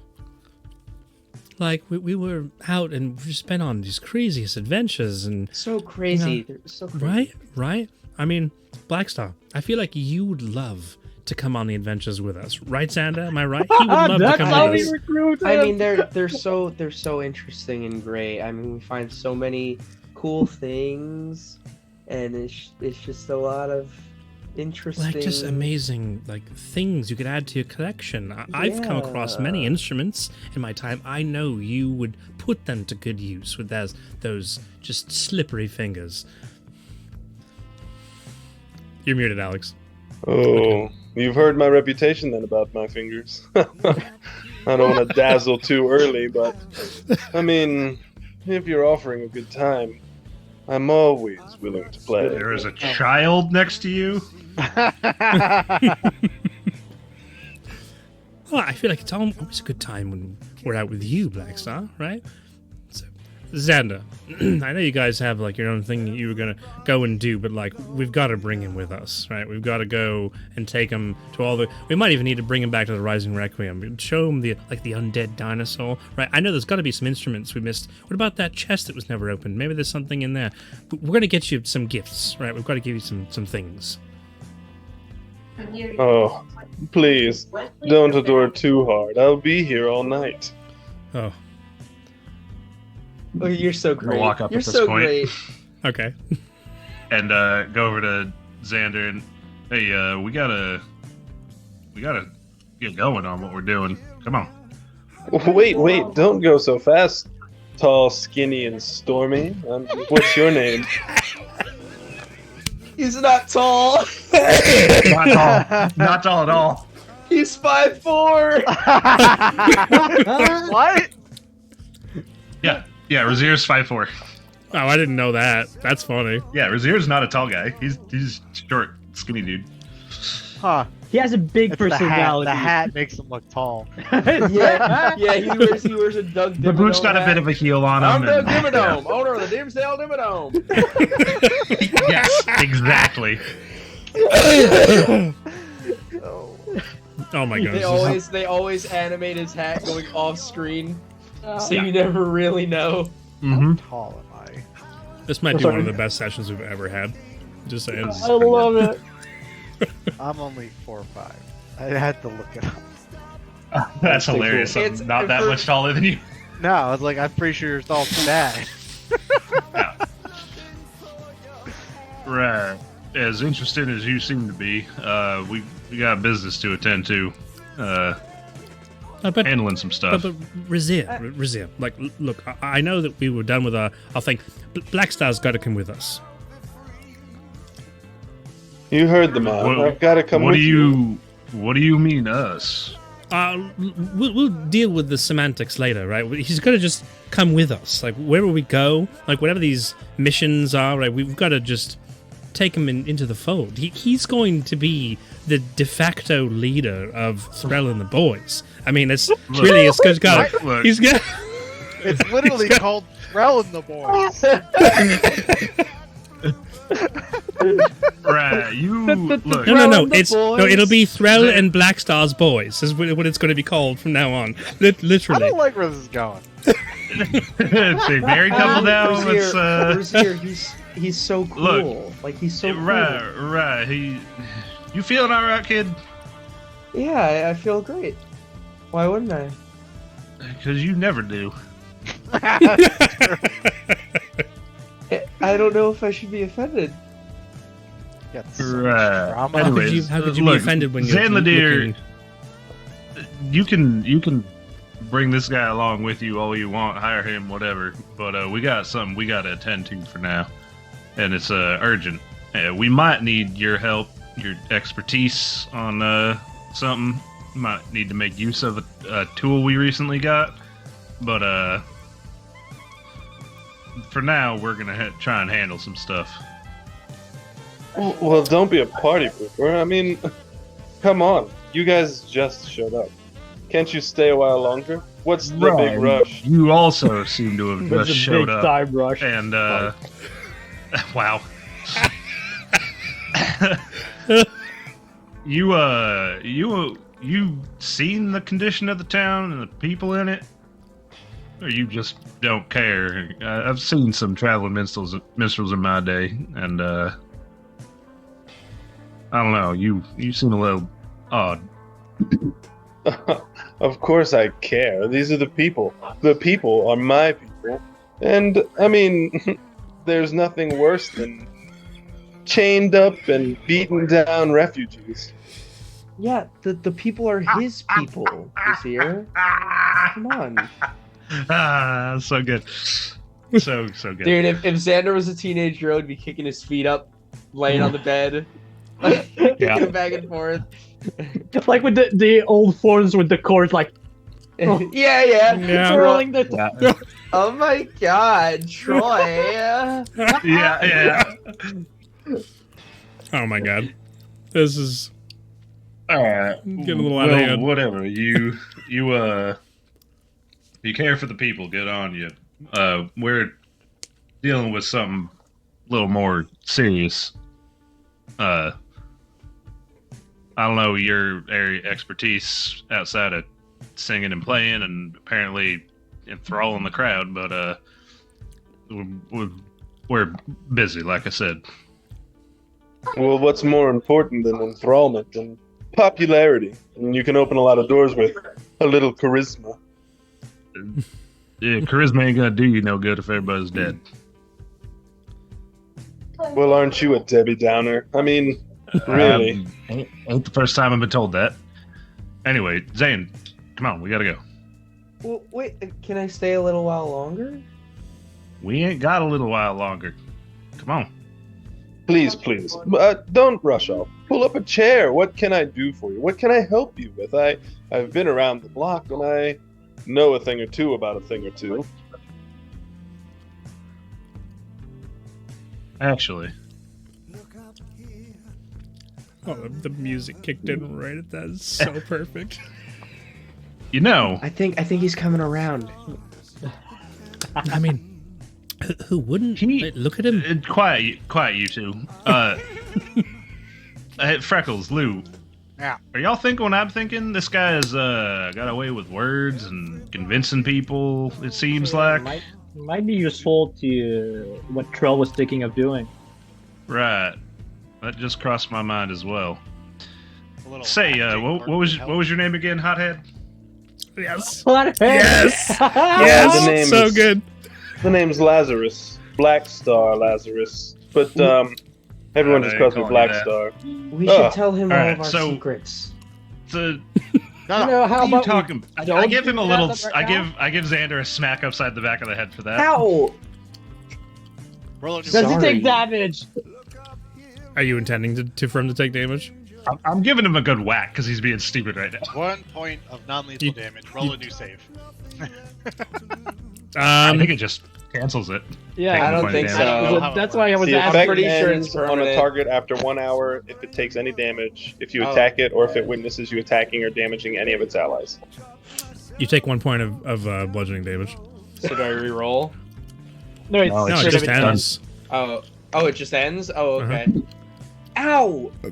we were out and we've just been on these craziest adventures and So crazy. They're so crazy. right. I mean, Blackstar, I feel like you would love to come on the adventures with us, right, Xander? Am I right? He would love to come with us. Recruit I mean, they're so interesting and great. I mean, we find so many cool things, and it's just a lot of interesting, just amazing things you could add to your collection. I've come across many instruments in my time. I know you would put them to good use with those just slippery fingers. You're muted, Alex. Oh, you've heard my reputation then about my fingers. I don't want to dazzle too early, but I mean, if you're offering a good time, I'm always willing to play. There is a child next to you. Well, I feel like it's always a good time when we're out with you, Blackstar, right? So, Xander, I know you guys have your own thing that you were gonna go and do, but we've got to bring him with us, right? We've got to go and take him to all the. We might even need to bring him back to the Rising Requiem. Show him the undead dinosaur, right? I know there's got to be some instruments we missed. What about that chest that was never opened? Maybe there's something in there. But we're gonna get you some gifts, right? We've got to give you some things. Oh, please, don't adore too hard. I'll be here all night. Oh. Oh, you're so great. We'll walk up You're at this so point. great. Okay. And go over to Xander and hey, we gotta get going on what we're doing. Come on. Wait, don't go so fast. Tall, skinny, and stormy. What's your name? He's not tall. Not tall. Not tall at all. He's 5'4". What? Yeah, Razir's 5'4". Oh, I didn't know that. That's funny. Yeah, Razir's not a tall guy. He's short, skinny dude. Huh. He has a big It's personality. The hat makes him look tall. Yeah, he wears a Doug Dimmadome The boot's got a bit hat. of a heel on I'm him. Doug Dimmadome, owner of the Dimsdale Dimmadome. Yes, exactly. Oh my gosh. They always animate his hat going off screen, so you never really know. Mm-hmm. Tall am I? This might be one of the best sessions we've ever had. Just saying. I love it. I'm only 4'5". I had to look it up. That's pretty hilarious. cool. I'm It's- not that for- much taller than you. No, I was like, I'm pretty sure you're all bad. Yeah. Right. As interested as you seem to be, we got business to attend to. But Handling some stuff. But Razir, like, look, I know that we were done with our thing. Blackstar's got to come with us. You heard the man. What- I've got to come what with do you? What do you mean us? We'll deal with the semantics later, right? He's got to just come with us. Like, wherever we go, like, whatever these missions are, right? We've got to just take him into the fold. He's going to be the de facto leader of Threll and the boys. I mean, it's really, it's got, Look. he's got... It's literally called Threll and the Boys. Right, you look. No, Threll and the it'll be boys. Threll and Blackstar's boys is what it's going to be called from now on. I Literally. don't like where this is going. It's a married couple now. It's Brazier, he's so cool. Look, Like he's so cool. right. You feeling all right, kid? Yeah, I feel great. Why wouldn't I? Because you never do. I don't know if I should be offended. Got so much Right. drama. Anyways, How could you look, be offended when you're Zanladir, looking- you can bring this guy along with you all you want, hire him, whatever. But we got something we got to attend to for now, and it's urgent. We might need your help, your expertise on something. Might need to make use of a tool we recently got, but for now we're gonna try and handle some stuff. Well, don't be a party pooper. I mean, come on. You guys just showed up. Can't you stay a while longer? What's the big rush? You also seem to have There's just a showed big up. time rush. And wow. you seen the condition of the town and the people in it, or you just don't care? I've seen some traveling minstrels in my day, and I don't know. You seem a little odd. Of course I care. These are the people. The people are my people. And, I mean, there's nothing worse than chained up and beaten down refugees. Yeah, the people are his people, Brazier. Come on. Ah, so good. So good. Dude, if Xander was a teenager, I would be kicking his feet up, laying on the bed, like, kicking him back and forth. Like with the old forms with the cords, like yeah. twirling the. Oh my god, Troy. Yeah. Oh my god. This is All right. getting a little out of hand. Whatever. You care for the people. Good on you. We're dealing with something a little more serious. I don't know your area expertise outside of singing and playing, and apparently enthralling the crowd, but we're busy, like I said. Well, what's more important than enthrallment and popularity? And you can open a lot of doors with a little charisma. Yeah, charisma ain't gonna do you no good if everybody's dead. Well, aren't you a Debbie Downer? I mean, really? Ain't the first time I've been told that. Anyway, Zane, come on, we gotta go. Well, wait, can I stay a little while longer? We ain't got a little while longer. Come on. Please. Don't rush off. Pull up a chair. What can I do for you? What can I help you with? I've been around the block and I know a thing or two about a thing or two. Actually, Oh, the music kicked in right at that. It's so perfect. you know, I think he's coming around. I mean, who wouldn't? He- Look at him. quiet, you two. Freckles, Lou. Yeah. Are y'all thinking what I'm thinking? This guy has got away with words and convincing people. It seems like. Might be useful to what Trell was thinking of doing. Right. That just crossed my mind as well. A little Say, acting what work was would what was your name again, Hothead? Yes. Flathead. Yes. The Yes. name So is- good. The name's Lazarus. Blackstar Lazarus. But everyone just calls me Calling you that. Blackstar. We Ah, should tell him all alright, of our so- secrets. So, No, You know, how what are you about we talking? I don't give him do a little. that I right now? give Xander a smack upside the back of the head for that. How? roll a new Does Sorry. he take damage? Are you intending for him to take damage? I'm giving him a good whack because he's being stupid right now. 1 point of non-lethal You- damage. Roll a new save. I think it just cancels it. Yeah, Taking I don't point of think damage. I don't know how it That's why I was The I'm asking. effect pretty sure ends it's on a permanent. target after 1 hour if it takes any damage, if you Oh. attack it, or if it witnesses you attacking or damaging any of its allies. You take 1 point of bludgeoning damage. So do I re-roll? No, it's, No, No, it should just have been done. ends. Oh, it just ends? Oh, okay. Ow! Ugh.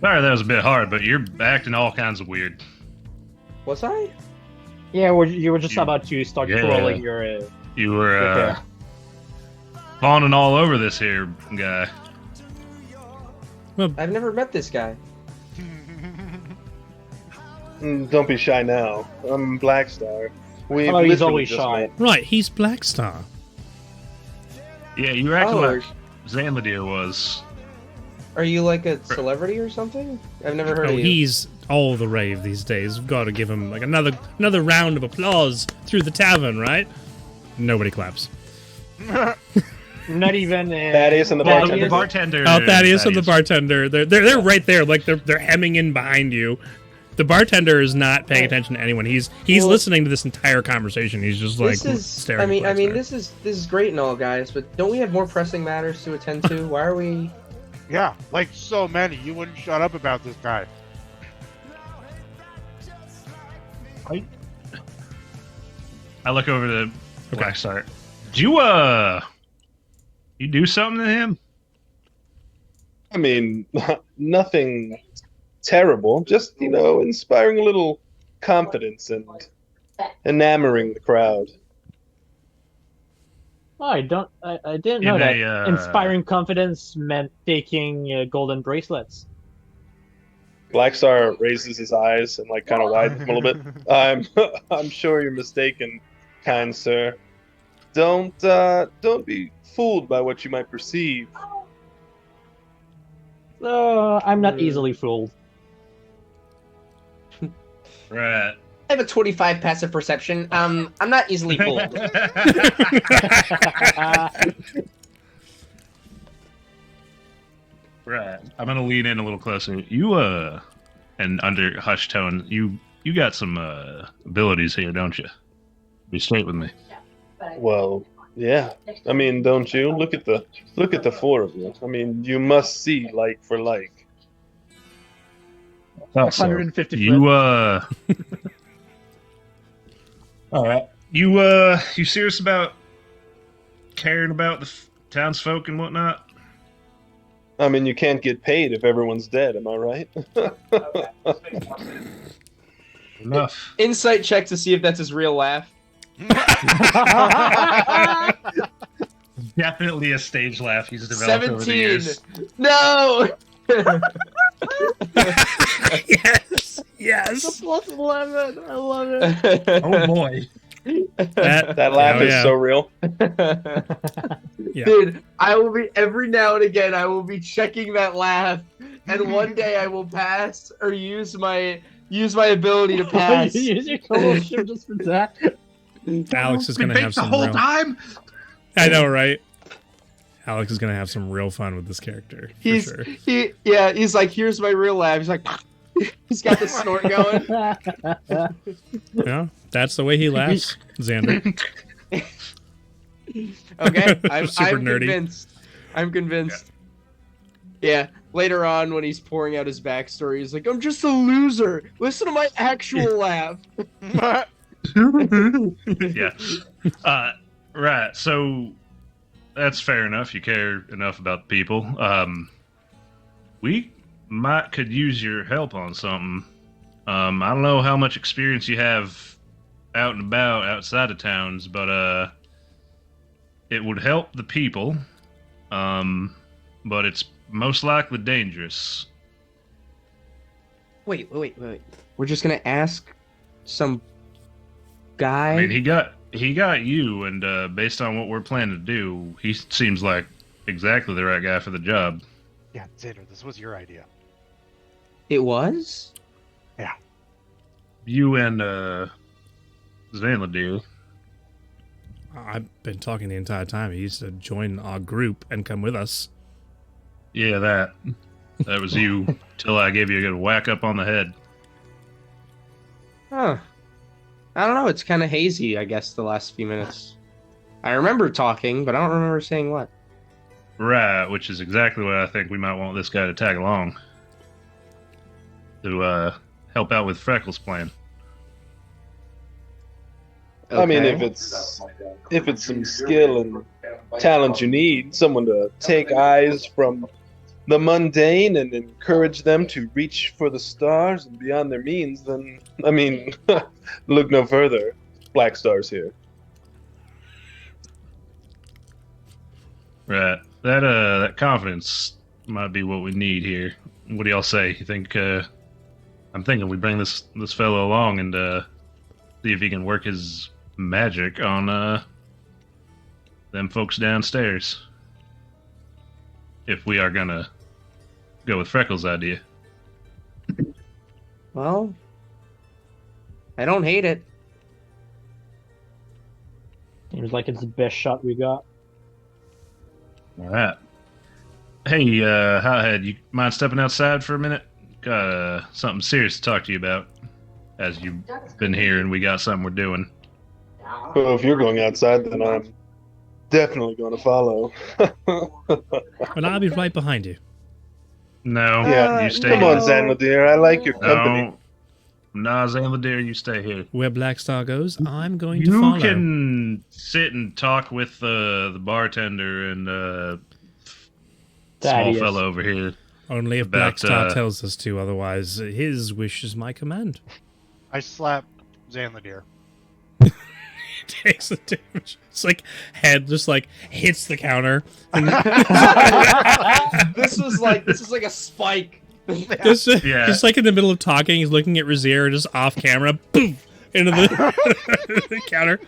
Sorry, that was a bit hard, but you're acting all kinds of weird. Was I? Yeah, you were just about to start Yeah. trolling your. You were Okay. fawning all over this here guy. I've never met this guy. Don't be shy now. I'm Blackstar. We Oh, he's literally always just shy. met. Right, he's Blackstar. Yeah, you were acting Oh, like Xanladir was. are you like a celebrity or something? I've never heard Oh, of you. he's all the rave these days. We've got to give him like another round of applause through the tavern, right? Nobody claps. Not even. Thaddeus and the Well, bartender. the bartender. Oh, Thaddeus and the bartender. They're right there, like they're hemming in behind you. The bartender is not paying attention to anyone. He's Well- listening to this entire conversation. He's just like This is. staring. I mean, at Blackstar. this is great and all, guys. But don't we have more pressing matters to attend to? Why are we? Yeah, like so many. You wouldn't shut up about this guy. I look over to Blackstar. Did you do something to him? I mean, nothing terrible. Just, inspiring a little confidence and enamoring the crowd. Oh, I didn't know In that a, inspiring confidence meant taking golden bracelets. Blackstar raises his eyes and kind of widens them a little bit. I'm sure you're mistaken, kind sir. Don't be fooled by what you might perceive. I'm not easily fooled. Right. I have a 25 passive perception. I'm not easily fooled. Right. I'm gonna lean in a little closer. You and under hushed tone, you got some abilities here, don't you? Be straight with me. Well, yeah. I mean, don't you? Look at the four of you. I mean, you must see like for like. 150 You all right. You serious about caring about the townsfolk and whatnot? I mean, you can't get paid if everyone's dead. Am I right? Enough. Insight check to see if that's his real laugh. Definitely a stage laugh he's developed over the 17. years. No. yes, yes. Plus 11. I love it. Oh boy. That laugh oh, is yeah. so real. Yeah. Dude, I will be every now and again. I will be checking that laugh, and one day I will pass or use my ability to pass. You use your fellowship just for that. Alex is gonna have the some whole real... time. I know, right? Alex is gonna have some real fun with this character. For He's sure. he's like, here's my real laugh. He's like, he's got the snort going. Yeah, that's the way he laughs, Xander. Okay, I'm Super nerdy. convinced. I'm convinced. Yeah. Later on, when he's pouring out his backstory, he's like, "I'm just a loser. Listen to my actual laugh." Yeah. Right. So that's fair enough. You care enough about the people. We could use your help on something. I don't know how much experience you have out and about outside of towns, but it would help the people. But it's most likely dangerous. Wait. We're just gonna ask some guy. I mean, he got you, and based on what we're planning to do, he seems like exactly the right guy for the job. Yeah, Xander, this was your idea. It was? You and Zanladir. I've been talking the entire time. He used to join our group and come with us. Yeah, that was you till I gave you a good whack up on the head. Huh. I don't know. It's kind of hazy, I guess, the last few minutes. I remember talking, but I don't remember saying what. Right, which is exactly what I think we might want this guy to tag along to help out with Freckles' plan. Okay. I mean, if it's some skill and talent you need, someone to take eyes from the mundane and encourage them to reach for the stars and beyond their means, then I mean, look no further. Blackstar's here. Right, that confidence might be what we need here. What do y'all say? You think? I'm thinking we bring this fellow along and see if he can work his magic on them folks downstairs. If we are gonna go with Freckles' idea. Well, I don't hate it. Seems like it's the best shot we got. All right. Hey, Hothead, you mind stepping outside for a minute? Got something serious to talk to you about. As you've been here and we got something we're doing. Well, if you're going outside, then I'm definitely going to follow. And I'll be right behind you. No, Yeah, you stay come here. on, Zanladir. I like your company. No, nah, Zanladir, you stay here. Where Blackstar goes, I'm going to You follow. can sit and talk with the bartender and small Thaddeus. fellow over here. Only if about, Blackstar tells us to, otherwise his wish is my command. I slap Zanladir. Takes the damage. It's like head just like hits the counter. And This is like a spike. just, Yeah. just like in the middle of talking, he's looking at Razier just off camera, boom, into the, the counter.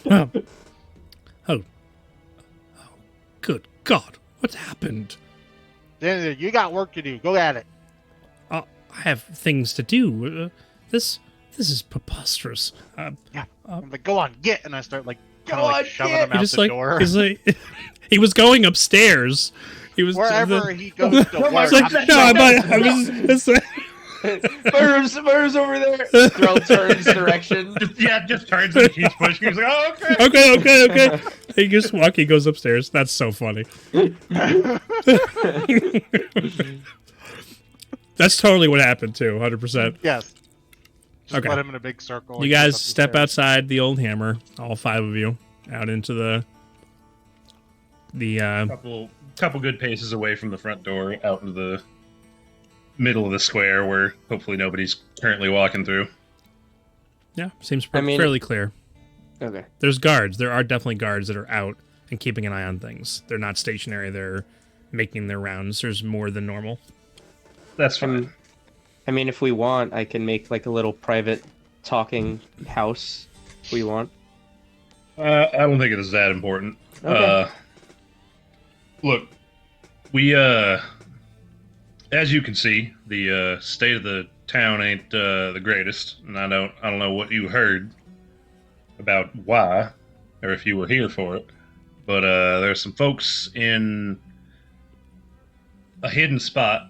Oh, good God, what's happened? Zanladir, you got work to do. Go at it. I have things to do. This is preposterous. I'm like, go on, get, and I start like kind Go of on, like shoving get. him out Just the like, door. he's like, he was going upstairs. He was Wherever he goes to work. It's like, no, I was. Burrs over there. Throw turns direction. Just turns and keeps pushing. He's like, oh, okay. Okay. He just he goes upstairs. That's so funny. That's totally what happened too, 100%. Yes. Just Okay. put him in a big circle. You and guys goes up the step stairs. outside the old hammer, all 5 of you, out into the Couple good paces away from the front door, out into the middle of the square where hopefully nobody's currently walking through. yeah, seems I mean- fairly clear. Okay. There's guards. There are definitely guards that are out and keeping an eye on things. They're not stationary. They're making their rounds. There's more than normal. That's fine. I mean, if we want, I can make like a little private talking house. If we want. I don't think it is that important. Okay. Look, we as you can see, the state of the town ain't the greatest, and I don't know what you heard about why, or if you were here for it, but there's some folks in a hidden spot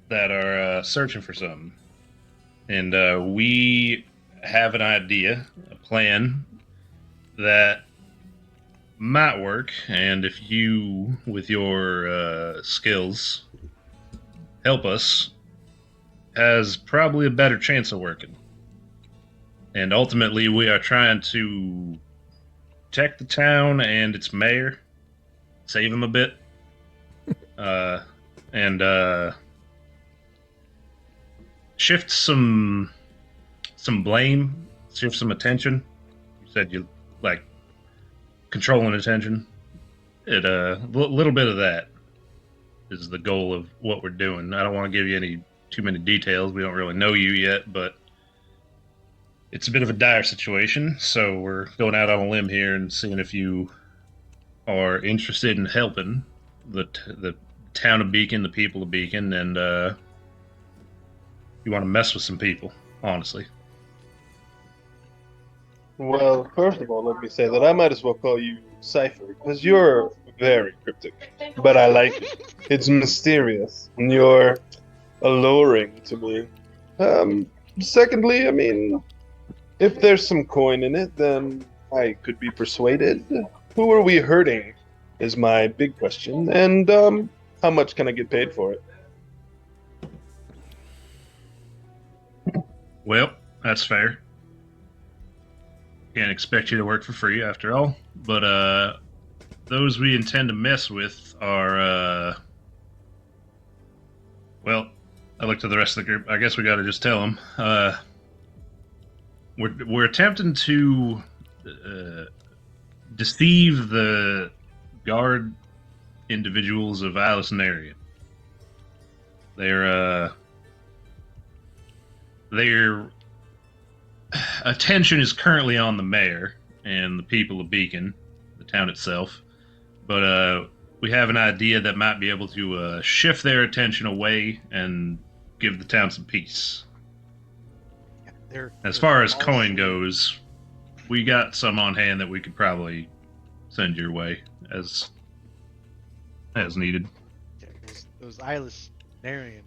that are searching for something, and we have an idea, a plan that might work, and if you, with your skills, help us, has probably a better chance of working. And ultimately, we are trying to protect the town and its mayor, save him a bit, and shift some blame, shift some attention. You said you like controlling attention. Little bit of that is the goal of what we're doing. I don't want to give you any too many details. We don't really know you yet, but it's a bit of a dire situation. So we're going out on a limb here and seeing if you are interested in helping the town of Beacon, the people of Beacon, and you want to mess with some people, honestly. Well, first of all, let me say that I might as well call you Cypher, because you're very cryptic. But I like it. It's mysterious, and you're alluring to me. Secondly, I mean, if there's some coin in it, then I could be persuaded. Who are we hurting is my big question, and how much can I get paid for it? Well, that's fair. Can't expect you to work for free after all. But those we intend to mess with are well, I looked at the rest of the group. I guess we got to just tell them. We're attempting to deceive the guard individuals of Alice and Arian. Their attention is currently on the mayor and the people of Beacon, the town itself. But we have an idea that might be able to shift their attention away and give the town some peace. As far as coin goes, we got some on hand that we could probably send your way as needed. Those Eyeless Narian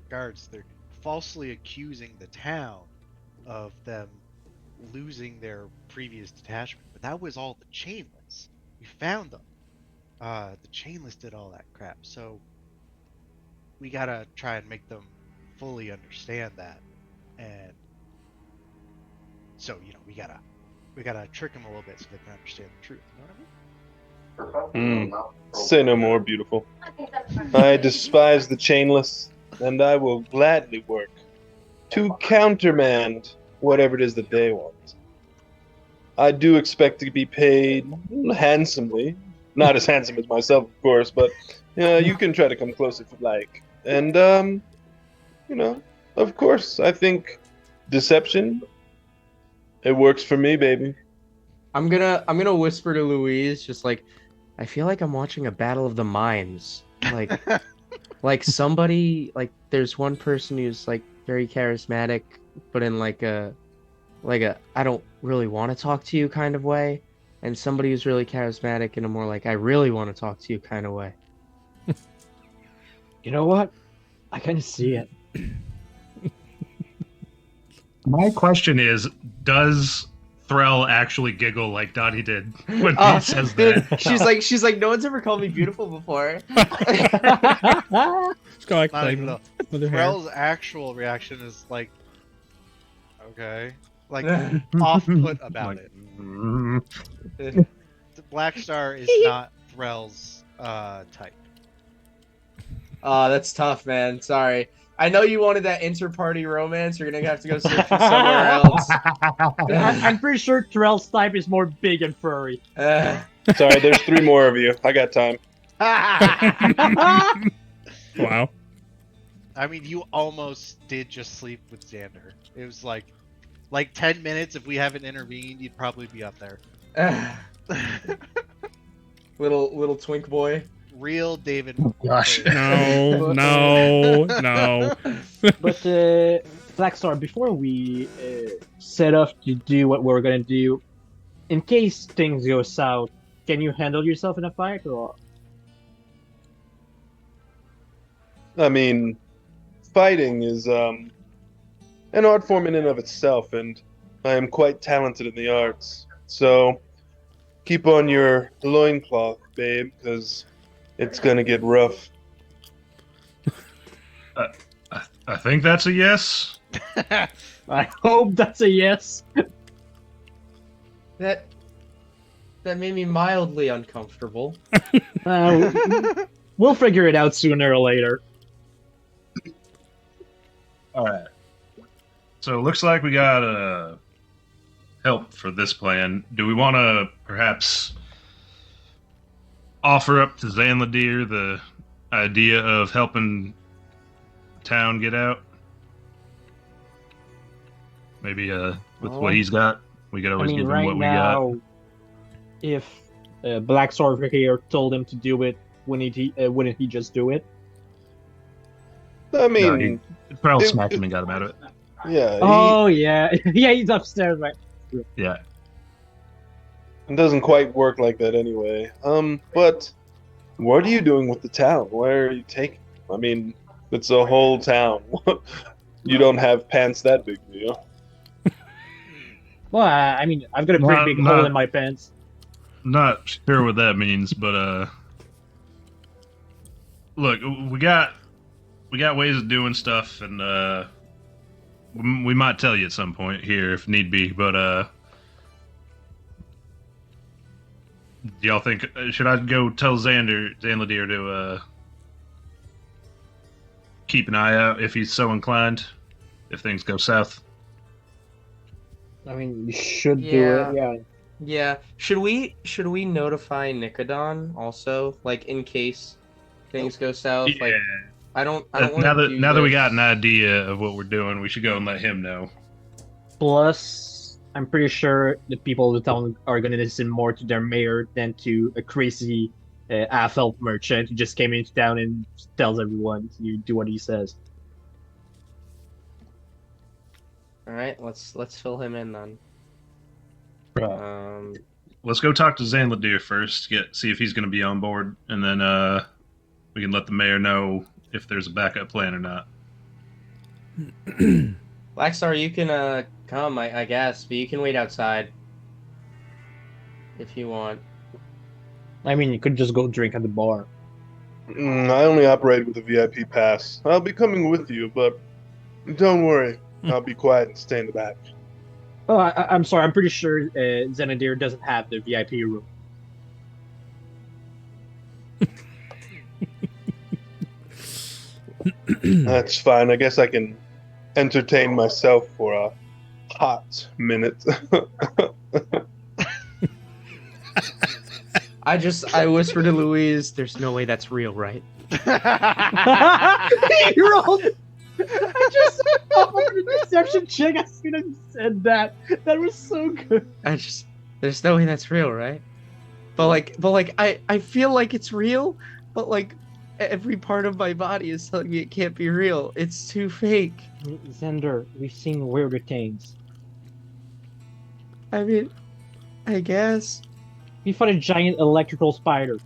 guards, they're falsely accusing the town of them losing their previous detachment, but that was all the chainless. We found them. The chainless did all that crap, so we gotta try and make them fully understand that, and so we gotta trick them a little bit so they can understand the truth. You know what I mean? Say no more, beautiful. I despise the chainless, and I will gladly work to countermand whatever it is that they want. I do expect to be paid handsomely. Not as handsome as myself, of course, but you can try to come close if you like. And, of course, I think deception, it works for me, baby. I'm gonna whisper to Louise, just like, I feel like I'm watching a battle of the minds. Like somebody, like there's one person who's like very charismatic, but in like a I don't really want to talk to you kind of way, and somebody who's really charismatic in a more like I really want to talk to you kind of way. You know what? I kind of see it. My question is, does Threll actually giggle like Dottie did when he says that? She's like, no one's ever called me beautiful before. Just go like Not even with her hair. Threll's actual reaction is like, okay, like off-put about it. The Blackstar is not Threll's type. Oh, that's tough, man. Sorry. I know you wanted that inter-party romance. You're gonna have to go search for somewhere else. I'm pretty sure Terrell's type is more big and furry. Sorry, there's 3 more of you. I got time. Wow. I mean, you almost did just sleep with Xander. It was like 10 minutes. If we haven't intervened, you'd probably be up there. Little twink boy. Real David. Gosh. No. But Blackstar, before we set off to do what we're gonna do, in case things go south, can you handle yourself in a fight, or? I mean, fighting is an art form in and of itself, and I am quite talented in the arts. So keep on your loincloth, babe, because it's gonna get rough. I think that's a yes. I hope that's a yes. That made me mildly uncomfortable. We'll figure it out sooner or later. All right. So it looks like we got help for this plan. Do we want to perhaps offer up to Zanladir the idea of helping town get out? Maybe with what he's got, we could always give him right what we now, got. if Blackstar over here told him to do it, wouldn't he just do it? I No, mean, he probably it- smacked him and got him out of it. yeah, Oh yeah, yeah, he's upstairs, right? Yeah. it doesn't quite work like that anyway. But what are you doing with the town? Where are you taking? I mean, it's a whole town. You don't have pants that big, do you? Well, I mean, I've got a pretty big hole in my pants. Not sure what that means, but look, we got ways of doing stuff, and we might tell you at some point here if need be. But do y'all think should I go tell Xanladir to keep an eye out if he's so inclined, if things go south? I mean, you should do Yeah. it. Yeah. Yeah. Should we notify Nicodon also, like in case things go south? Yeah. Like I don't want now to that do now that we this- got an idea of what we're doing, we should go and let him know. Plus, I'm pretty sure the people of the town are going to listen more to their mayor than to a crazy half-elf merchant who just came into town and tells everyone to do what he says. All right, let's fill him in then. Let's go talk to Xanladir first, see if he's going to be on board, and then we can let the mayor know if there's a backup plan or not. Blackstar, you can come, I guess, but you can wait outside if you want. I mean, you could just go drink at the bar. I only operate with a VIP pass. I'll be coming with you, but don't worry. I'll be quiet and stay in the back. Oh, I'm sorry. I'm pretty sure Xanadier doesn't have the VIP room. That's fine. I guess I can entertain myself for a hot minute. I whispered to Louise, "There's no way that's real, right?" He rolled. I just offered a deception check as soon as you said that. That was so good. There's no way that's real, right? But I feel like it's real, but like every part of my body is telling me it can't be real. It's too fake. Xander, we've seen weirder things. I mean, I guess. We fought a giant electrical spider.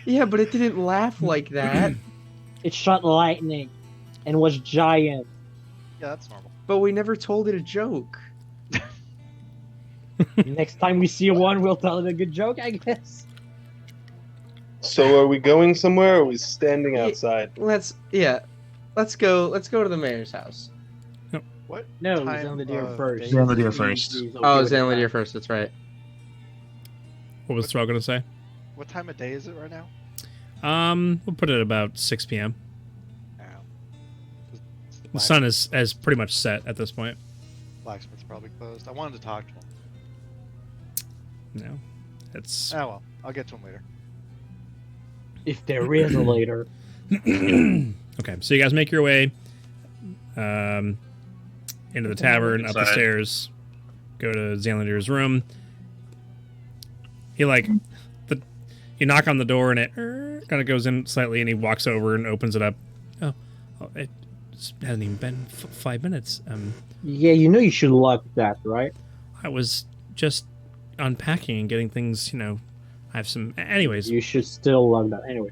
Yeah, but it didn't laugh like that. It shot lightning and was giant. Yeah, that's normal. But we never told it a joke. Next time we see one, we'll tell it a good joke, I guess. So are we going somewhere or are we standing outside? Let's go to the mayor's house. What? No, time Xanadier of first. day? Xanadier first. He's okay Oh, with that. Xanladir first. That's right. What was Thrall gonna say? What time of day is it right now? We'll put it at about 6 p.m. Now. The sun is pretty much set at this point. Blacksmith's probably closed. I wanted to talk to him. No, it's Oh well, I'll get to him later. If there is a later. okay. So you guys make your way into the tavern, up the Inside. stairs, go to Xanladir's room. He you knock on the door and it kind of goes in slightly, and he walks over and opens it up. Oh it hasn't even been 5 minutes. Yeah, you know you should lock that, right? I was just unpacking and getting things. I have some. Anyways, You should still lock that anyway.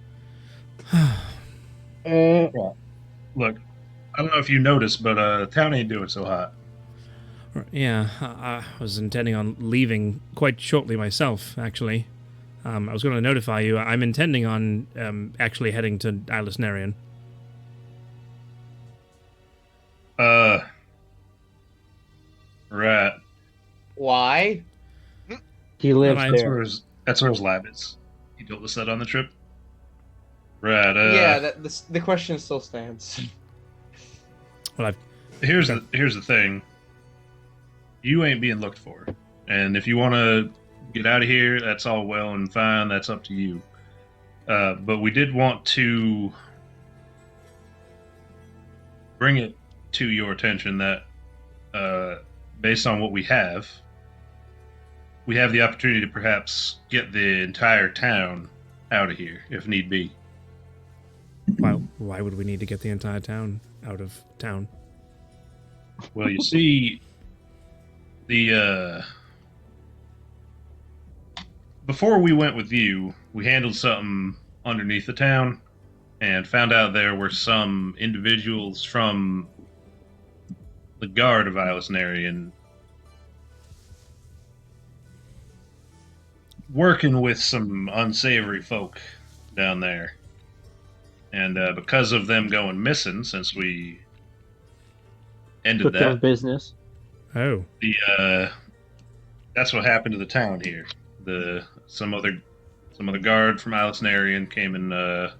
Look, I don't know if you noticed, but town ain't doing so hot. yeah, I was intending on leaving quite shortly myself. Actually, I was going to notify you. I'm intending on actually heading to Islas Nerian. Right. Why? He lives Nice. there. That's where his lab is. He told us that on the trip. Right. Yeah, the question still stands. Well, Here's the thing. You ain't being looked for, and if you want to get out of here, that's all well and fine. That's up to you. But we did want to bring it to your attention that, based on what we have the opportunity to perhaps get the entire town out of here, if need be. Why would we need to get the entire town out of town? Well, you see, before we went with you, we handled something underneath the town and found out there were some individuals from the guard of Ilisnarian working with some unsavory folk down there. And because of them going missing since we ended Took care of that, business. Oh, that's what happened to the town here. Some other guard from Ilisnarian came and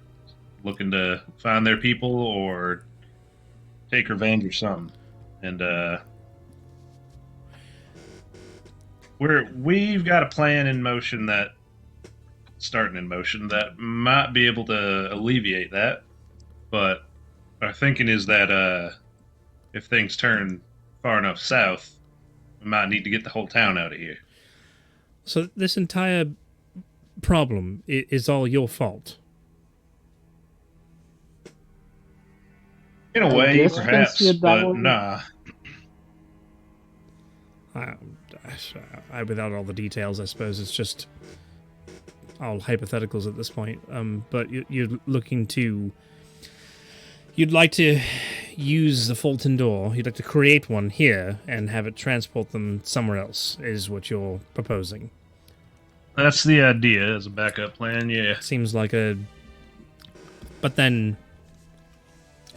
looking to find their people or take revenge or something. And we've got a plan starting in motion that might be able to alleviate that. But our thinking is that if things turn far enough south, we might need to get the whole town out of here. so this entire problem is all your fault. In a I way, guess you can perhaps, see it that but way. nah. Without all the details, I suppose it's just all hypotheticals at this point. But you're looking to... You'd like to use the Fulton door. You'd like to create one here and have it transport them somewhere else, is what you're proposing. That's the idea as a backup plan, yeah. Seems like a... But then,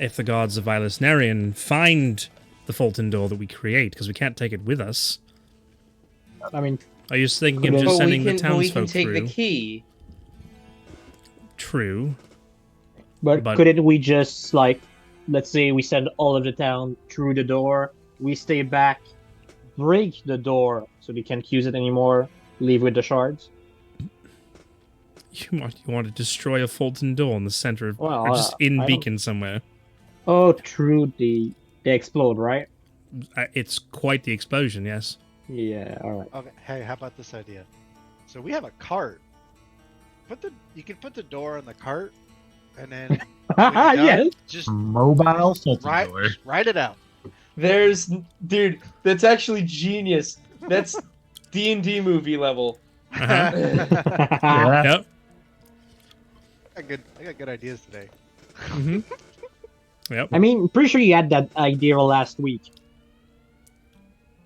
if the gods of Ilisnarian find the Fulton door that we create, because we can't take it with us, I mean, are you thinking of But just But sending the we townsfolk can take through? the key. True. but couldn't we just, like, let's say we send all of the town through the door, we stay back, break the door so they can't use it anymore, leave with the shards? You want to destroy a Fulton door in the center of, Well, or just in I don't- Beacon somewhere. Oh, true, they explode, right? It's quite the explosion, yes. Yeah, alright. Okay, hey, how about this idea? So we have a cart. You can put the door on the cart, and then when you're done, Yes! just Mobile Fulton write, door. just write it out. Dude, that's actually genius. That's D&D movie level. Uh-huh. Yeah. Yep. I got good ideas today. hmm Yep. I mean, pretty sure you had that idea last week.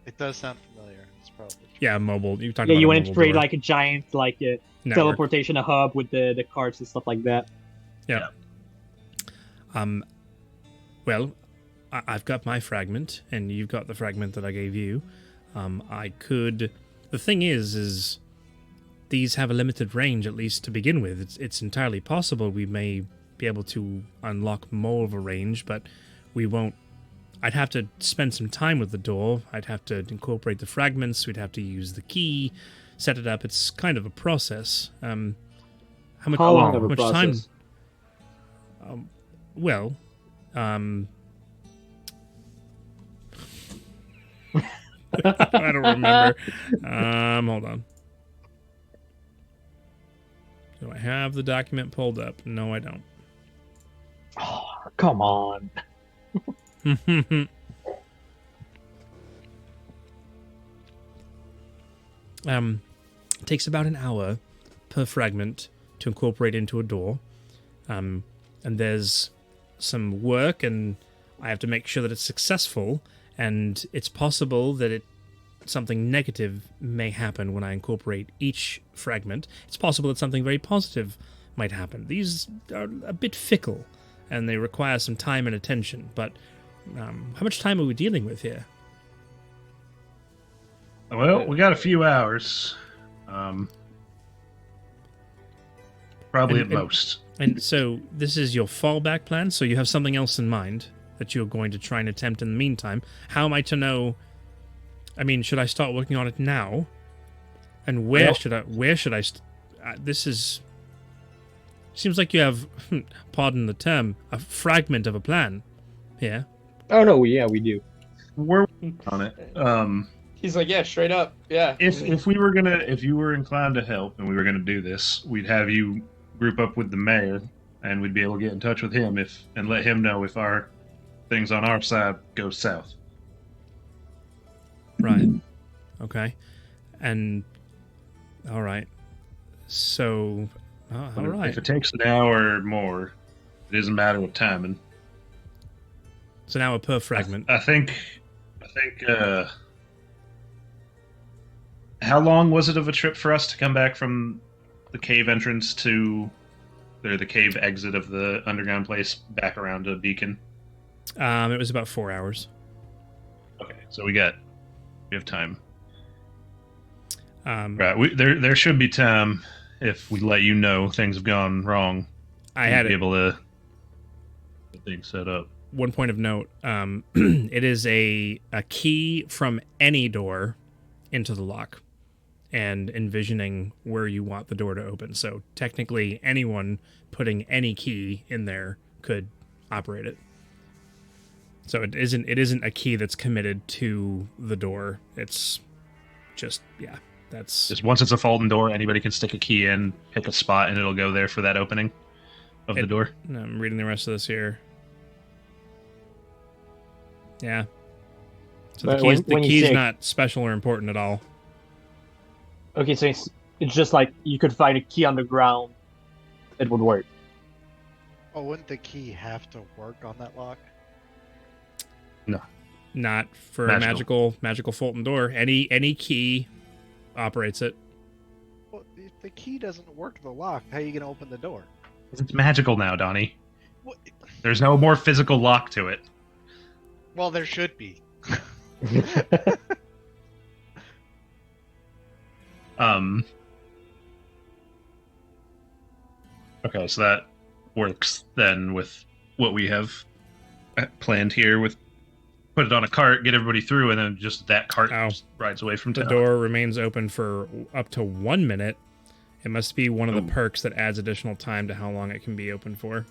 It does sound familiar. It's probably true. Yeah, mobile. You're talking Yeah, about you a wanted to mobile create door like a giant, like, network. teleportation hub with the carts and stuff like that. Yeah. Well, I've got my fragment, and you've got the fragment that I gave you. I could... The thing is these have a limited range, at least to begin with. It's entirely possible we may be able to unlock more of a range, but we won't... I'd have to spend some time with the door. I'd have to incorporate the fragments. We'd have to use the key, set it up. It's kind of a process. How Long of a much time? process. Well, I don't remember. Hold on. Do I have the document pulled up? No, I don't. Oh, come on. It takes about an hour per fragment to incorporate into a door. And there's some work, and I have to make sure that it's successful, and it's possible that something negative may happen when I incorporate each fragment. It's possible that something very positive might happen. These are a bit fickle, and they require some time and attention, but how much time are we dealing with here? Well, we got a few hours. Probably at most. And so this is your fallback plan, so you have something else in mind that you're going to try and attempt in the meantime. How am I to know? I mean, should I start working on it now? And where should I this is... Seems like you have, pardon the term, a fragment of a plan here. Oh no, yeah, we do. We're working on it. He's like, yeah, straight up, yeah. If you were inclined to help and we were gonna do this, we'd have you group up with the mayor, and we'd be able to get in touch with him and let him know if our things on our side go south. Right. Okay. And all right. So, all right. If it takes an hour or more, it is a matter of timing. So now a per fragment. I think. How long was it of a trip for us to come back from the cave entrance to the cave exit of the underground place back around to Beacon? It was about 4 hours. Okay, so we have time. Right. There should be time if we let you know things have gone wrong. I had be able to get things set up. One point of note: it is a key from any door into the lock, and envisioning where you want the door to open. So technically, anyone putting any key in there could operate it. So it isn't a key that's committed to the door. It's just that's just once it's a folding door, anybody can stick a key in, pick a spot, and it'll go there for that opening of the door. I'm reading the rest of this here. Yeah. So the key's not special or important at all. Okay, so it's just like you could find a key on the ground, it would work. Oh, wouldn't the key have to work on that lock? No. Not for a magical Fulton door. Any key operates it. Well, if the key doesn't work the lock, how are you going to open the door? It's magical now, Donnie. What? There's no more physical lock to it. Well, there should be. Okay, so that works then with what we have planned here with put it on a cart, get everybody through, and then just that cart rides away from the town. The door remains open for up to 1 minute. It must be one of the perks that adds additional time to how long it can be open for.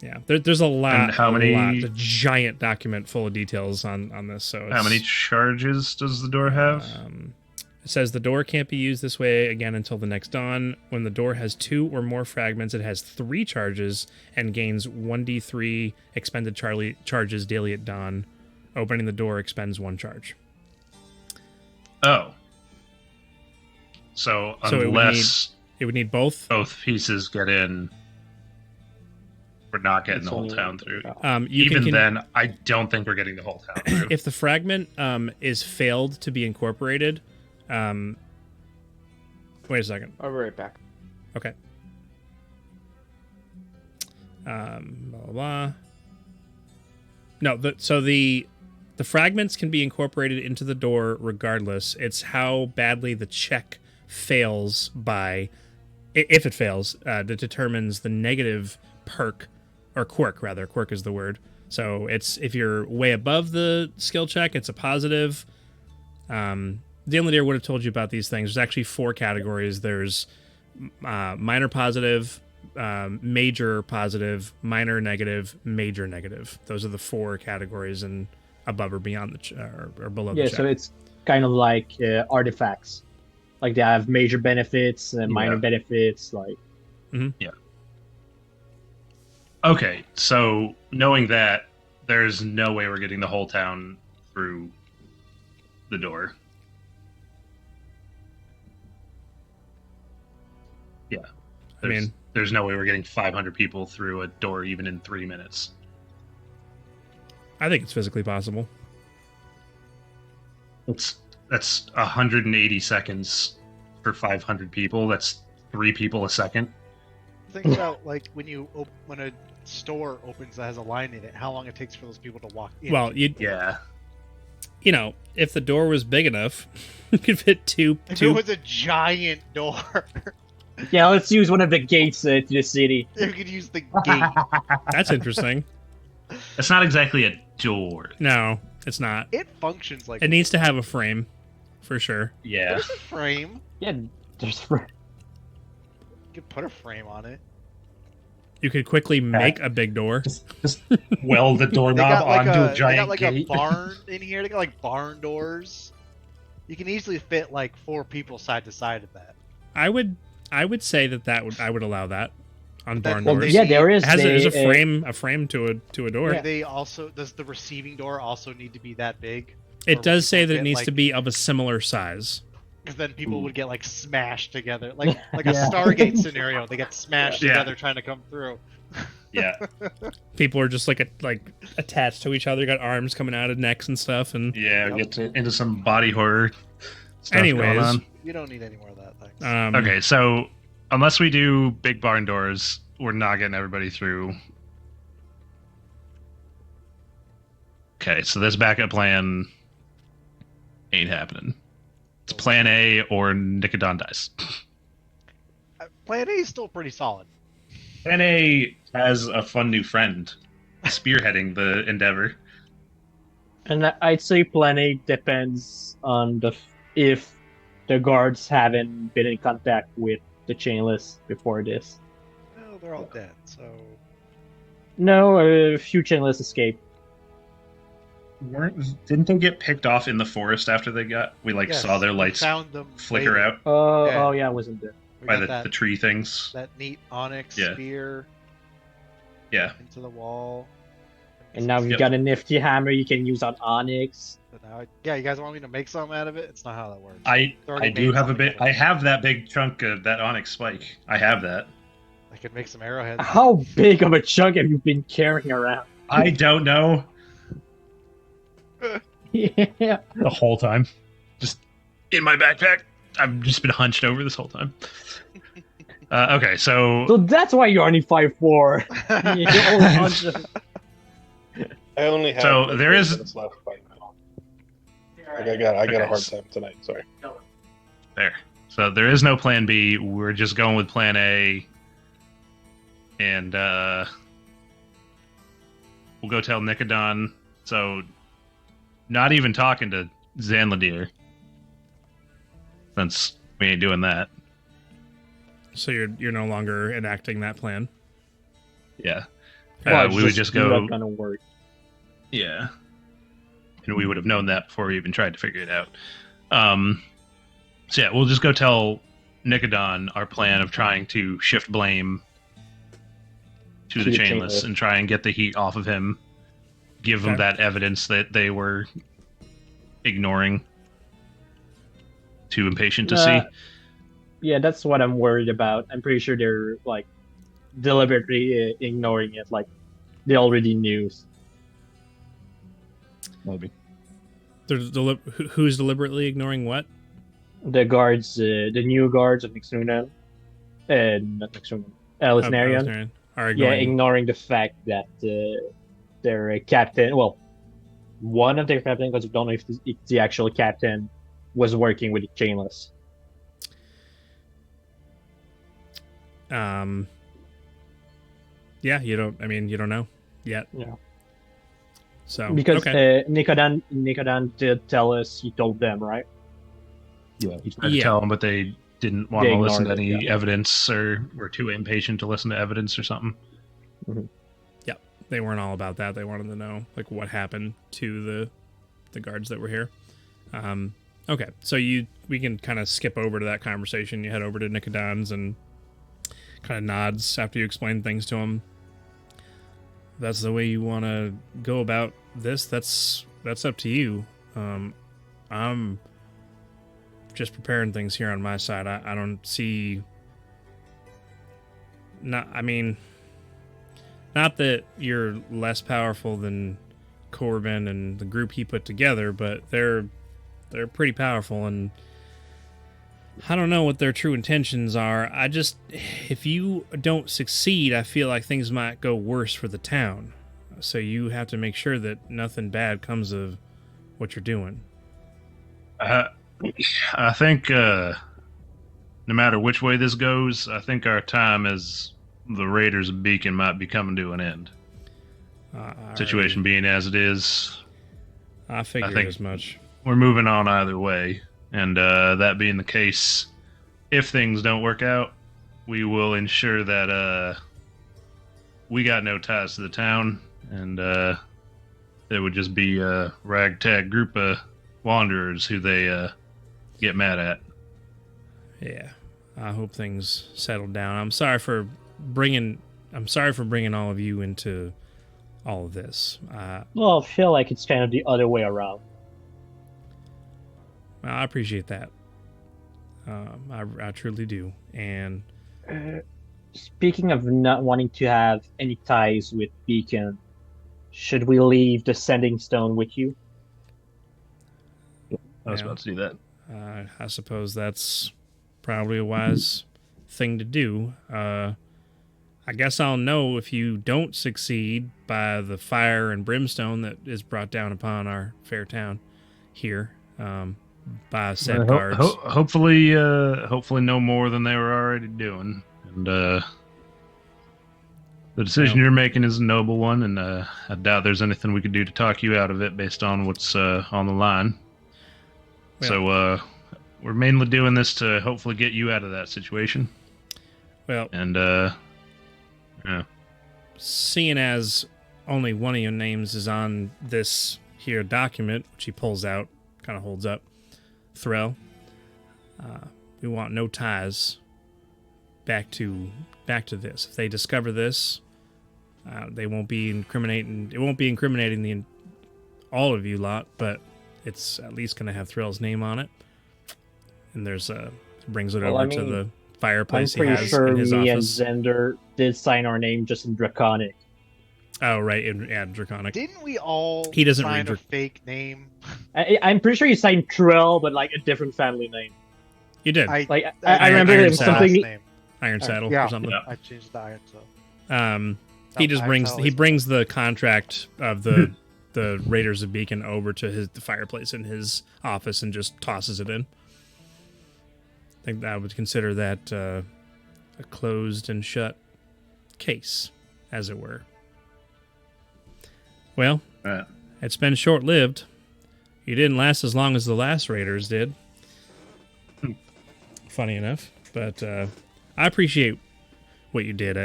Yeah, there's a lot. And how many? A giant document full of details on this. So how many charges does the door have? It says the door can't be used this way again until the next dawn. When the door has 2 or more fragments, it has 3 charges and gains 1d3 expended charges daily at dawn. Opening the door expends 1 charge. Oh. So unless it would need both pieces get in, we're not getting the whole town through. Then, I don't think we're getting the whole town through. If the fragment is failed to be incorporated, wait a second. I'll be right back. Okay. Blah, blah, blah. No, the fragments can be incorporated into the door regardless. It's how badly the check fails if it fails, that determines the negative perk, or quirk rather. Quirk is the word. So it's if you're way above the skill check, it's a positive. The only deer would have told you about these things. There's actually 4 categories. There's minor positive, major positive, minor negative, major negative. Those are the 4 categories, and above or beyond or below the check. Yeah, so it's kind of like artifacts. Like they have major benefits and minor benefits. Like, yeah. Okay, so knowing that, there's no way we're getting the whole town through the door. Yeah. There's no way we're getting 500 people through a door even in 3 minutes. I think it's physically possible. That's 180 seconds for 500 people. That's 3 people a second. Think about like when a store opens that has a line in it, how long it takes for those people to walk in. Well, yeah. You know, if the door was big enough, you could fit two. If it was a giant door. Yeah, let's use one of the gates to the city. You could use the gate. That's interesting. It's not exactly a door. No, it's not. It functions like it needs to have a frame, for sure. Yeah. There's a frame. Yeah, there's a frame. You could put a frame on it. You could quickly make a big door. Just weld the They doorknob got like onto a they giant got like gate. a barn in here. They got like barn doors. You can easily fit like 4 people side to side of that. I would say I would allow that on But barn then- doors. Yeah, there is. It has there's a a- frame to a door. Do they also does the receiving door also need to be that big? It Or does would say people that it get, needs like- to be of a similar size. Because then people would get like smashed together, like a Yeah. Stargate scenario. They get smashed Yeah. together trying to come through. Yeah, People are just like attached to each other, got arms coming out of necks and stuff. And yeah. We get into some body horror stuff Anyways. going on. You don't need any more of that, thanks. Okay, so unless we do big barn doors, we're not getting everybody through. Okay, so this backup plan ain't happening. It's plan A or Nicodon dies. Plan A is still pretty solid. Plan A has a fun new friend spearheading the endeavor. And I'd say Plan A depends on if the guards haven't been in contact with the chainless before this. Well, they're all dead, so No, a few chainless escaped. Didn't they get picked off in the forest after they got? We yes, saw their we lights found them flicker later. out Oh yeah, I wasn't there. We by got the tree things. that neat onyx Yeah. spear Yeah. into the wall. And now you've Yep. got a nifty hammer you can use on Onyx. So now, yeah, you guys want me to make something out of it? It's not how that works. I already do made have a something bit. out of I it. have that big chunk of that onyx spike. I have that. I could make some arrowheads. How big of a chunk have you been carrying around? I don't know. Yeah. The whole time, just in my backpack. I've just been hunched over this whole time. Okay, so So that's why you're only 5'4". You're only 100. I only have So like there 8 is- minutes left right now. Like I got a hard time tonight. Sorry. there. So there is no plan B. We're just going with plan A, and we'll go tell Nicodon. So, not even talking to Zanladir, since we ain't doing that. so you're no longer enacting that plan. Yeah. Well, We would just go. not gonna work. Yeah. And we would have known that before we even tried to figure it out. So yeah, we'll just go tell Nicodon our plan of trying to shift blame to the chainless and try and get the heat off of him. Give them Okay. that evidence that they were ignoring. Too impatient to see. Yeah, that's what I'm worried about. I'm pretty sure they're like deliberately ignoring it, like they already knew. Maybe. Who's deliberately ignoring what? The guards, the new guards of Nixunan, not Nixunan, Alisnarian. Alisnarian are Yeah, ignoring. ignoring the fact that their captain, well, one of their captain, because I don't know if it's the actual captain, was working with the chainless. Yeah, you don't know yet. Yeah. So Because okay. Nikodan did tell us he told them, right? Yeah, he tried to Yeah. tell them, but they didn't want They to listen to ignored it, any evidence, or were too impatient to listen to evidence or something. They weren't all about that. They wanted to know like what happened to the guards that were here. Okay, so we can kind of skip over to that conversation. You head over to Nicodon's and kind of nods after you explain things to him. That's the way you want to go about this. That's up to you. I'm just preparing things here on my side. I don't see. Not that you're less powerful than Corbin and the group he put together, but they're pretty powerful, and I don't know what their true intentions are. If you don't succeed, I feel like things might go worse for the town. So you have to make sure that nothing bad comes of what you're doing. I think no matter which way this goes, I think our time as the Raiders of Beacon might be coming to an end. Situation being as it is, I figured think- as much. we're moving on either way. And that being the case, if things don't work out, we will ensure that we got no ties to the town, and there would just be a ragtag group of wanderers who they get mad at. Yeah, I hope things settle down. I'm sorry for bringing all of you into all of this. Well, I feel like it's kind of the other way around. Well, I appreciate that. I truly do. And Speaking of not wanting to have any ties with Beacon, should we leave the Sending Stone with you? I was about to do that. I suppose that's probably a wise thing to do. I guess I'll know if you don't succeed by the fire and brimstone that is brought down upon our fair town here by said guards. Hopefully no more than they were already doing. And the decision you're making is a noble one, and I doubt there's anything we could do to talk you out of it based on what's on the line. Well, So we're mainly doing this to hopefully get you out of that situation. Well, And yeah. seeing as only one of your names is on this here document, which he pulls out, kind of holds up, Threll, we want no ties back to this. If they discover this, they won't be incriminating. It won't be incriminating all of you lot, but it's at least going to have Threll's name on it. And there's brings it over to the fireplace I'm he pretty has sure in his me office. and Zender did sign our name just in Draconic. Oh, right, yeah, Draconic. Didn't we all He doesn't sign read a fake name? I'm pretty sure you signed Trell, but like a different family name. You did. I I remember Iron it was Saddle. something. Name. Iron Saddle Yeah. or something. Yeah. I changed the Iron Saddle. He No, just Iron brings Saddle he is- brings the contract of the the Raiders of Beacon over to the fireplace in his office and just tosses it in. I think I would consider that a closed and shut case, as it were. Well, Right. it's been short-lived. You didn't last as long as the last Raiders did. Funny enough, but I appreciate what you did.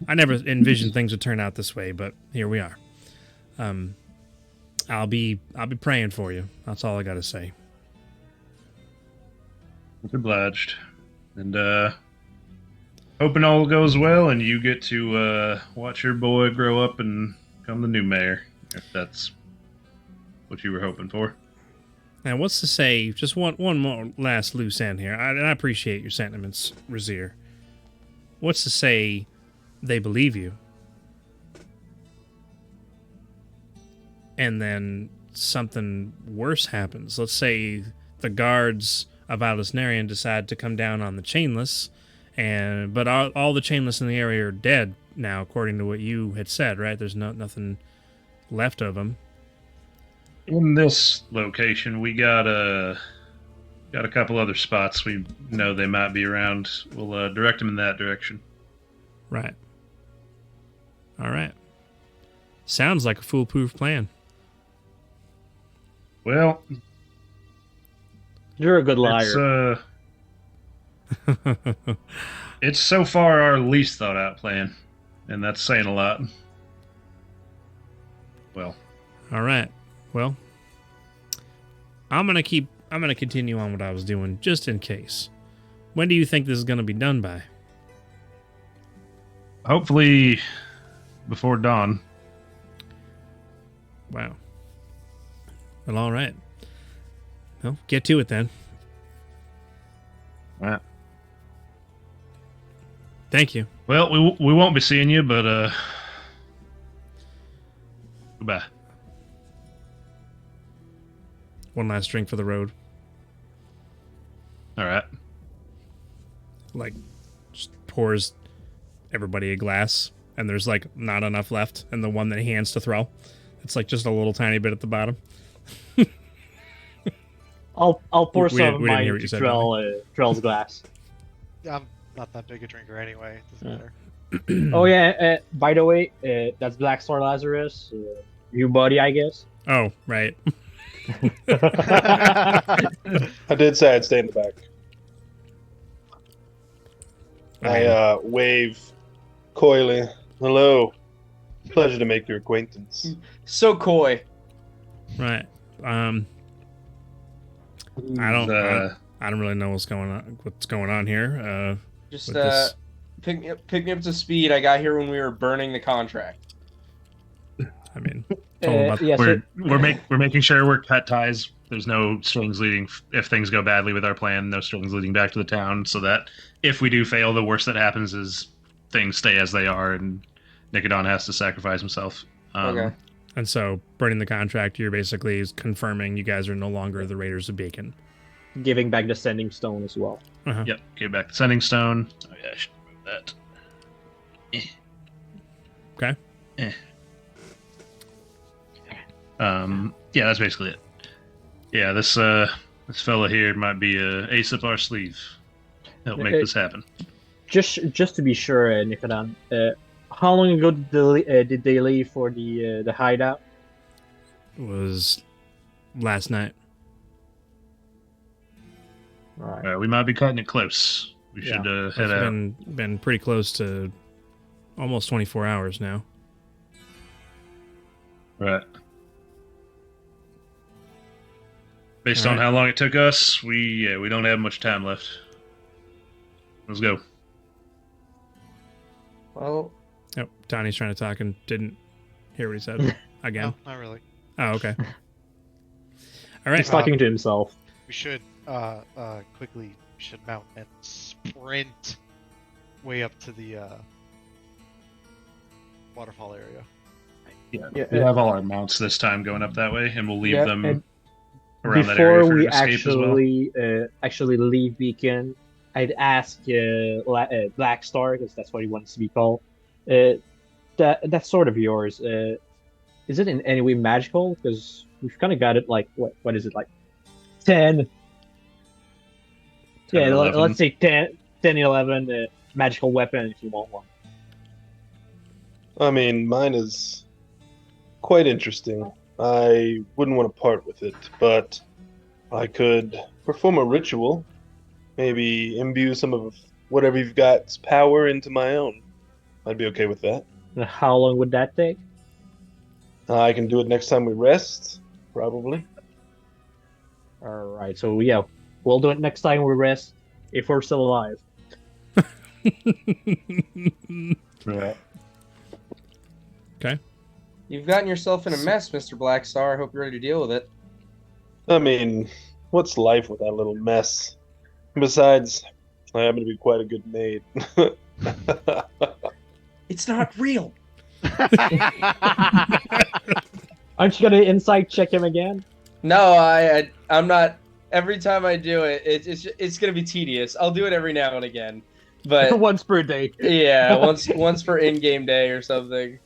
I never envisioned things would turn out this way, but here we are. I'll be praying for you. That's all I got to say. Much obliged. And hoping all goes well and you get to watch your boy grow up and become the new mayor, if that's what you were hoping for. Now, what's to say, just one more last loose end here. I appreciate your sentiments, Razir. What's to say they believe you? And then something worse happens. Let's say the guards of Aldisnarian decide to come down on the Chainless, but all the Chainless in the area are dead now, according to what you had said, right? There's nothing left of them. In this location, we got a couple other spots we know they might be around. We'll direct them in that direction. Right. All right. Sounds like a foolproof plan. Well, You're a good liar. it's so far our least thought out plan, and that's saying a lot. Well, All right. Well, I'm gonna continue on what I was doing just in case. When do you think this is gonna be done by? hopefully before dawn. Wow. Well, all right. Well, get to it then. All right. Thank you. Well, we won't be seeing you, but goodbye. One last drink for the road. All right. Like, just pours everybody a glass, and there's like not enough left, and the one that he hands to Thrall, it's like just a little tiny bit at the bottom. I'll pour we some didn't of hear mine what into you said, Trell's glass. I'm not that big a drinker anyway. Doesn't Yeah. matter. Oh yeah. By the way, that's Blackstar Lazarus, your buddy, I guess. Oh, right. I did say I'd stay in the back. I mean, I wave coyly Hello. Pleasure to make your acquaintance. So coy. Right. I don't really know what's going on here. Just with this. pick me up to speed. I got here when we were burning the contract. I mean, told him about yeah, so, we're making sure we're cut ties. There's no strings leading if things go badly with our plan. No strings leading back to the town, so that if we do fail, the worst that happens is things stay as they are, and Nicodon has to sacrifice himself. Okay. And so, burning the contract, you're basically confirming you guys are no longer the Raiders of Bacon. giving back the sending stone as well. Uh-huh. Yep, give back the sending stone. Oh yeah, I should remove that. Okay. Yeah, that's basically it. Yeah, this fella here might be a ace up our sleeve. Help make this happen. Just to be sure, Nicodon, how long ago did they leave for the hideout? It was last night. All right. We might be cutting it close. We should head out. Been pretty close to almost 24 hours now. Right. Based on how long it took us, we don't have much time left. Let's go. Well, Oh, Donnie's trying to talk and didn't hear what he said again. No, not really. Oh, okay. All right. He's talking to himself. We should quickly mount and sprint way up to the waterfall area. Yeah, we have all our mounts this time going up that way, and we'll leave them and around that area before for we an escape as well. actually leave Beacon, I'd ask Blackstar, because that's what he wants to be called. That sword of yours, is it in any way magical? Because we've kind of got it like what is it, like 10? 10 Yeah, or 11. let's say 10, 11 magical weapon if you want one. I mean, mine is quite interesting. I wouldn't want to part with it, but I could perform a ritual. Maybe imbue some of whatever you've got's power into my own. I'd be okay with that. And how long would that take? I can do it next time we rest, probably. All right, so yeah, we'll do it next time we rest, if we're still alive. Right. Okay. you've gotten yourself in a mess, Mr. Blackstar. I hope you're ready to deal with it. I mean, what's life without a little mess? Besides, I happen to be quite a good maid. It's not real. Aren't you gonna insight check him again? No, I'm not. Every time I do it, it's gonna be tedious. I'll do it every now and again, but Once per day. yeah, once for in-game day or something.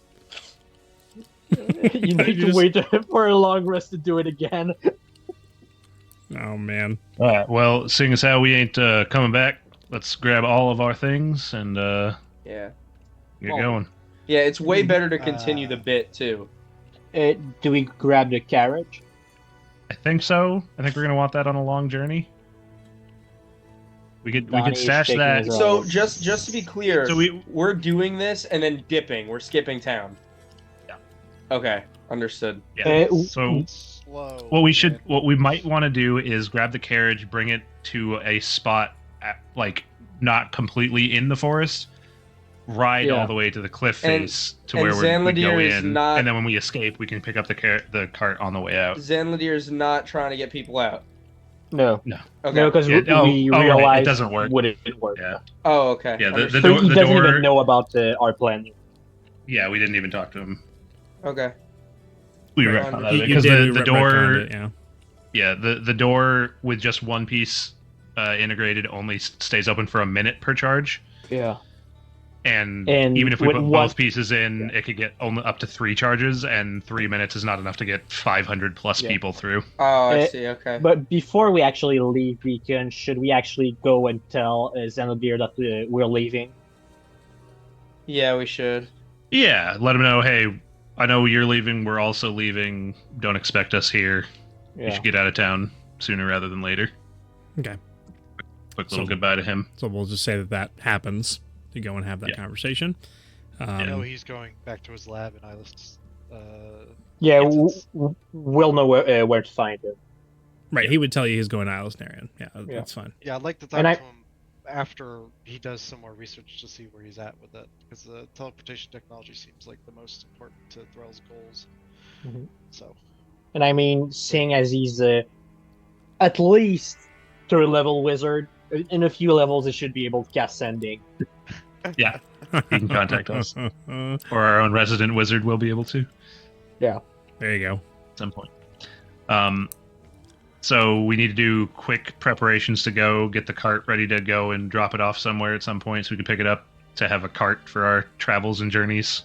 You need to wait for a long rest to do it again. Oh, man. All right. Well, seeing as how we ain't coming back, let's grab all of our things and Yeah, get going. yeah. It's way better to continue the bit too. Do we grab the carriage? I think so. I think we're gonna want that on a long journey. We could Donnie's stash shaking that. his So just to be clear, So we're doing this and then dipping. We're skipping town. Yeah. Okay, understood. Yeah. So Slow. what we might want to do is grab the carriage, bring it to a spot like not completely in the forest, ride all the way to the cliff face to where we go Zanladir is in, not- and then when we escape, we can pick up the cart on the way out. Zanladir's not trying to get people out. No. Okay. No, because Yeah, we right, realized it doesn't work. Would it work? Yeah, Oh, okay. yeah. Understood. So he The doesn't door. even know about our plan. Yeah, we didn't even talk to him. Okay. We Right. retconned You it because did the door. retconned it, yeah. Yeah, the door with just one piece integrated only stays open for a minute per charge. Yeah. And And even if we with put one- both pieces in, it could get only up to 3 charges, and 3 minutes is not enough to get 500 plus Yeah. people through. Oh, I see. Okay. But before we actually leave Beacon, should we actually go and tell Xanadir that we're leaving? Yeah, we should. Yeah, let them know, hey, I know you're leaving, we're also leaving, don't expect us here. We Yeah. should get out of town sooner rather than later. Okay. Quick little So- goodbye to him. So we'll just say that happens to go and have that Yeah. conversation. I know he's going back to his lab in Islas. Yeah, Kansas. we'll know where to find him. Right, he would tell you he's going to Isles Narian. Yeah, Yeah. that's fine. Yeah, I'd like to talk And to him after he does some more research to see where he's at with it, because the teleportation technology seems like the most important to Threll's goals. Mhm. So, And I mean, seeing as he's at least third level wizard, in a few levels, he should be able to cast sending. Yeah, he can contact us, or our own resident wizard will be able to. Yeah. There you go. At some point. So we need to do quick preparations to go, get the cart ready to go, and drop it off somewhere at some point so we can pick it up to have a cart for our travels and journeys.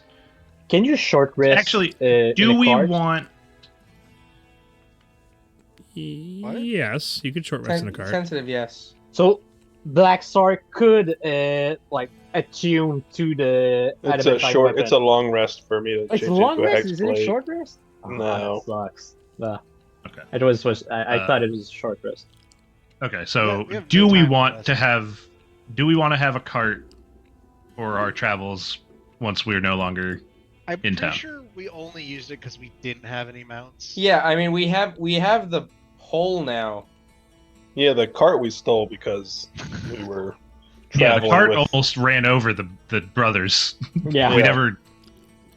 Can you short rest? Actually, in do a we cart? want? Yes, you could short rest in a cart. Sensitive, yes. So Blackstar could attune to the. It's a adamantine short. weapon. It's a long rest for me to It's change a long into a rest. hex Is it a blade. short rest? Oh, No. that sucks. Okay. It was supposed. I thought it was a short rest. Okay, so we have do no we time to want rest. to have? Do we want to have a cart for our travels once we're no longer? I'm In pretty town. sure we only used it because we didn't have any mounts. Yeah, I mean we have the hole now. Yeah, the cart we stole because we were Yeah, the traveling cart with. almost ran over the brothers. Yeah. We Yeah. never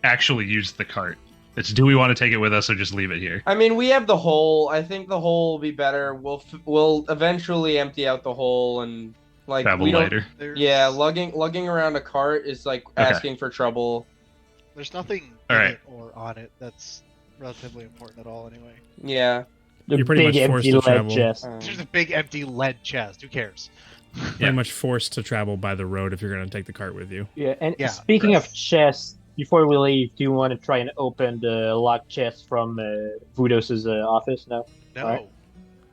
actually used the cart. It's do we want to take it with us or just leave it here? I mean we have the hole. I think the hole will be better. We'll eventually empty out the hole and like Travel we don't. later. There's, Yeah, lugging around a cart is like asking for trouble. There's nothing All in right. it or on it that's relatively important at all, anyway. Yeah. The You're pretty big much forced empty to lead travel. chest. There's a big empty lead chest. Who cares? Pretty much forced to travel by the road if you're going to take the cart with you. Yeah, and Yeah, speaking correct. of chests, before we leave, do you want to try and open the locked chest from Vudos's office? No. No. Alright.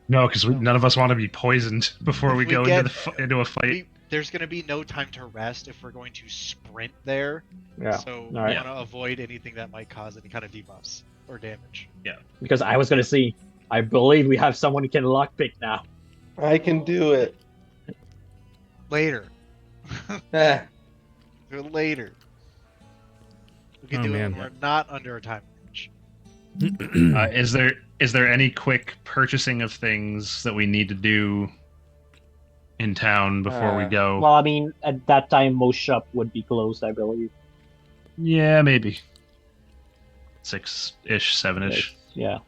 No, because none of us want to be poisoned before If we we go get- into a fight. There's going to be no time to rest if we're going to sprint there. Yeah. So we Alright. want to avoid anything that might cause any kind of debuffs or damage. Because I was gonna see. I believe we have someone who can lockpick now. I can do it. Later. Eh. Do it later. We can Oh, do man. it when we're not under a time crunch. Is there any quick purchasing of things that we need to do in town before we go? Well, I mean, at that time, most shop would be closed, I believe. Yeah, maybe 6-ish, 7-ish. Yeah.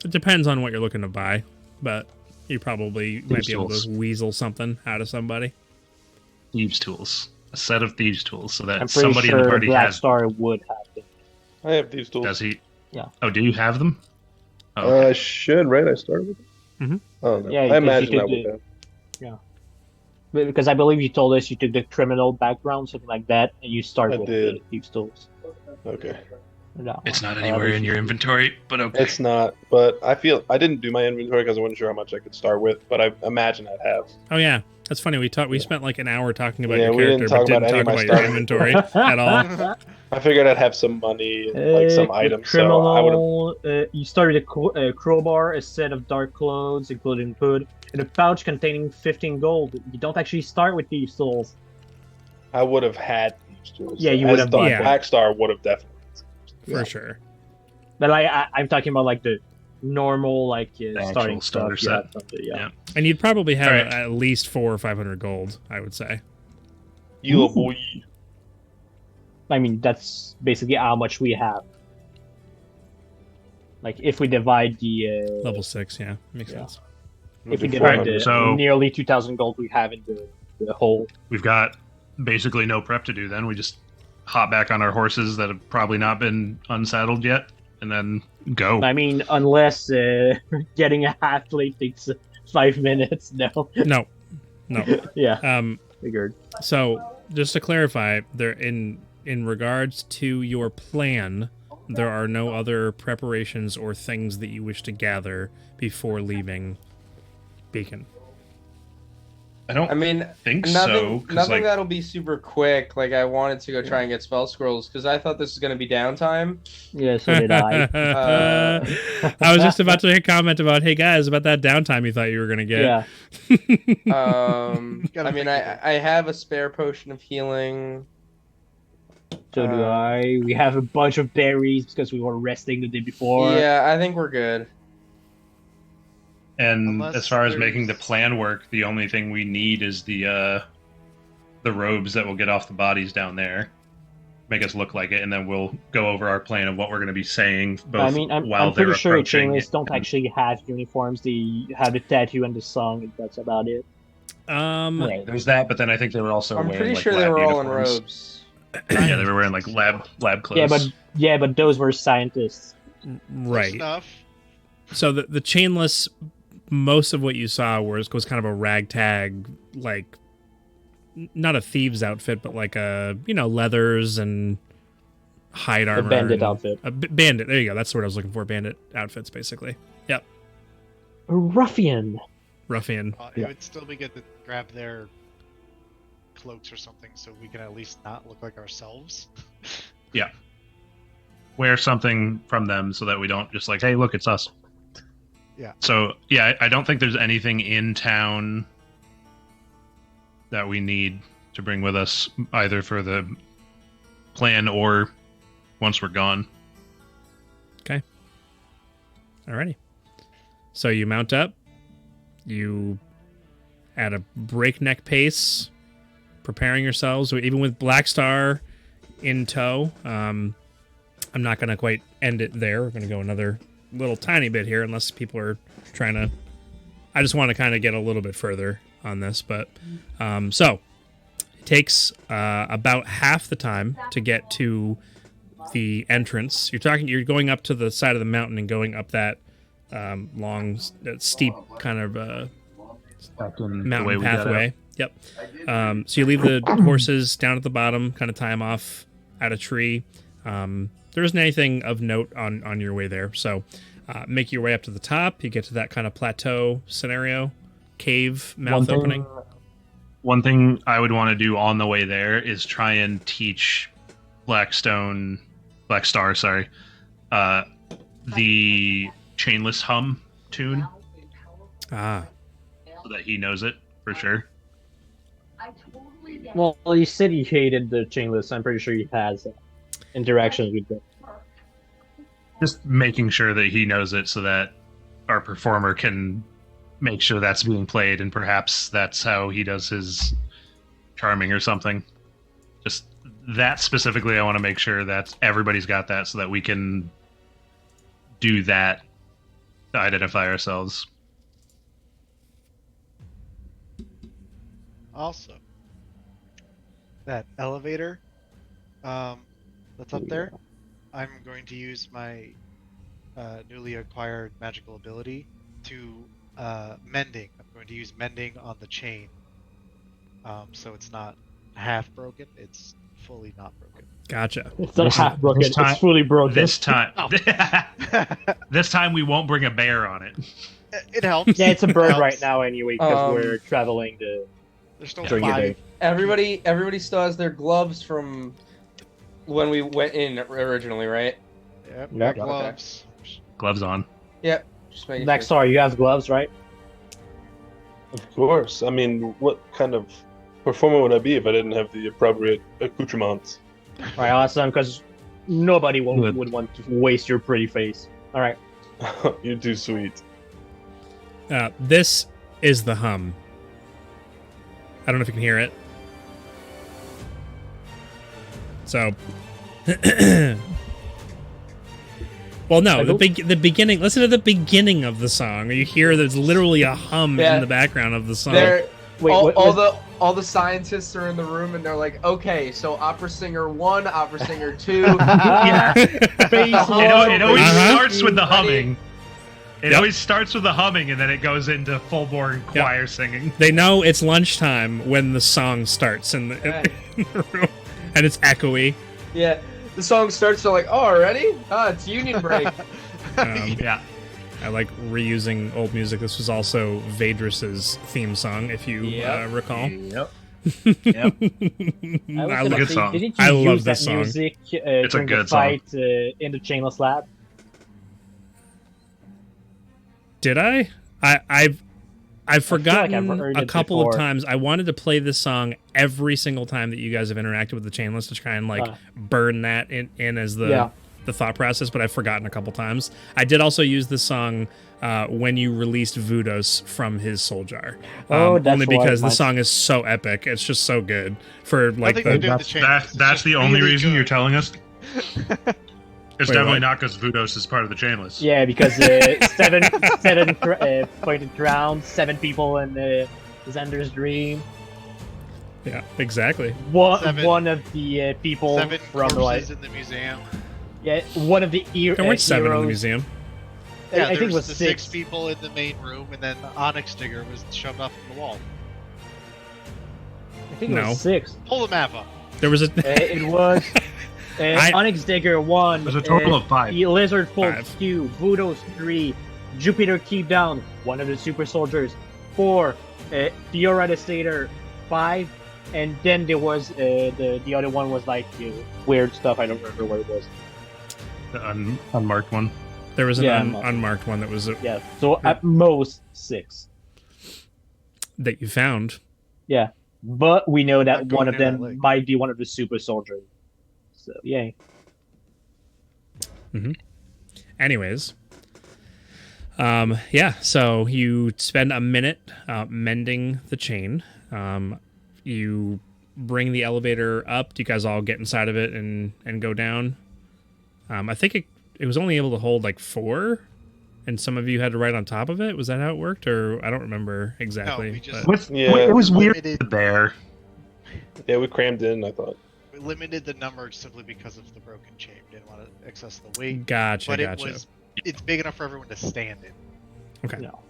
It depends on what you're looking to buy, but you probably might be able tools. to weasel something out of somebody. Thieves' tools, a set of thieves' tools, so that I'm pretty somebody in the sure party has. Blackstar would have them. I have these tools. Does he? Yeah. Oh, do you have them? Oh, okay. I should, right? I started with them. Mhm. Oh no. Yeah, I because imagine you I could would do- have. Because I believe you told us you took the criminal background, something like that, and you start I with did. the thieves' tools. Okay. No. It's not anywhere in your inventory, but okay. It's not, but I feel I didn't do my inventory because I wasn't sure how much I could start with, but I imagine I'd have. Oh yeah, that's funny. We spent like an hour talking about Yeah, your we didn't character, but talk didn't about any talk of my about your starting inventory at all. I figured I'd have some money, and, like some The items, so I would have. criminal, you started a crowbar, a set of dark clothes, including hood, and a pouch containing 15 gold. You don't actually start with thieves' tools. I would have had these tools. Yeah, you As would have the done that. Blackstar would have definitely. For sure. But I'm talking about like the normal, like starting starter stuff. Yeah, set. something, yeah. Yeah. And you'd probably have Alright. at least 400 or 500 gold, I would say. You Ooh. boy. I mean, that's basically how much we have. Like, if we divide the Level 6, yeah, makes Yeah. sense. if we Maybe divide 400. the So- nearly 2,000 gold we have in the whole. We've got basically no prep to do. Then we just hop back on our horses that have probably not been unsaddled yet, and then go. I mean, unless getting a half-plate takes 5 minutes. No. No, no. Yeah, figured. So just to clarify, there in regards to your plan, there are no other preparations or things that you wish to gather before leaving Beacon. I don't I mean, think so. nothing 'cause, nothing like, that'll be super quick. Like I wanted to go try and get spell scrolls because I thought this was gonna be downtime. Yeah, so did I. I was just about to make a comment about, hey guys, about that downtime you thought you were gonna get. Yeah. I Gotta mean, think of it. I have a spare potion of healing. So do I. We have a bunch of berries because we were resting the day before. Yeah, I think we're good. And Unless as far as making the there's- plan work, the only thing we need is the robes that will get off the bodies down there, make us look like it, and then we'll go over our plan of what we're going to be saying. Both I mean, I'm while pretty they're sure approaching. chainless don't actually have uniforms. They have the tattoo and the song, and that's about it. Right. There's that, but then I think they were also I'm wearing pretty like sure they lab were all in uniforms. robes. Yeah, they were wearing like lab clothes. Yeah, but those were scientists. Close Right. enough. So the chainless, most of what you saw was kind of a ragtag, like not a thieves outfit, but like a leathers and hide armor. bandit and outfit. A bandit. There you go. That's what I was looking for. Bandit outfits, basically. Yep. A ruffian. Ruffian. It would still be good to grab their cloaks or something so we can at least not look like ourselves. Wear something from them so that we don't just like, hey, look, it's us. Yeah. So yeah, I don't think there's anything in town that we need to bring with us, either for the plan or once we're gone. Alrighty. So you mount up. You, at a breakneck pace, preparing yourselves, even with Blackstar in tow. I'm not going to quite end it there. We're going to go another little tiny bit here, unless people are trying to... I just want to kind of get a little bit further on this, but... So, it takes about half the time to get to the entrance. You're going up to the side of the mountain and going up that long, steep kind of mountain pathway. Yep. So you leave the horses down at the bottom, kind of tie them off at a tree. There isn't anything of note on your way there. So make your way up to the top. You get to that kind of plateau scenario, cave mouth opening. One thing I would want to do on the way there is try and teach Blackstar, sorry, the chainless hum tune, Ah, so that he knows it for sure. Well, he said he hated the chainless. I'm pretty sure he has interactions with them. Just making sure that he knows it so that our performer can make sure that's being played, and perhaps that's how he does his charming or something. Just that specifically, I want to make sure that everybody's got that so that we can do that to identify ourselves. Also, that elevator that's up there, I'm going to use my newly acquired magical ability to mending. I'm going to use mending on the chain, so it's not half broken, it's fully not broken. gotcha. It's not half broken. this time- It's fully broken. This time, Oh. this time we won't bring a bear on it. It helps. Yeah, it's a It bird helps. right now anyway because we're traveling the. There's still During the day. 5. Everybody still has their gloves from when we went in originally, right? Yep. Yep. Gloves. Gloves on. Yep. Just making sure. Blackstar, you have gloves, right? Of course. I mean, what kind of performer would I be if I didn't have the appropriate accoutrements? All right, awesome. Because nobody Good. would want to waste your pretty face. All right. You're too sweet. This is the hum. I don't know if you can hear it. So, well, no, the beginning. Listen to the beginning of the song. You hear there's literally a hum Yeah. in the background of the song. They're Wait, all the scientists are in the room and they're like, okay, so opera singer 1, opera singer 2. Yeah. It always Uh-huh. starts with the Ready? humming. It Yep. always starts with the humming, and then it goes into full-born choir singing. They know it's lunchtime when the song starts in the room, and it's echoey. Yeah, the song starts. They're like, oh, already? It's union break. Yeah. I like reusing old music. This was also Vaedrus's theme song, if you Yep. recall. Yep. I I was love gonna good say, song. didn't you I use love that this song. music a during good the song. fight in the chainless lab? Did I? I've feel like I've forgotten heard a it couple of before. times. I wanted to play this song every single time that you guys have interacted with the chainless to try and like burn that in as the thought process, but I've forgotten a couple times. I did also use this song when you released Vudos from his soul jar. That's only because why the song is so epic. It's just so good for like Nothing to do with the chainless. It's That's just the only really reason you're good. telling us? It's Wait, definitely what? not because Vudos is part of the chainless. Yeah, because seven pointed crowns, 7 people in Xander's dream. Yeah, exactly. One of the people 7 from corpses in the museum. one of the There weren't 7 in the heroes. museum. Yeah, I think it there's was the 6. 6 people in the main room, and then the Onyx Digger was shoved off the wall. I think it No. was 6. Pull the map up. There was a It was Onyx Digger 1. There's a total of 5. The Lizard Folk 5. 2, Vudos 3, Jupiter Keep Down, one of the super soldiers 4, Fiora the Satyr 5, and then there was the other one was like weird stuff. I don't remember what it was. The unmarked one. there was an Yeah, unmarked one that was Yeah, so at most 6. that you found. Yeah, but we know that Not going one of near that them lake. might be one of the super soldiers. So yay. Anyways, so you spend a minute mending the chain. You bring the elevator up. Do you guys all get inside of it and go down? I think it was only able to hold like 4, and some of you had to ride on top of it. Was that how it worked? Or I don't remember exactly. we just- but- It was weird Limited- there. Yeah, we crammed in, I thought. We limited the number simply because of the broken chain. Didn't want to excess the weight, Gotcha, but gotcha. it's big enough for everyone to stand in. Okay. No. All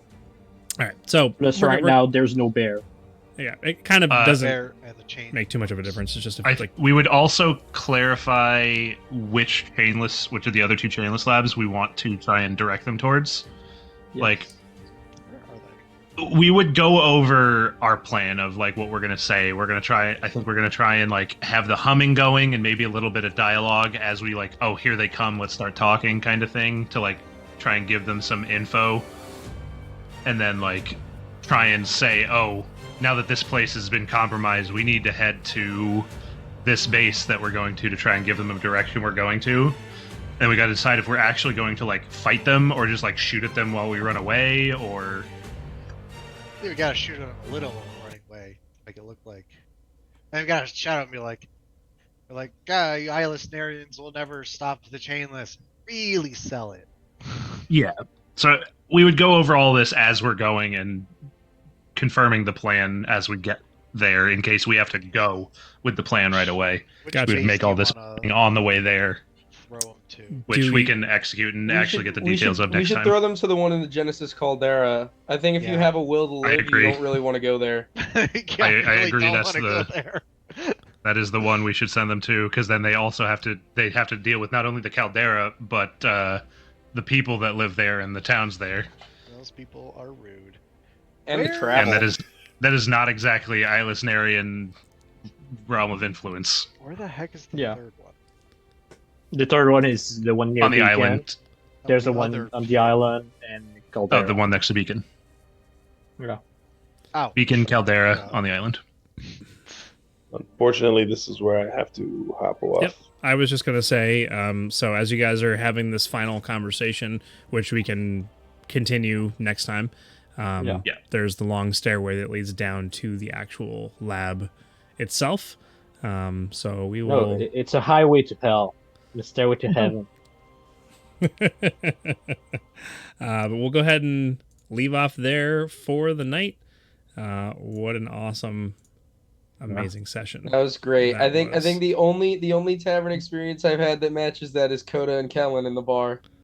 right. So Plus, we're- right we're- now there's no bear. yeah, it kind of Uh, doesn't There and the chain. make too much of a difference. It's just I like we would also clarify which of the other 2 chainless labs we want to try and direct them towards. Yes. Like, Where are they? we would go over our plan of like what we're gonna say. I think we're gonna try and like have the humming going and maybe a little bit of dialogue as we like, oh, here they come, let's start talking kind of thing to like try and give them some info. And then like try and say, oh, now that this place has been compromised, we need to head to this base that we're going to try and give them a direction we're going to. And we got to decide if we're actually going to like fight them or just like shoot at them while we run away, or Yeah, we gotta shoot at them a little while we're running away, make it look like. And we gotta shout at me like, we're like, "God, you eyeless Narians will never stop the chainless. Really sell it." yeah. So we would go over all this as we're going and confirming the plan as we get there in case we have to go with the plan right away. Which Gotcha. We would base make do all you this wanna on the way there, throw them to? which Do we we- can execute and We actually should- get the we details should- of next We should time. throw them to the one in the Genesis Caldera. I think if you Yeah. have a will to I live, you agree. don't really want to go there. Yeah, I really agree, don't that's wanna go the- there. That is the one we should send them to, because then they also have to deal with not only the caldera but the people that live there and the towns there, Those people are rude. And the Where- travel. and that is not exactly Islisnarian realm of influence Where the heck is the Yeah. third one? The third one is the one near on the Beacon. island. There's the the one other- on the island and Caldera. The one next to Beacon. Yeah. Oh, Beacon, Caldera Yeah. on the island. Unfortunately, this is where I have to hop off. Yep. I was just gonna say, so as you guys are having this final conversation, which we can continue next time, Yeah. there's the long stairway that leads down to the actual lab itself. So we No, will. it's a highway to hell. The stairway to heaven. But we'll go ahead and leave off there for the night. What an awesome, amazing session. That was great. That I think was. the only tavern experience I've had that matches that is Coda and Kellen in the bar.